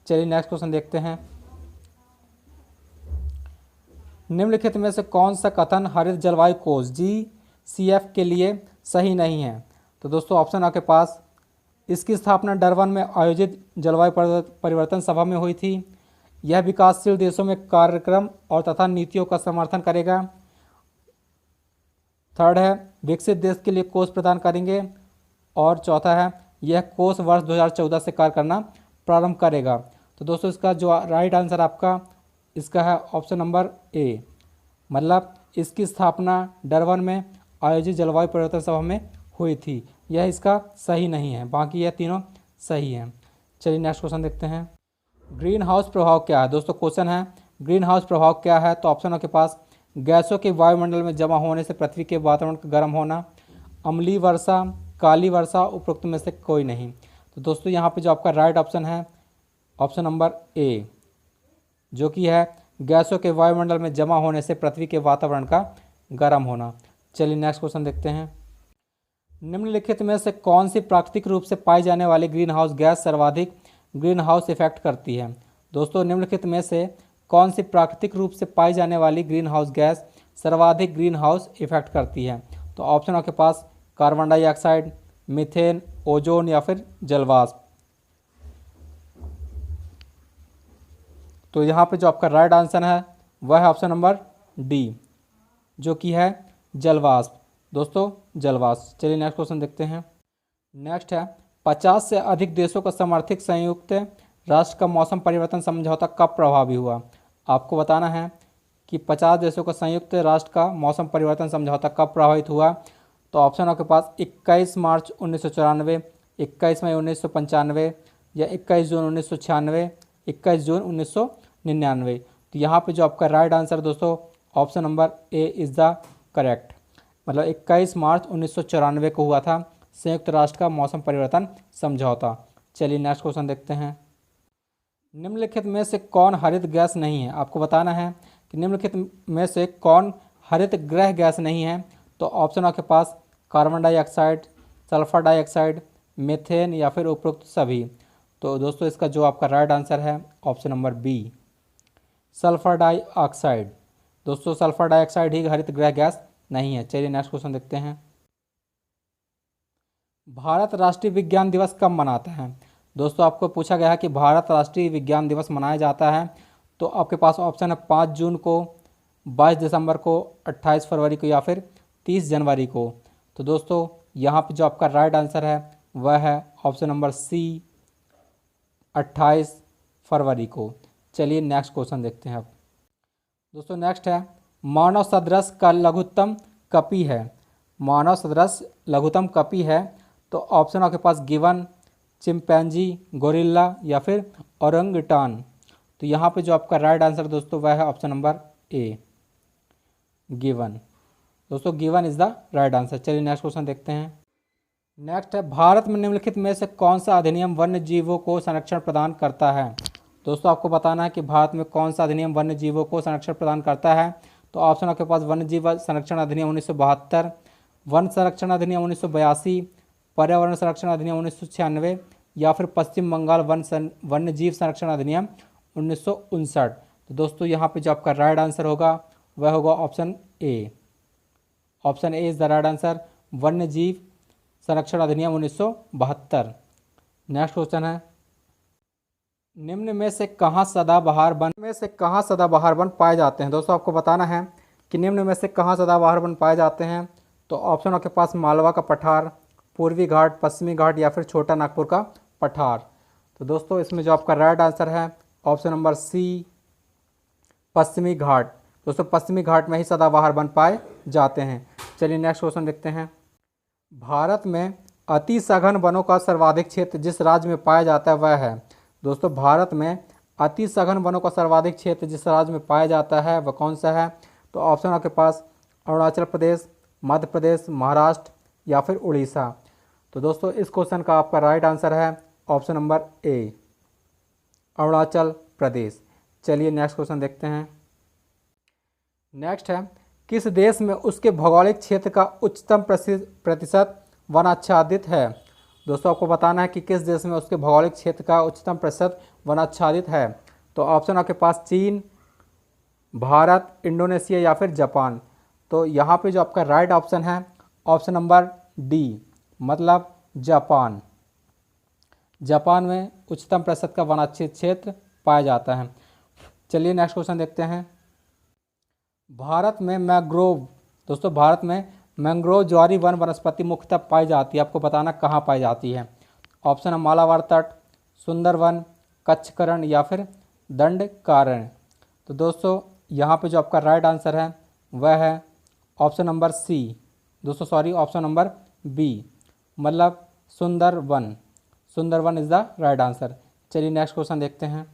चलिए नेक्स्ट क्वेश्चन देखते हैं। निम्नलिखित में से कौन सा कथन हरित जलवायु कोष GCF के लिए सही नहीं है? तो दोस्तों ऑप्शन आपके पास, इसकी स्थापना डरबन में आयोजित जलवायु परिवर्तन सभा में हुई थी। यह विकासशील देशों में कार्यक्रम और तथा नीतियों का समर्थन करेगा। थर्ड है, विकसित देश के लिए कोष प्रदान करेंगे। और चौथा है, यह कोष वर्ष 2014 से कार्य करना प्रारंभ करेगा। तो दोस्तों इसका जो राइट आंसर आपका इसका है ऑप्शन नंबर ए, मतलब इसकी स्थापना डरबन में आयोजित जलवायु परिवर्तन सभा में हुई थी। यह इसका सही नहीं है, बाकी यह तीनों सही हैं। चलिए नेक्स्ट क्वेश्चन देखते हैं। ग्रीन हाउस प्रभाव क्या है? दोस्तों क्वेश्चन है ग्रीन हाउस प्रभाव क्या है? तो ऑप्शन के पास गैसों के वायुमंडल में जमा होने से पृथ्वी के वातावरण का गर्म होना, अम्लीय वर्षा, काली वर्षा, उपरोक्त में से कोई नहीं। तो दोस्तों यहाँ पे जो आपका राइट ऑप्शन है ऑप्शन नंबर ए, जो कि है गैसों के वायुमंडल में जमा होने से पृथ्वी के वातावरण का गर्म होना। चलिए नेक्स्ट क्वेश्चन देखते हैं। निम्नलिखित में से कौन सी प्राकृतिक रूप से पाई जाने वाली ग्रीन हाउस गैस सर्वाधिक ग्रीन हाउस इफेक्ट करती है? दोस्तों निम्नलिखित में से कौन सी प्राकृतिक रूप से पाई जाने वाली ग्रीन हाउस गैस सर्वाधिक ग्रीन हाउस इफेक्ट करती है? तो ऑप्शन आपके पास कार्बन डाइऑक्साइड, मीथेन, ओजोन या फिर जलवाष्प। तो यहाँ पे जो आपका राइट आंसर है वह है ऑप्शन नंबर डी, जो कि है जलवाष्प। दोस्तों जलवाष्प। चलिए नेक्स्ट क्वेश्चन देखते हैं। नेक्स्ट है 50 से अधिक देशों का समर्थित संयुक्त राष्ट्र का मौसम परिवर्तन समझौता कब प्रभावी हुआ? आपको बताना है कि 50 देशों का संयुक्त राष्ट्र का मौसम परिवर्तन समझौता कब प्रभावित हुआ। तो ऑप्शन आपके पास 21 मार्च 1994, 21 मई 1995 या 21 जून 1996, 21 जून 1999। तो यहाँ पे जो आपका राइट आंसर दोस्तों option number A is the correct, मतलब 21 मार्च 1994 को हुआ था संयुक्त राष्ट्र का मौसम परिवर्तन समझौता। चलिए नेक्स्ट क्वेश्चन देखते हैं। निम्नलिखित में से कौन हरित गैस नहीं है? आपको बताना है कि निम्नलिखित में से कौन हरित गृह गैस नहीं है। तो ऑप्शन आपके पास carbon dioxide, sulphur dioxide, methane या फिर उपरोक्त सभी। तो दोस्तों इसका जो आपका राइट आंसर है option number B, sulphur dioxide. दोस्तों सल्फर डाइऑक्साइड ही हरित गृह गैस नहीं है। चलिए नेक्स्ट क्वेश्चन देखते हैं। भारत राष्ट्रीय विज्ञान दिवस कब मनाता है? दोस्तों आपको पूछा गया है कि भारत राष्ट्रीय विज्ञान दिवस मनाया जाता है। तो आपके पास ऑप्शन है 5 जून को, 22 दिसंबर को, 28 फरवरी को या फिर 30 जनवरी को। तो दोस्तों यहाँ पे जो आपका राइट आंसर है वह है ऑप्शन नंबर सी, 28 फरवरी को। चलिए नेक्स्ट क्वेश्चन देखते हैं अब। दोस्तों नेक्स्ट है मानव सदृश का लघुत्तम कपि है। मानव सदृश लघुत्तम कपि है। तो ऑप्शन आपके पास गिवन, चिंपैंजी, गोरिल्ला या फिर ओरंगुटान। तो यहाँ पे जो आपका राइट आंसर दोस्तों वह है ऑप्शन नंबर ए, गिवन। दोस्तों given is the right answer. चलिए नेक्स्ट क्वेश्चन देखते हैं। नेक्स्ट है भारत में निम्नलिखित में से कौन सा अधिनियम वन्य जीवों को संरक्षण प्रदान करता है? दोस्तों आपको बताना है कि भारत में कौन सा अधिनियम वन्य जीवों को संरक्षण प्रदान करता है। तो ऑप्शन आपके पास वन्य जीव संरक्षण अधिनियम 1972, वन संरक्षण अधिनियम 1982, पर्यावरण संरक्षण अधिनियम 1996 या फिर पश्चिम बंगाल वन्य जीव संरक्षण अधिनियम 1959। तो दोस्तों यहाँ पे जो आपका राइट आंसर होगा वह होगा option A. Option A is the right answer, वन्य जीव संरक्षण अधिनियम 1972। नेक्स्ट क्वेश्चन है निम्न में से कहाँ सदाबहार वन पाए जाते हैं? दोस्तों आपको बताना है कि निम्न में से कहाँ सदाबहार वन पाए जाते हैं। तो ऑप्शन आपके पास मालवा का पठार, पूर्वी घाट, पश्चिमी घाट या फिर छोटा नागपुर का पठार। तो दोस्तों इसमें जो आपका राइट आंसर है ऑप्शन नंबर सी, पश्चिमी घाट। दोस्तों पश्चिमी घाट में ही सदाबहार वन पाए जाते हैं। चलिए नेक्स्ट क्वेश्चन देखते हैं। भारत में अति सघन वनों का सर्वाधिक क्षेत्र जिस राज्य में पाया जाता है वह है। दोस्तों भारत में अति सघन वनों का सर्वाधिक क्षेत्र जिस राज्य में पाया जाता है वह कौन सा है? तो ऑप्शन आपके पास अरुणाचल प्रदेश, मध्य प्रदेश, महाराष्ट्र या फिर उड़ीसा। तो दोस्तों इस क्वेश्चन का आपका राइट आंसर है ऑप्शन नंबर ए, अरुणाचल प्रदेश। चलिए नेक्स्ट क्वेश्चन देखते हैं। नेक्स्ट है किस देश में उसके भौगोलिक क्षेत्र का उच्चतम प्रतिशत वन आच्छादित है? दोस्तों आपको बताना है कि किस देश में उसके भौगोलिक क्षेत्र का उच्चतम प्रतिशत वन आच्छादित है। तो ऑप्शन आपके पास चीन, भारत, इंडोनेशिया या फिर जापान। तो यहाँ पे जो आपका राइट ऑप्शन है ऑप्शन नंबर डी, मतलब जापान। जापान में उच्चतम प्रतिशत का वनाच्छादित क्षेत्र पाया जाता है। चलिए नेक्स्ट क्वेश्चन देखते हैं। भारत में मैंग्रोव, दोस्तों भारत में मैंग्रोव ज्वारी वन वनस्पति मुख्यतः पाई जाती है। आपको बताना कहाँ पाई जाती है। ऑप्शन है मालाबार तट, सुंदरवन, कच्छकरण या फिर दंडकारण्य। तो दोस्तों यहाँ पे जो आपका राइट आंसर है वह है ऑप्शन नंबर सी, दोस्तों सॉरी ऑप्शन नंबर बी, मतलब Sundarban. Sundarban is the right answer. चलिए नेक्स्ट क्वेश्चन देखते हैं।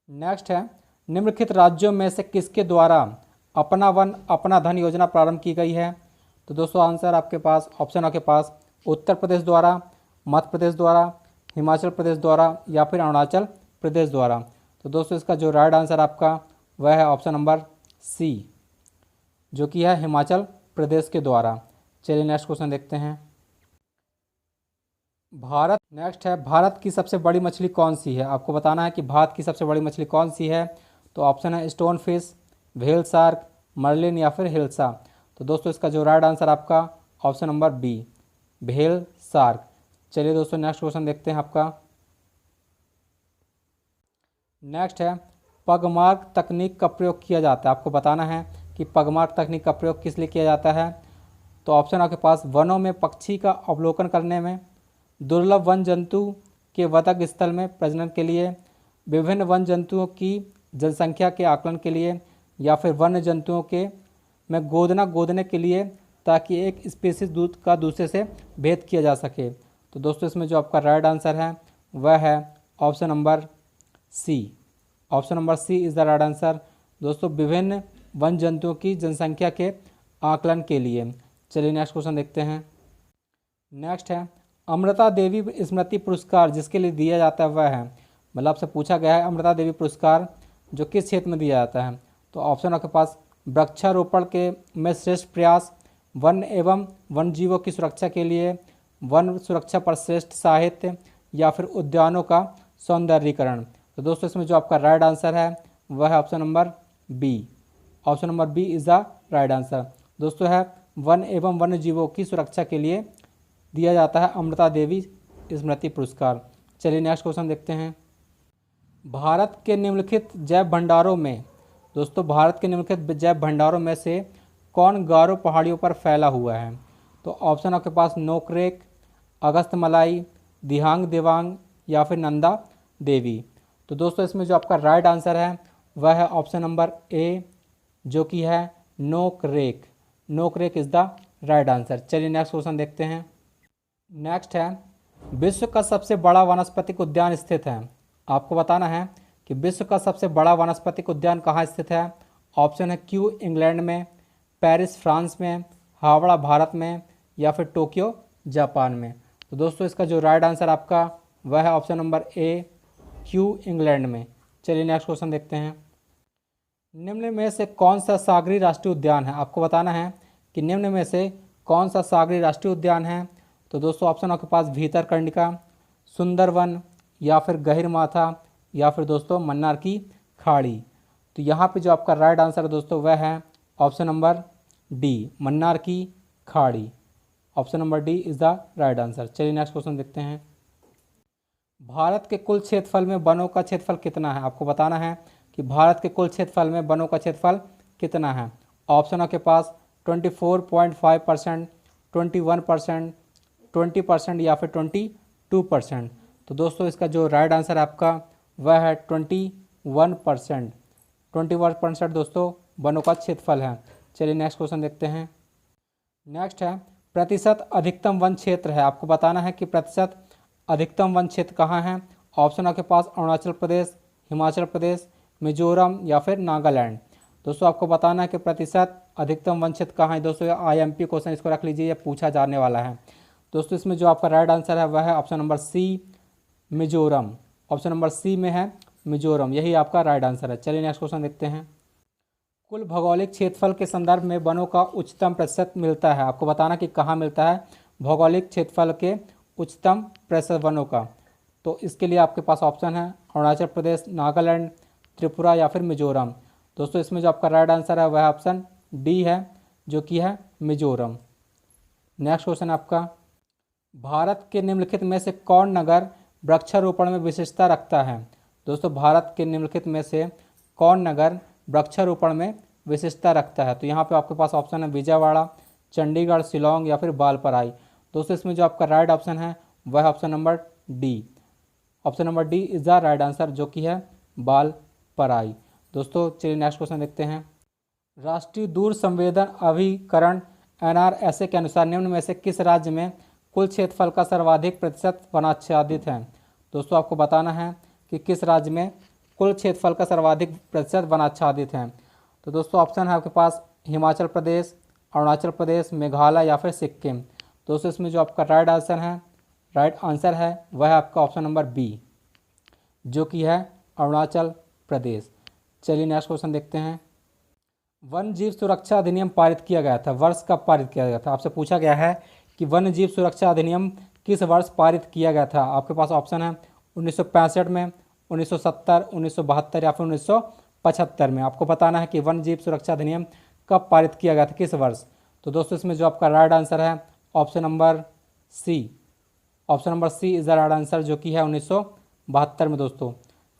नेक्स्ट है, निम्नलिखित राज्यों में से किसके द्वारा अपना वन अपना धन योजना प्रारंभ की गई है? तो दोस्तों आंसर आपके पास, ऑप्शन आपके पास उत्तर प्रदेश द्वारा, मध्य प्रदेश द्वारा, हिमाचल प्रदेश द्वारा या फिर अरुणाचल प्रदेश द्वारा। तो दोस्तों इसका जो राइट आंसर आपका वह है ऑप्शन नंबर सी, जो कि है हिमाचल प्रदेश के द्वारा। चलिए नेक्स्ट क्वेश्चन देखते हैं। नेक्स्ट है, भारत की सबसे बड़ी मछली कौन सी है? आपको बताना है कि भारत की सबसे बड़ी मछली कौन सी है। तो ऑप्शन है stone fish, whale shark, marlin या फिर हिल्सा। तो दोस्तों इसका जो राइट आंसर आपका option number B, whale shark. चलिए दोस्तों नेक्स्ट क्वेश्चन देखते हैं आपका। नेक्स्ट है, पगमार्क तकनीक का प्रयोग किया जाता है। आपको बताना है कि पगमार्क तकनीक का प्रयोग किस लिए किया जाता है। तो ऑप्शन आपके पास वनों में पक्षी का अवलोकन करने में, दुर्लभ वन जंतु के वधक स्थल में प्रजनन के लिए, विभिन्न वन जंतुओं की जनसंख्या के आकलन के लिए, या फिर वन्य जंतुओं के में गोदने के लिए, ताकि एक स्पीसीज दूध का दूसरे से भेद किया जा सके। तो दोस्तों इसमें जो आपका राइट आंसर है वह है option number C. Option number C is the right answer. दोस्तों विभिन्न वन जंतुओं की जनसंख्या के आकलन के लिए। चलिए नेक्स्ट क्वेश्चन देखते हैं। नेक्स्ट है, अमृता देवी स्मृति पुरस्कार जिसके लिए दिया जाता है वह है, मतलब आपसे पूछा गया है अमृता देवी पुरस्कार जो किस क्षेत्र में दिया जाता है। तो ऑप्शन आपके पास वृक्षारोपण के में श्रेष्ठ प्रयास, वन एवं वन जीवों की सुरक्षा के लिए, वन सुरक्षा पर श्रेष्ठ साहित्य, या फिर उद्यानों का सौंदर्यीकरण। तो दोस्तों इसमें जो आपका राइट आंसर है वह है option number B. Option number B is the right answer. दोस्तों है वन एवं वन्य जीवों की सुरक्षा के लिए दिया जाता है अमृता देवी स्मृति पुरस्कार। चलिए नेक्स्ट क्वेश्चन देखते हैं। भारत के निम्नलिखित जैव भंडारों में, दोस्तों भारत के निम्नलिखित जैव भंडारों में से कौन गारो पहाड़ियों पर फैला हुआ है? तो ऑप्शन आपके पास नोकरेक, अगस्तमलाई, दिहांग देवांग या फिर नंदा देवी। तो दोस्तों इसमें जो आपका राइट आंसर है वह है ऑप्शन नंबर ए, जो कि है Nokrek. Nokrek is the right answer. चलिए नेक्स्ट क्वेश्चन देखते हैं। नेक्स्ट है, विश्व का सबसे बड़ा वानस्पतिक उद्यान स्थित है। आपको बताना है कि विश्व का सबसे बड़ा वानस्पतिक उद्यान कहाँ स्थित है। ऑप्शन है क्यू इंग्लैंड में, पेरिस फ्रांस में, हावड़ा भारत में, या फिर टोक्यो जापान में। तो दोस्तों इसका जो राइट आंसर आपका वह है ऑप्शन नंबर ए, क्यू इंग्लैंड में। चलिए नेक्स्ट क्वेश्चन देखते हैं। निम्न में से कौन सा सागरीय राष्ट्रीय उद्यान है? आपको बताना है कि निम्न में से कौन सा सागरीय राष्ट्रीय उद्यान है। तो दोस्तों ऑप्शन आपके पास भीतरकनिका, सुंदरवन, या फिर गहिरमाथा, या फिर दोस्तों मन्नार की खाड़ी। तो यहाँ पे जो आपका राइट आंसर है दोस्तों वह है ऑप्शन नंबर डी, मन्नार की खाड़ी। Option number D is the right answer. चलिए नेक्स्ट क्वेश्चन देखते हैं। भारत के कुल क्षेत्रफल में वनों का क्षेत्रफल कितना है? आपको बताना है कि भारत के कुल क्षेत्रफल में वनों का क्षेत्रफल कितना है। ऑप्शन आपके पास 24.5%, 21%, 20% या फिर 22%। तो दोस्तों इसका जो राइट आंसर आपका वह है 21%। 21% दोस्तों वनों का क्षेत्रफल है। चलिए नेक्स्ट क्वेश्चन देखते हैं। नेक्स्ट है, प्रतिशत अधिकतम वन क्षेत्र है। आपको बताना है कि प्रतिशत अधिकतम वन क्षेत्र कहाँ है। ऑप्शन आपके पास अरुणाचल प्रदेश, हिमाचल प्रदेश, मिजोरम या फिर नागालैंड। दोस्तों आपको बताना है कि प्रतिशत अधिकतम वन क्षेत्र कहाँ है। दोस्तों IMP क्वेश्चन इसको रख लीजिए, यह पूछा जाने वाला है। दोस्तों इसमें जो आपका राइट आंसर है वह है option number C, Mizoram. Option number C में है मिजोरम, यही आपका राइट आंसर है। चलिए नेक्स्ट क्वेश्चन देखते हैं। कुल भौगोलिक क्षेत्रफल के संदर्भ में वनों का उच्चतम प्रतिशत मिलता है। आपको बताना कि कहाँ मिलता है भौगोलिक क्षेत्रफल के उच्चतम प्रतिशत वनों का। तो इसके लिए आपके पास ऑप्शन है अरुणाचल प्रदेश, नागालैंड, त्रिपुरा या फिर मिजोरम। दोस्तों इसमें जो आपका राइट आंसर है वह ऑप्शन डी है, जो कि है मिजोरम। नेक्स्ट क्वेश्चन आपका, भारत के निम्नलिखित में से कौन नगर वृक्षारोपण में विशेषता रखता है? दोस्तों भारत के निम्नलिखित में से कौन नगर वृक्षारोपण में विशेषता रखता है? तो यहाँ पे आपके पास ऑप्शन है विजयवाड़ा, चंडीगढ़, शिलोंग या फिर बालपराई। दोस्तों इसमें जो आपका राइट ऑप्शन है वह option number D. Option number D is the right answer, जो कि है बालपराई। दोस्तों चलिए नेक्स्ट क्वेश्चन देखते हैं। राष्ट्रीय दूर संवेदन अभिकरण NRSA के अनुसार निम्न में से किस राज्य में कुल क्षेत्रफल का सर्वाधिक प्रतिशत वनाच्छादित है। दोस्तों आपको बताना है कि किस राज्य में कुल क्षेत्रफल का सर्वाधिक प्रतिशत वनाच्छादित है। तो दोस्तों ऑप्शन है आपके पास हिमाचल प्रदेश, अरुणाचल प्रदेश, मेघालय या फिर सिक्किम। दोस्तों इसमें जो आपका राइट आंसर है वह है आपका ऑप्शन नंबर बी, जो कि है अरुणाचल प्रदेश। चलिए नेक्स्ट क्वेश्चन देखते हैं। वन्य जीव सुरक्षा अधिनियम पारित किया गया था, वर्ष कब पारित किया गया था। आपसे पूछा गया है कि वन्य जीव सुरक्षा अधिनियम किस वर्ष पारित किया गया था। आपके पास ऑप्शन है 1965 में, 1970, 1972 या फिर 1975 में। आपको बताना है कि वन्य जीव सुरक्षा अधिनियम कब पारित किया गया था, किस वर्ष। तो दोस्तों इसमें जो आपका राइट आंसर है option number C, option number C is the right answer, जो कि है 1972 में। दोस्तों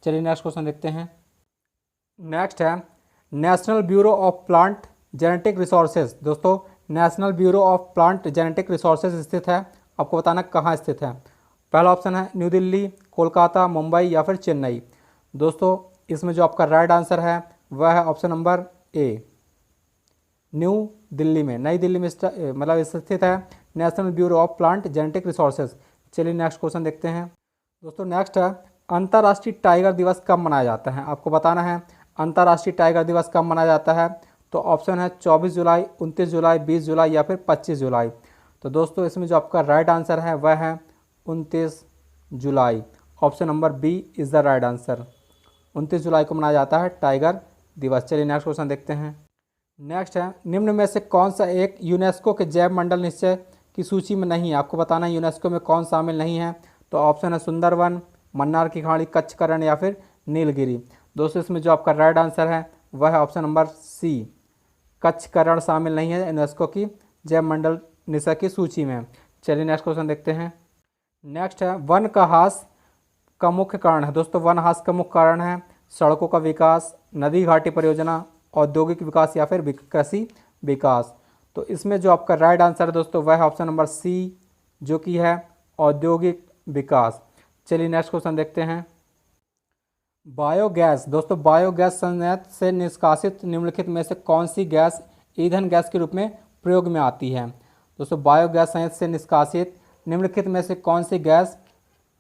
चलिए नेक्स्ट क्वेश्चन देखते हैं। नेक्स्ट है national bureau of plant genetic resources. दोस्तों national bureau of plant genetic resources स्थित है, आपको बताना कहाँ स्थित है। पहला ऑप्शन है न्यू दिल्ली, कोलकाता, मुंबई या फिर चेन्नई। दोस्तों इसमें जो आपका राइट आंसर है वह है ऑप्शन नंबर ए, न्यू दिल्ली में, नई दिल्ली में मतलब स्थित है national bureau of plant genetic resources. चलिए नेक्स्ट क्वेश्चन देखते हैं। दोस्तों नेक्स्ट है अंतर्राष्ट्रीय टाइगर दिवस कब मनाया जाता है। आपको बताना है अंतर्राष्ट्रीय टाइगर दिवस कब मनाया जाता है। तो ऑप्शन है 24 जुलाई, 29 जुलाई, 20 जुलाई या फिर 25 जुलाई। तो दोस्तों इसमें जो आपका राइट आंसर है वह है 29 जुलाई, option number B is the right answer. 29 जुलाई को मनाया जाता है टाइगर दिवस। चलिए नेक्स्ट क्वेश्चन देखते हैं। नेक्स्ट है निम्न में से कौन सा एक यूनेस्को के जैव मंडल निश्चय की सूची में नहीं है। आपको बताना है यूनेस्को में कौन शामिल नहीं है। तो ऑप्शन है सुंदरवन, मन्नार की खाड़ी, कच्छ करण या फिर नीलगिरी। दोस्तों इसमें जो आपका राइट आंसर है वह है ऑप्शन नंबर सी, कच्छ करण शामिल नहीं है यूनेस्को की जैव मंडल निश्चय की सूची में। चलिए नेक्स्ट क्वेश्चन देखते हैं। नेक्स्ट है वन का ह्रास का मुख्य कारण है। दोस्तों वन ह्रास का मुख्य कारण है सड़कों का विकास, नदी घाटी परियोजना, औद्योगिक विकास या फिर कृषि विकास। तो इसमें जो आपका राइट आंसर है दोस्तों वह है ऑप्शन नंबर सी, जो कि है औद्योगिक विकास। चलिए नेक्स्ट क्वेश्चन देखते हैं। बायोगैस। दोस्तों बायोगैस संयंत्र से निष्कासित निम्नलिखित में से कौन सी गैस ईंधन गैस के रूप में प्रयोग में आती है। दोस्तों बायोगैस संयंत्र से निष्कासित निम्नलिखित में से कौन सी गैस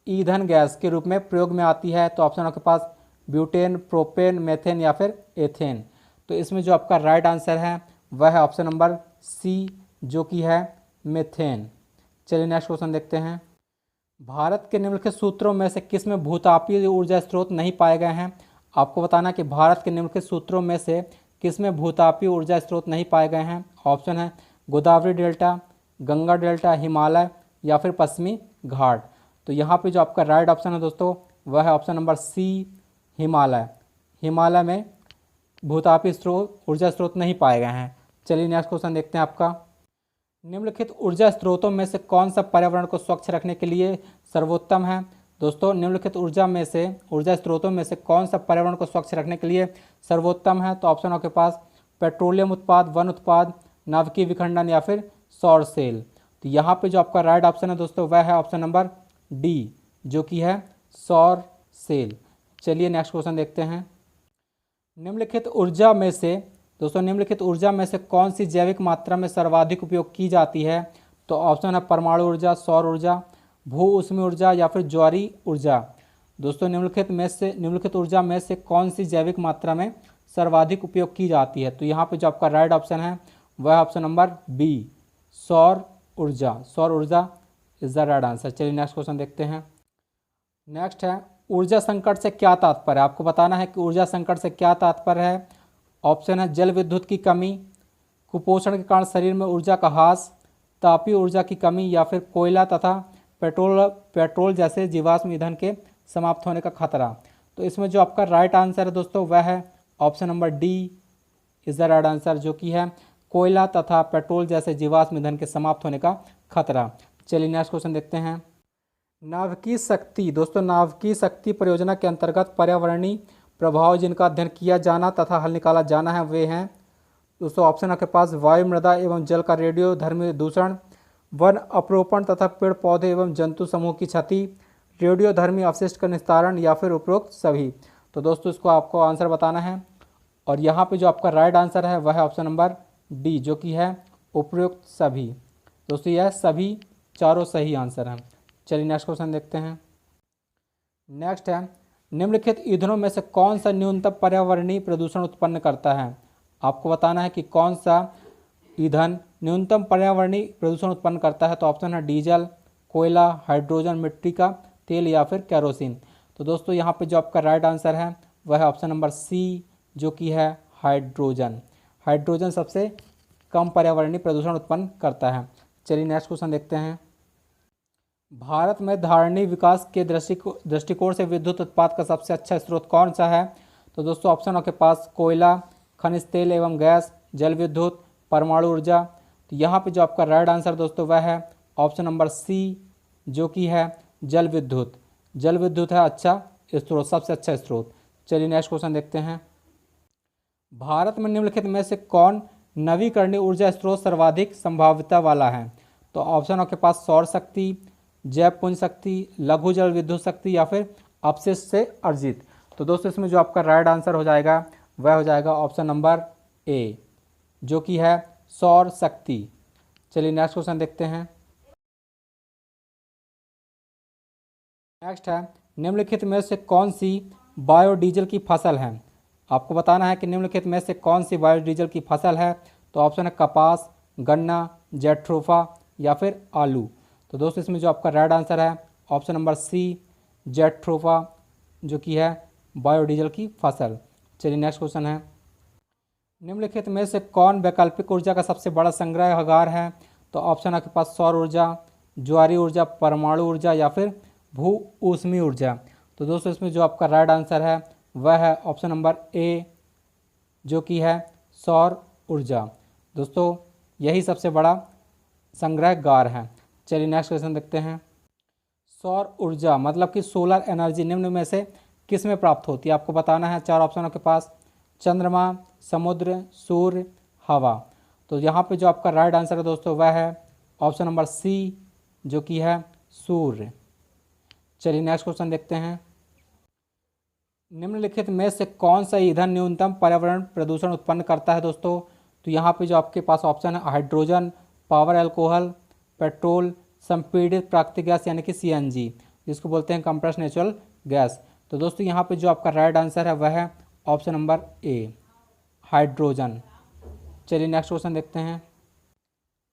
ईंधन गैस के रूप में प्रयोग में आती है। तो ऑप्शन आपके पास ब्यूटेन, प्रोपेन, मेथेन या फिर एथेन। तो इसमें जो आपका राइट आंसर है वह है ऑप्शन नंबर सी, जो कि है मेथेन। चलिए नेक्स्ट क्वेश्चन देखते हैं। भारत के निम्नलिखित सूत्रों में से किस में भूतापीय ऊर्जा स्रोत नहीं पाए गए हैं। आपको बताना कि भारत के निम्नलिखित सूत्रों में से किस में भूतापीय ऊर्जा स्रोत नहीं पाए गए हैं। ऑप्शन है गोदावरी डेल्टा, गंगा डेल्टा, हिमालय या फिर पश्चिमी घाट। तो यहाँ पे जो आपका राइट ऑप्शन है दोस्तों वह है option number C, Himalaya. Himalaya में भूतापीय ऊर्जा स्रोत नहीं पाए गए हैं। चलिए नेक्स्ट क्वेश्चन देखते हैं आपका। निम्नलिखित ऊर्जा स्रोतों में से कौन सा पर्यावरण को स्वच्छ रखने के लिए सर्वोत्तम है। दोस्तों निम्नलिखित ऊर्जा स्रोतों में से कौन सा पर्यावरण को स्वच्छ रखने के लिए सर्वोत्तम है। तो ऑप्शन आपके पास पेट्रोलियम उत्पाद, वन उत्पाद, नाभिकीय विखंडन या फिर सौर सेल। तो यहाँ पे जो आपका राइट ऑप्शन है दोस्तों वह है ऑप्शन नंबर डी, जो कि है सौर सेल। चलिए नेक्स्ट क्वेश्चन देखते हैं। निम्नलिखित ऊर्जा में से कौन सी जैविक मात्रा में सर्वाधिक उपयोग की जाती है। तो ऑप्शन है परमाणु ऊर्जा, सौर ऊर्जा, भू ऊष्मीय ऊर्जा या फिर ज्वारीय ऊर्जा। दोस्तों निम्नलिखित ऊर्जा में से कौन सी जैविक मात्रा में सर्वाधिक उपयोग की जाती है। तो यहाँ पे जो आपका राइट ऑप्शन है वह ऑप्शन नंबर बी, सौर ऊर्जा। सौर ऊर्जा इज द राइट आंसर। चलिए नेक्स्ट क्वेश्चन देखते हैं। नेक्स्ट है ऊर्जा संकट से क्या तात्पर्य है। आपको बताना है कि ऊर्जा संकट से क्या तात्पर्य है। ऑप्शन है जल विद्युत की कमी, कुपोषण के कारण शरीर में ऊर्जा का ह्रास, तापीय ऊर्जा की कमी या फिर कोयला तथा पेट्रोल जैसे जीवाश्म ईंधन के समाप्त होने का खतरा। तो इसमें जो आपका राइट आंसर है दोस्तों वह है option number D is the right answer, जो कि है कोयला तथा पेट्रोल जैसे जीवाश्म ईंधन के समाप्त होने का खतरा। चलिए नेक्स्ट क्वेश्चन देखते हैं। नाभिकीय शक्ति। दोस्तों नाभिकीय शक्ति परियोजना के अंतर्गत पर्यावरणीय प्रभाव जिनका अध्ययन किया जाना तथा हल निकाला जाना है वे हैं। दोस्तों ऑप्शन आपके पास वायु, मृदा एवं जल का रेडियोधर्मी दूषण, वन अपरोपण तथा पेड़ पौधे एवं जंतु समूह की क्षति, रेडियोधर्मी अपशिष्ट का निस्तारण या फिर उपरोक्त सभी। तो दोस्तों इसको आपको आंसर बताना है। और यहाँ पे जो आपका राइट आंसर है वह है ऑप्शन नंबर डी, जो कि है उपयुक्त सभी। दोस्तों यह सभी चारों सही आंसर हैं। चलिए नेक्स्ट क्वेश्चन देखते हैं। नेक्स्ट है, निम्नलिखित ईंधनों में से कौन सा न्यूनतम पर्यावरणीय प्रदूषण उत्पन्न करता है। आपको बताना है कि कौन सा ईंधन न्यूनतम पर्यावरणीय प्रदूषण उत्पन्न करता है। तो ऑप्शन है डीजल, कोयला, हाइड्रोजन, मिट्टी का तेल या फिर केरोसिन। तो दोस्तों यहाँ पे जो आपका राइट आंसर है वह है ऑप्शन नंबर सी, जो कि है हाइड्रोजन। हाइड्रोजन सबसे कम पर्यावरणीय प्रदूषण उत्पन्न करता है। चलिए नेक्स्ट क्वेश्चन देखते हैं। भारत में धारणीय विकास के दृष्टिकोण से विद्युत उत्पाद का सबसे अच्छा स्रोत कौन सा है। तो दोस्तों ऑप्शन आपके पास कोयला, खनिज तेल एवं गैस, जल विद्युत, परमाणु ऊर्जा। तो यहाँ पे जो आपका राइट आंसर दोस्तों वह है ऑप्शन नंबर सी, जो कि है जल विद्युत। जल विद्युत है अच्छा स्रोत, सबसे अच्छा स्रोत। चलिए नेक्स्ट क्वेश्चन देखते हैं। भारत में निम्नलिखित में से कौन नवीकरणीय ऊर्जा स्रोत सर्वाधिक संभाव्यता वाला है। तो ऑप्शन आपके पास सौर शक्ति, जैव पुंज शक्ति, लघु जल विद्युत शक्ति या फिर अपशिष्ट से अर्जित। तो दोस्तों इसमें जो आपका राइट आंसर हो जाएगा वह हो जाएगा ऑप्शन नंबर ए, जो कि है सौर शक्ति। चलिए नेक्स्ट क्वेश्चन देखते हैं। नेक्स्ट है, निम्नलिखित में से कौन सी बायोडीजल की फसल है। आपको बताना है कि निम्नलिखित में से कौन सी बायोडीजल की फसल है। तो ऑप्शन है कपास, गन्ना, जेट्रोफा या फिर आलू। तो दोस्तों इसमें जो आपका राइट आंसर है ऑप्शन नंबर सी, जेट्रोफा, जो कि है बायोडीजल की फसल। चलिए नेक्स्ट क्वेश्चन है। निम्नलिखित में से कौन वैकल्पिक ऊर्जा का सबसे बड़ा संग्रहगार है। तो ऑप्शन आपके पास सौर ऊर्जा, ज्वारीय ऊर्जा, परमाणु ऊर्जा या फिर भू ऊष्मीय ऊर्जा। तो दोस्तों इसमें जो आपका राइट आंसर है वह है ऑप्शन नंबर ए, जो कि है सौर ऊर्जा। दोस्तों यही सबसे बड़ा संग्रहगार है। चलिए नेक्स्ट क्वेश्चन देखते हैं। सौर ऊर्जा मतलब कि सोलर एनर्जी निम्न में से किस में प्राप्त होती है। आपको बताना है, चार ऑप्शन आपके पास, चंद्रमा, समुद्र, सूर्य, हवा। तो यहाँ पे जो आपका राइट आंसर है दोस्तों वह है ऑप्शन नंबर सी, जो कि है सूर्य। चलिए नेक्स्ट क्वेश्चन देखते हैं। निम्नलिखित में से कौन सा ईंधन न्यूनतम पर्यावरण प्रदूषण उत्पन्न करता है दोस्तों। तो यहाँ पे जो आपके पास ऑप्शन है हाइड्रोजन, पावर अल्कोहल, पेट्रोल, संपीड़ित प्राकृतिक गैस यानी कि सीएनजी, जिसको बोलते हैं कंप्रेस्ड नेचुरल गैस। तो दोस्तों यहाँ पे जो आपका राइट आंसर है वह है ऑप्शन नंबर ए, हाइड्रोजन। चलिए नेक्स्ट क्वेश्चन देखते हैं।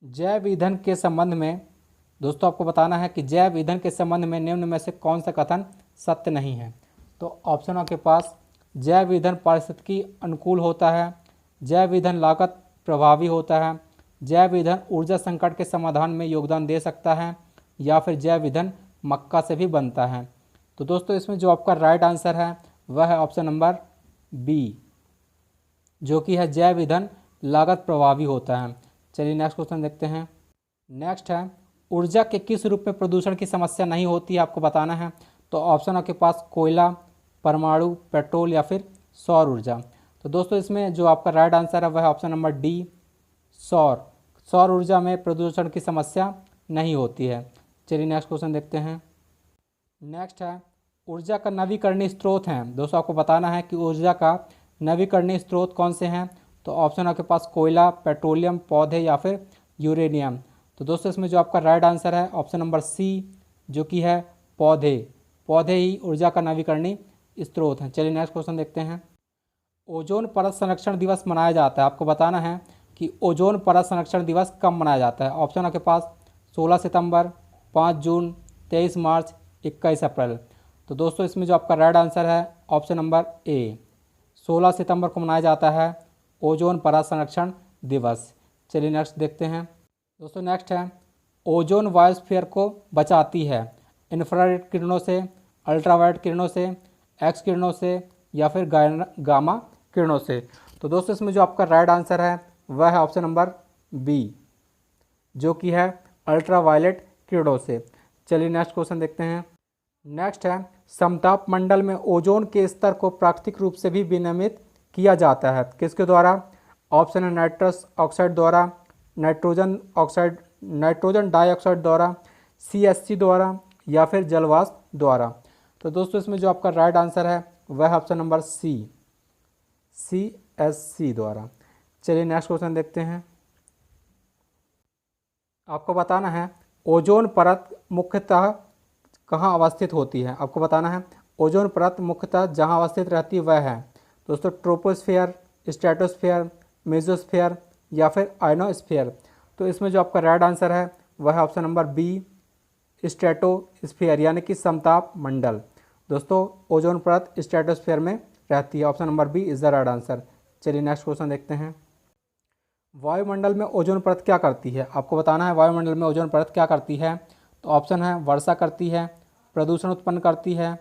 जैव ईंधन के संबंध में दोस्तों आपको बताना है कि जैव ईंधन के संबंध में निम्न में से कौन सा कथन सत्य नहीं है। तो ऑप्शन आपके पास, जैव ईंधन पारिस्थितिकी अनुकूल होता है, जैव ईंधन लागत प्रभावी होता है, जैव ईंधन ऊर्जा संकट के समाधान में योगदान दे सकता है या फिर जैव ईंधन मक्का से भी बनता है। तो दोस्तों इसमें जो आपका राइट आंसर है वह है ऑप्शन नंबर बी, जो कि है जैव ईंधन लागत प्रभावी होता है। चलिए नेक्स्ट क्वेश्चन देखते हैं। नेक्स्ट है, ऊर्जा के किस रूप में प्रदूषण की समस्या नहीं होती है, आपको बताना है। तो ऑप्शन आपके पास कोयला, परमाणु, पेट्रोल या फिर सौर ऊर्जा। तो दोस्तों इसमें जो आपका राइट आंसर है वह है ऑप्शन नंबर डी, सौर ऊर्जा में प्रदूषण की समस्या नहीं होती है। चलिए नेक्स्ट क्वेश्चन देखते हैं। नेक्स्ट है, ऊर्जा का नवीकरणीय स्रोत हैं। दोस्तों आपको बताना है कि ऊर्जा का नवीकरणीय स्रोत कौन से हैं। तो ऑप्शन आपके पास कोयला, पेट्रोलियम, पौधे या फिर यूरेनियम। तो दोस्तों इसमें जो आपका राइट आंसर है ऑप्शन नंबर सी, जो कि है पौधे। पौधे ही ऊर्जा का नवीकरणीय स्रोत हैं। चलिए नेक्स्ट क्वेश्चन देखते हैं। ओजोन परत संरक्षण दिवस मनाया जाता है। आपको बताना है कि ओजोन परत संरक्षण दिवस कब मनाया जाता है। ऑप्शन आपके पास 16 सितंबर, 5 जून, 23 मार्च, 21 अप्रैल। तो दोस्तों इसमें जो आपका राइट आंसर है ऑप्शन नंबर ए, 16 सितंबर को मनाया जाता है ओजोन परत संरक्षण दिवस। चलिए नेक्स्ट देखते हैं। दोस्तों नेक्स्ट है, ओजोन बायोस्फीयर को बचाती है इंफ्रारेड किरणों से, अल्ट्रावायलेट किरणों से, एक्स किरणों से या फिर गामा किरणों से। तो दोस्तों इसमें जो आपका राइट आंसर है वह है ऑप्शन नंबर बी, जो कि है अल्ट्रावायलेट किरणों से। चलिए नेक्स्ट क्वेश्चन देखते हैं। नेक्स्ट है, समताप मंडल में ओजोन के स्तर को प्राकृतिक रूप से भी विनियमित किया जाता है, किसके द्वारा। ऑप्शन है नाइट्रस ऑक्साइड द्वारा, नाइट्रोजन डाइऑक्साइड द्वारा, CH4 द्वारा या फिर जलवाष्प द्वारा। तो दोस्तों इसमें जो आपका राइट आंसर है वह है ऑप्शन नंबर सी, USSC द्वारा। चलिए नेक्स्ट क्वेश्चन देखते हैं। आपको बताना है ओजोन परत मुख्यतः कहाँ अवस्थित होती है। आपको बताना है ओजोन परत मुख्यतः जहाँ अवस्थित रहती है वह है दोस्तों ट्रोपोस्फियर, स्ट्रेटोस्फियर, मेसोस्फियर या फिर आयनोस्फियर। तो इसमें जो आपका राइट आंसर है वह है ऑप्शन नंबर बी, स्ट्रेटोस्फियर यानी कि समताप मंडल। दोस्तों ओजोन परत स्ट्रेटोस्फियर में रहती है। Option number B is the right answer. चलिए नेक्स्ट क्वेश्चन देखते हैं। वायुमंडल में ओजोन परत क्या करती है। आपको बताना है वायुमंडल में ओजोन परत क्या करती है। तो ऑप्शन है वर्षा करती है, प्रदूषण उत्पन्न करती है,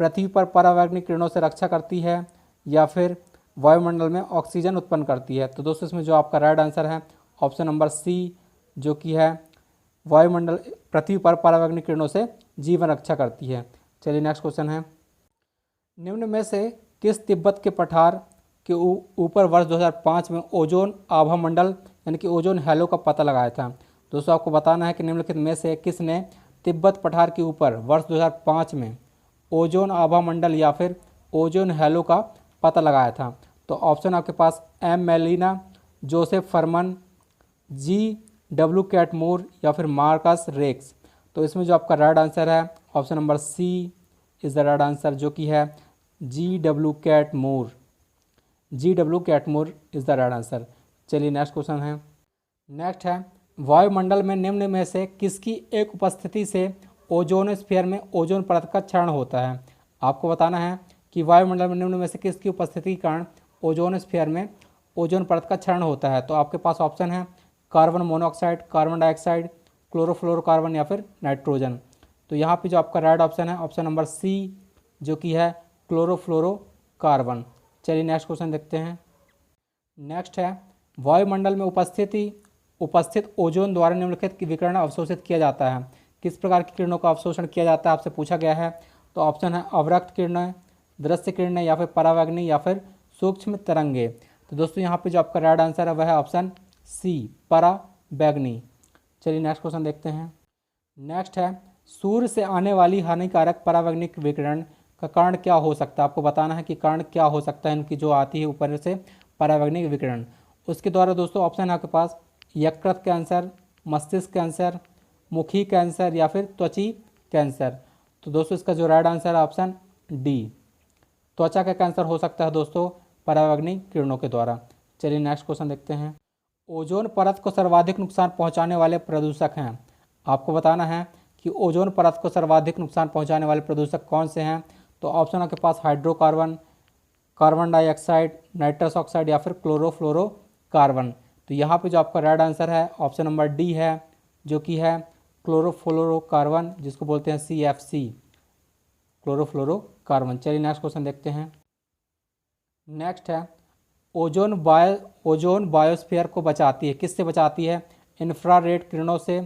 पृथ्वी पर परावैंगनिक किरणों से रक्षा करती है या फिर वायुमंडल में ऑक्सीजन उत्पन्न करती है। तो दोस्तों इसमें जो आपका राइट आंसर है ऑप्शन नंबर सी, जो कि है वायुमंडल पृथ्वी पर परावैंगनिक किरणों से जीवन रक्षा करती है। चलिए नेक्स्ट क्वेश्चन है। निम्न में से किस तिब्बत के पठार के ऊपर वर्ष 2005 में ओजोन आभा मंडल यानी कि ओजोन हैलो का पता लगाया था। दोस्तों आपको बताना है कि निम्नलिखित में से किसने तिब्बत पठार के ऊपर वर्ष 2005 में ओजोन आभा मंडल या फिर ओजोन हैलो का पता लगाया था। तो ऑप्शन आपके पास M Melina, Joseph Furman, GW Catmore या फिर मार्कस रेक्स। तो इसमें जो आपका राइट आंसर है option number C is the right answer, जो कि है GW Catmore. GW Catmore is the right answer. चलिए नेक्स्ट क्वेश्चन है। नेक्स्ट है वायुमंडल में निम्न में से किसकी एक उपस्थिति से ओजोनस्फीयर में ओजोन परत का क्षरण होता है। आपको बताना है कि वायुमंडल में निम्न में से किसकी उपस्थिति के कारण ओजोनस्फीयर में ओजोन परत का क्षरण होता है। तो आपके पास ऑप्शन है carbon monoxide, carbon dioxide, chlorofluorocarbon या फिर नाइट्रोजन। तो यहाँ पे जो आपका राइट ऑप्शन है ऑप्शन नंबर सी, जो कि है क्लोरोफ्लोरोकार्बन। चलिए नेक्स्ट क्वेश्चन देखते हैं। नेक्स्ट है वायुमंडल में उपस्थित ओजोन द्वारा निम्नलिखित विकिरण अवशोषित किया जाता है। किस प्रकार की किरणों का अवशोषण किया जाता है आपसे पूछा गया है। तो ऑप्शन है अवरक्त किरणें, दृश्य किरणें या फिर परावैंगनी या फिर सूक्ष्म तरंगे। तो दोस्तों यहाँ पे जो आपका राइट आंसर है वह है ऑप्शन सी, परावैंगनी। चलिए नेक्स्ट क्वेश्चन देखते हैं। नेक्स्ट है सूर्य से आने वाली हानिकारक परावैंगनिक विकिरण का कारण क्या हो सकता है। आपको बताना है कि कारण क्या हो सकता है इनकी जो आती है ऊपर से परावैंगनिक विकिरण। उसके द्वारा दोस्तों ऑप्शन है आपके पास यकृत कैंसर, मस्तिष्क कैंसर, मुखी कैंसर या फिर त्वची कैंसर। तो दोस्तों इसका जो राइट आंसर है ऑप्शन डी, त्वचा का कैंसर हो सकता है दोस्तों परावैंगनिक किरणों के द्वारा। चलिए नेक्स्ट क्वेश्चन देखते हैं। ओजोन परत को सर्वाधिक नुकसान पहुंचाने वाले प्रदूषक हैं। आपको बताना है कि ओजोन परत को सर्वाधिक नुकसान पहुंचाने वाले प्रदूषक कौन से हैं। तो ऑप्शन आपके पास hydrocarbon, carbon dioxide, nitrous oxide या फिर क्लोरोफ्लोरोकार्बन। तो यहाँ पे जो आपका राइट आंसर है ऑप्शन नंबर डी है, जो कि है क्लोरोफ्लोरोकार्बन, जिसको बोलते हैं CFC, क्लोरोफ्लोरोकार्बन। चलिए नेक्स्ट क्वेश्चन देखते हैं। नेक्स्ट है ओजोन बायोस्फीयर को बचाती है। किससे बचाती है। इंफ्रारेड किरणों से,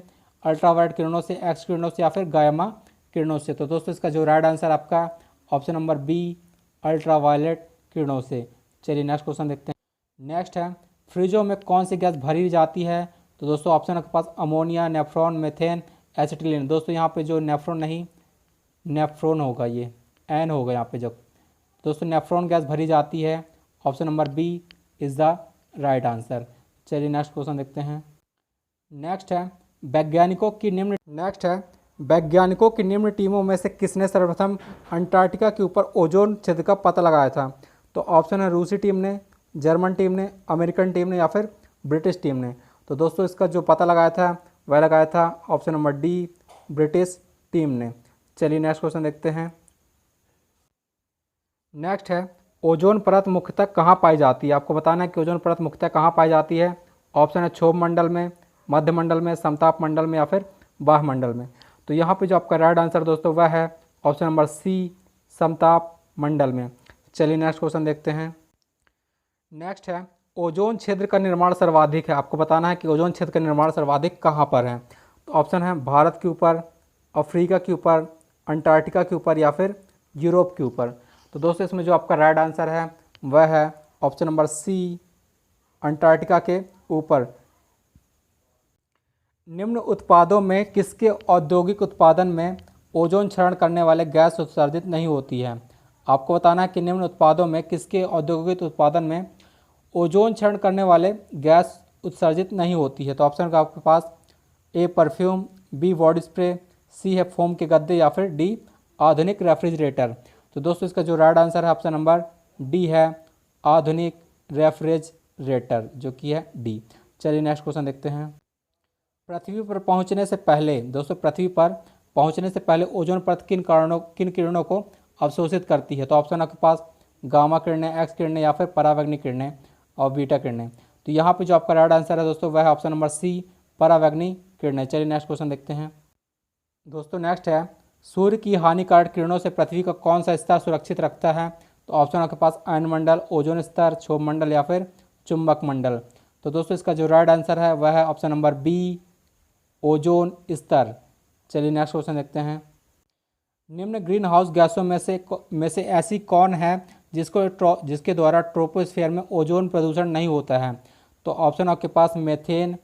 अल्ट्रावायलेट किरणों से, एक्स किरणों से या फिर गामा किरणों से। तो दोस्तों इसका जो राइट आंसर आपका ऑप्शन नंबर बी, अल्ट्रावायलेट किरणों से। चलिए नेक्स्ट क्वेश्चन देखते हैं। नेक्स्ट है फ्रिजों में कौन सी गैस भरी जाती है। तो दोस्तों ऑप्शन आपके पास अमोनिया, नेफ्रॉन, मीथेन, एसिटिलीन। दोस्तों यहाँ पे जो नेफ्रॉन नहीं, नेफ्रॉन होगा, ये एन होगा यहाँ पे। जब दोस्तों नेफ्रॉन गैस भरी जाती है, option number B is the right answer. चलिए नेक्स्ट क्वेश्चन देखते हैं। नेक्स्ट है वैज्ञानिकों की निम्न टीमों में से किसने सर्वप्रथम अंटार्कटिका के ऊपर ओजोन छिद्र का पता लगाया था। तो ऑप्शन है रूसी टीम ने, जर्मन टीम ने, अमेरिकन टीम ने या फिर ब्रिटिश टीम ने। तो दोस्तों इसका जो पता लगाया था वह लगाया था option number D, British team ने। चलिए नेक्स्ट क्वेश्चन देखते हैं। नेक्स्ट है ओजोन परत मुख्यतः कहाँ पाई जाती है। आपको बताना है कि ओजोन परत मुख्यतः कहाँ पाई जाती है। ऑप्शन है क्षोभ मंडल में, मध्य मंडल में, समताप मंडल में या फिर बाह्य मंडल में। तो यहाँ पे जो आपका राइट आंसर दोस्तों वह है ऑप्शन नंबर सी, समताप मंडल में। चलिए नेक्स्ट क्वेश्चन देखते हैं। नेक्स्ट है ओजोन छिद्र का निर्माण सर्वाधिक है। आपको बताना है कि ओजोन छिद्र का निर्माण सर्वाधिक कहाँ पर है। तो ऑप्शन है भारत के ऊपर, अफ्रीका के ऊपर, अंटार्कटिका के ऊपर या फिर यूरोप के ऊपर। तो दोस्तों इसमें जो आपका राइट आंसर है वह है ऑप्शन नंबर सी, अंटार्कटिका के ऊपर। निम्न उत्पादों में किसके औद्योगिक उत्पादन में ओजोन क्षरण करने वाले गैस उत्सर्जित नहीं होती है। आपको बताना है कि निम्न उत्पादों में किसके औद्योगिक उत्पादन में ओजोन क्षरण करने वाले गैस उत्सर्जित नहीं होती है। तो ऑप्शन का आपके पास ए परफ्यूम, बी बॉडी स्प्रे, सी है फोम के गद्दे या फिर डी आधुनिक रेफ्रिजरेटर। तो दोस्तों इसका जो राइट आंसर है ऑप्शन नंबर डी है आधुनिक रेफ्रिजरेटर, जो कि है डी। चलिए नेक्स्ट क्वेश्चन देखते हैं। पृथ्वी पर पहुंचने से पहले दोस्तों, पृथ्वी पर पहुंचने से पहले ओजोन परत किन किरणों को अवशोषित करती है। तो ऑप्शन आपके पास गामा किरणें, एक्स किरणें या फिर परावैंगनी किरणें और बीटा किरणें। तो यहाँ पे जो आपका राइट आंसर है दोस्तों वह है ऑप्शन नंबर सी परावैंगनी किरणें। चलिए नेक्स्ट क्वेश्चन देखते हैं। दोस्तों नेक्स्ट है, सूर्य की हानिकारक किरणों से पृथ्वी का कौन सा स्तर सुरक्षित रखता है। तो ऑप्शन आपके पास आयनमंडल, ओजोन स्तर, क्षोभ मंडल या फिर चुंबक मंडल। तो दोस्तों इसका जो राइट आंसर है वह है ऑप्शन नंबर बी ओजोन स्तर। चलिए नेक्स्ट क्वेश्चन देखते हैं। निम्न ग्रीन हाउस गैसों में से ऐसी कौन है जिसके द्वारा ट्रोपोस्फीयर में ओजोन प्रदूषण नहीं होता है। तो ऑप्शन आपके पास methane,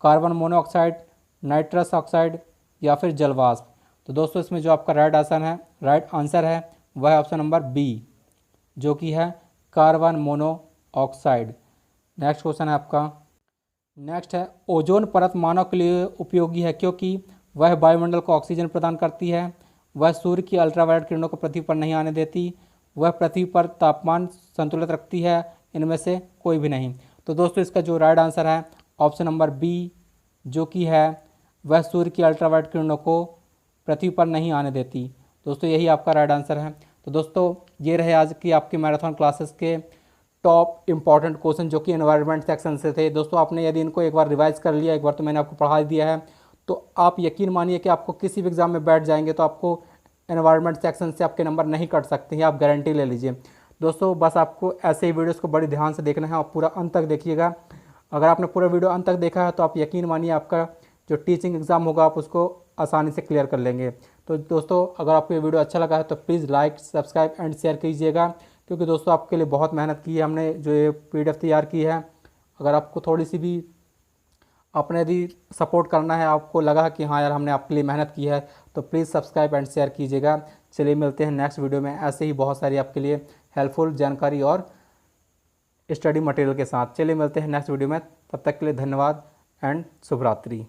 carbon monoxide, nitrous oxide या फिर जलवाष्प। तो दोस्तों इसमें जो आपका राइट आंसर है वह है ऑप्शन नंबर बी, जो कि है कार्बन मोनोऑक्साइड। नेक्स्ट क्वेश्चन है आपका। नेक्स्ट है, ओजोन परत मानव के लिए उपयोगी है क्योंकि वह वायुमंडल को ऑक्सीजन प्रदान करती है, वह सूर्य की अल्ट्रावायलेट किरणों को पृथ्वी पर नहीं आने देती, वह पृथ्वी पर तापमान संतुलित रखती है, इनमें से कोई भी नहीं। तो दोस्तों इसका जो राइट आंसर है ऑप्शन नंबर बी, जो कि है वह सूर्य की अल्ट्रावायलेट किरणों को पृथ्वी पर नहीं आने देती। दोस्तों यही आपका राइट आंसर है। तो दोस्तों ये रहे आज की आपकी मैराथन क्लासेस के टॉप इंपॉर्टेंट क्वेश्चन जो कि एनवायरनमेंट सेक्शन से थे। दोस्तों आपने यदि इनको एक बार रिवाइज कर लिया, एक बार तो मैंने आपको पढ़ा दिया है, तो आप यकीन मानिए कि आपको किसी भी एग्ज़ाम में बैठ जाएंगे तो आपको एनवायरनमेंट सेक्शन से आपके नंबर नहीं कट सकते हैं, आप गारंटी ले लीजिए। दोस्तों बस आपको ऐसे ही वीडियोस को बड़ी ध्यान से देखना है और पूरा अंत तक देखिएगा। अगर आपने पूरा वीडियो अंत तक देखा है तो आप यकीन मानिए आपका जो टीचिंग एग्ज़ाम होगा आप उसको आसानी से क्लियर कर लेंगे। तो दोस्तों अगर आपको ये वीडियो अच्छा लगा है तो please like, subscribe and share कीजिएगा, क्योंकि दोस्तों आपके लिए बहुत मेहनत की है हमने, जो ये PDF तैयार की है। अगर आपको थोड़ी सी भी आपने यदि सपोर्ट करना है, आपको लगा कि हाँ यार हमने आपके लिए मेहनत की है, तो प्लीज़ सब्सक्राइब एंड शेयर कीजिएगा। चलिए मिलते हैं नेक्स्ट वीडियो में ऐसे ही बहुत सारी आपके लिए हेल्पफुल जानकारी और स्टडी मटेरियल के साथ। चलिए मिलते हैं नेक्स्ट वीडियो में, तब तक के लिए धन्यवाद एंड शुभ रात्रि।